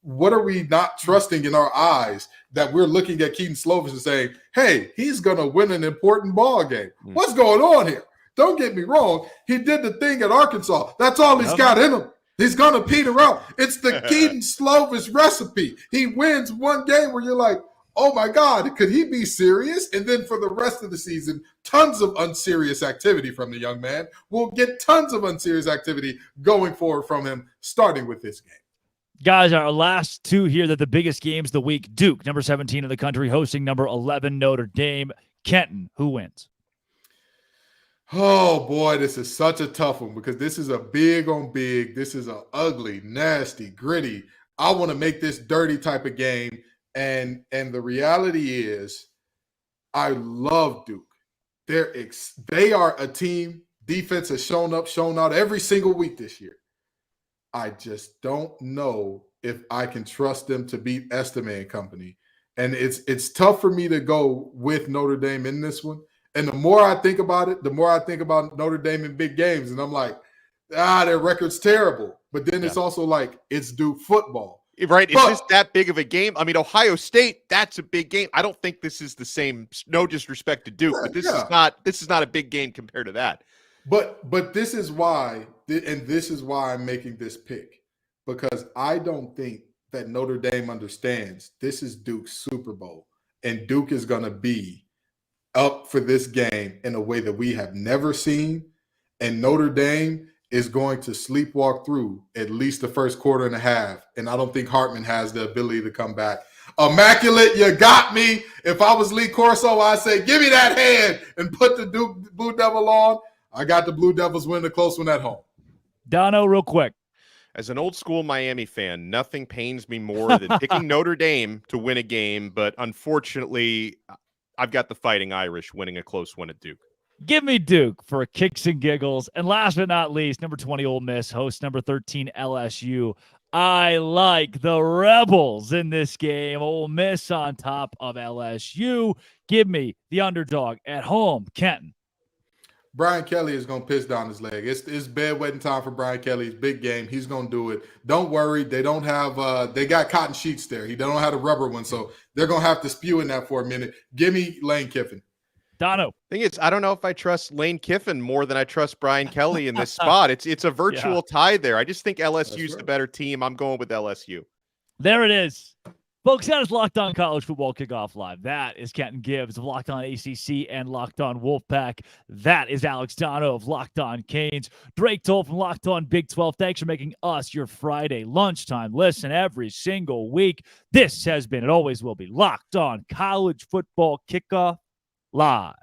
What are we not trusting in our eyes that we're looking at Keaton Slovis and saying, hey, he's going to win an important ball game? What's going on here? Don't get me wrong. He did the thing at Arkansas. That's all he's got in him. He's going to peter out. It's the Keaton Slovis recipe. He wins one game where you're like, oh, my God, could he be serious? And then for the rest of the season, tons of unserious activity from the young man. We'll get tons of unserious activity going forward from him, starting with this game. Guys, our last two here, they're the biggest games of the week. Duke, number 17 in the country, hosting number 11 Notre Dame. Kenton, who wins? Oh, boy, this is such a tough one because this is a big on big. This is an ugly, nasty, gritty. I want to make this dirty type of game. And the reality is I love Duke. They are a team. Defense has shown out every single week this year. I just don't know if I can trust them to beat Estime and company. And it's tough for me to go with Notre Dame in this one. And the more I think about it, the more I think about Notre Dame in big games. And I'm like, their record's terrible. But then it's also like, it's Duke football. Right. Is this that big of a game? I mean, Ohio State, that's a big game. I don't think this is the same. No disrespect to Duke, but this is not a big game compared to that. But this is why, and this is why I'm making this pick, because I don't think that Notre Dame understands this is Duke's Super Bowl, and Duke is going to be up for this game in a way that we have never seen, and Notre Dame is going to sleepwalk through at least the first quarter and a half, and I don't think Hartman has the ability to come back. Immaculate, you got me. If I was Lee Corso, I'd say, give me that hand and put the Blue Devil on. I got the Blue Devils win the close one at home. Dono, real quick. As an old school Miami fan, nothing pains me more than picking Notre Dame to win a game, but unfortunately, I've got the Fighting Irish winning a close one at Duke. Give me Duke for kicks and giggles. And last but not least, number 20 Ole Miss hosts number 13 LSU. I like the Rebels in this game. Ole Miss on top of LSU. Give me the underdog at home. Kenton. Brian Kelly is going to piss down his leg. It's bedwetting time for Brian Kelly. It's big game. He's going to do it. Don't worry. They don't have they got cotton sheets there. They don't have the rubber one, so they're going to have to spew in that for a minute. Give me Lane Kiffin. Dono. Thing is, I don't know if I trust Lane Kiffin more than I trust Brian Kelly in this spot. It's a virtual tie there. I just think LSU's the better team. I'm going with LSU. There it is. Folks, that is Locked On College Football Kickoff Live. That is Kenton Gibbs of Locked On ACC and Locked On Wolfpack. That is Alex Dono of Locked On Canes. Drake Toll from Locked On Big 12. Thanks for making us your Friday lunchtime listen every single week. This has been, it always will be, Locked On College Football Kickoff Live.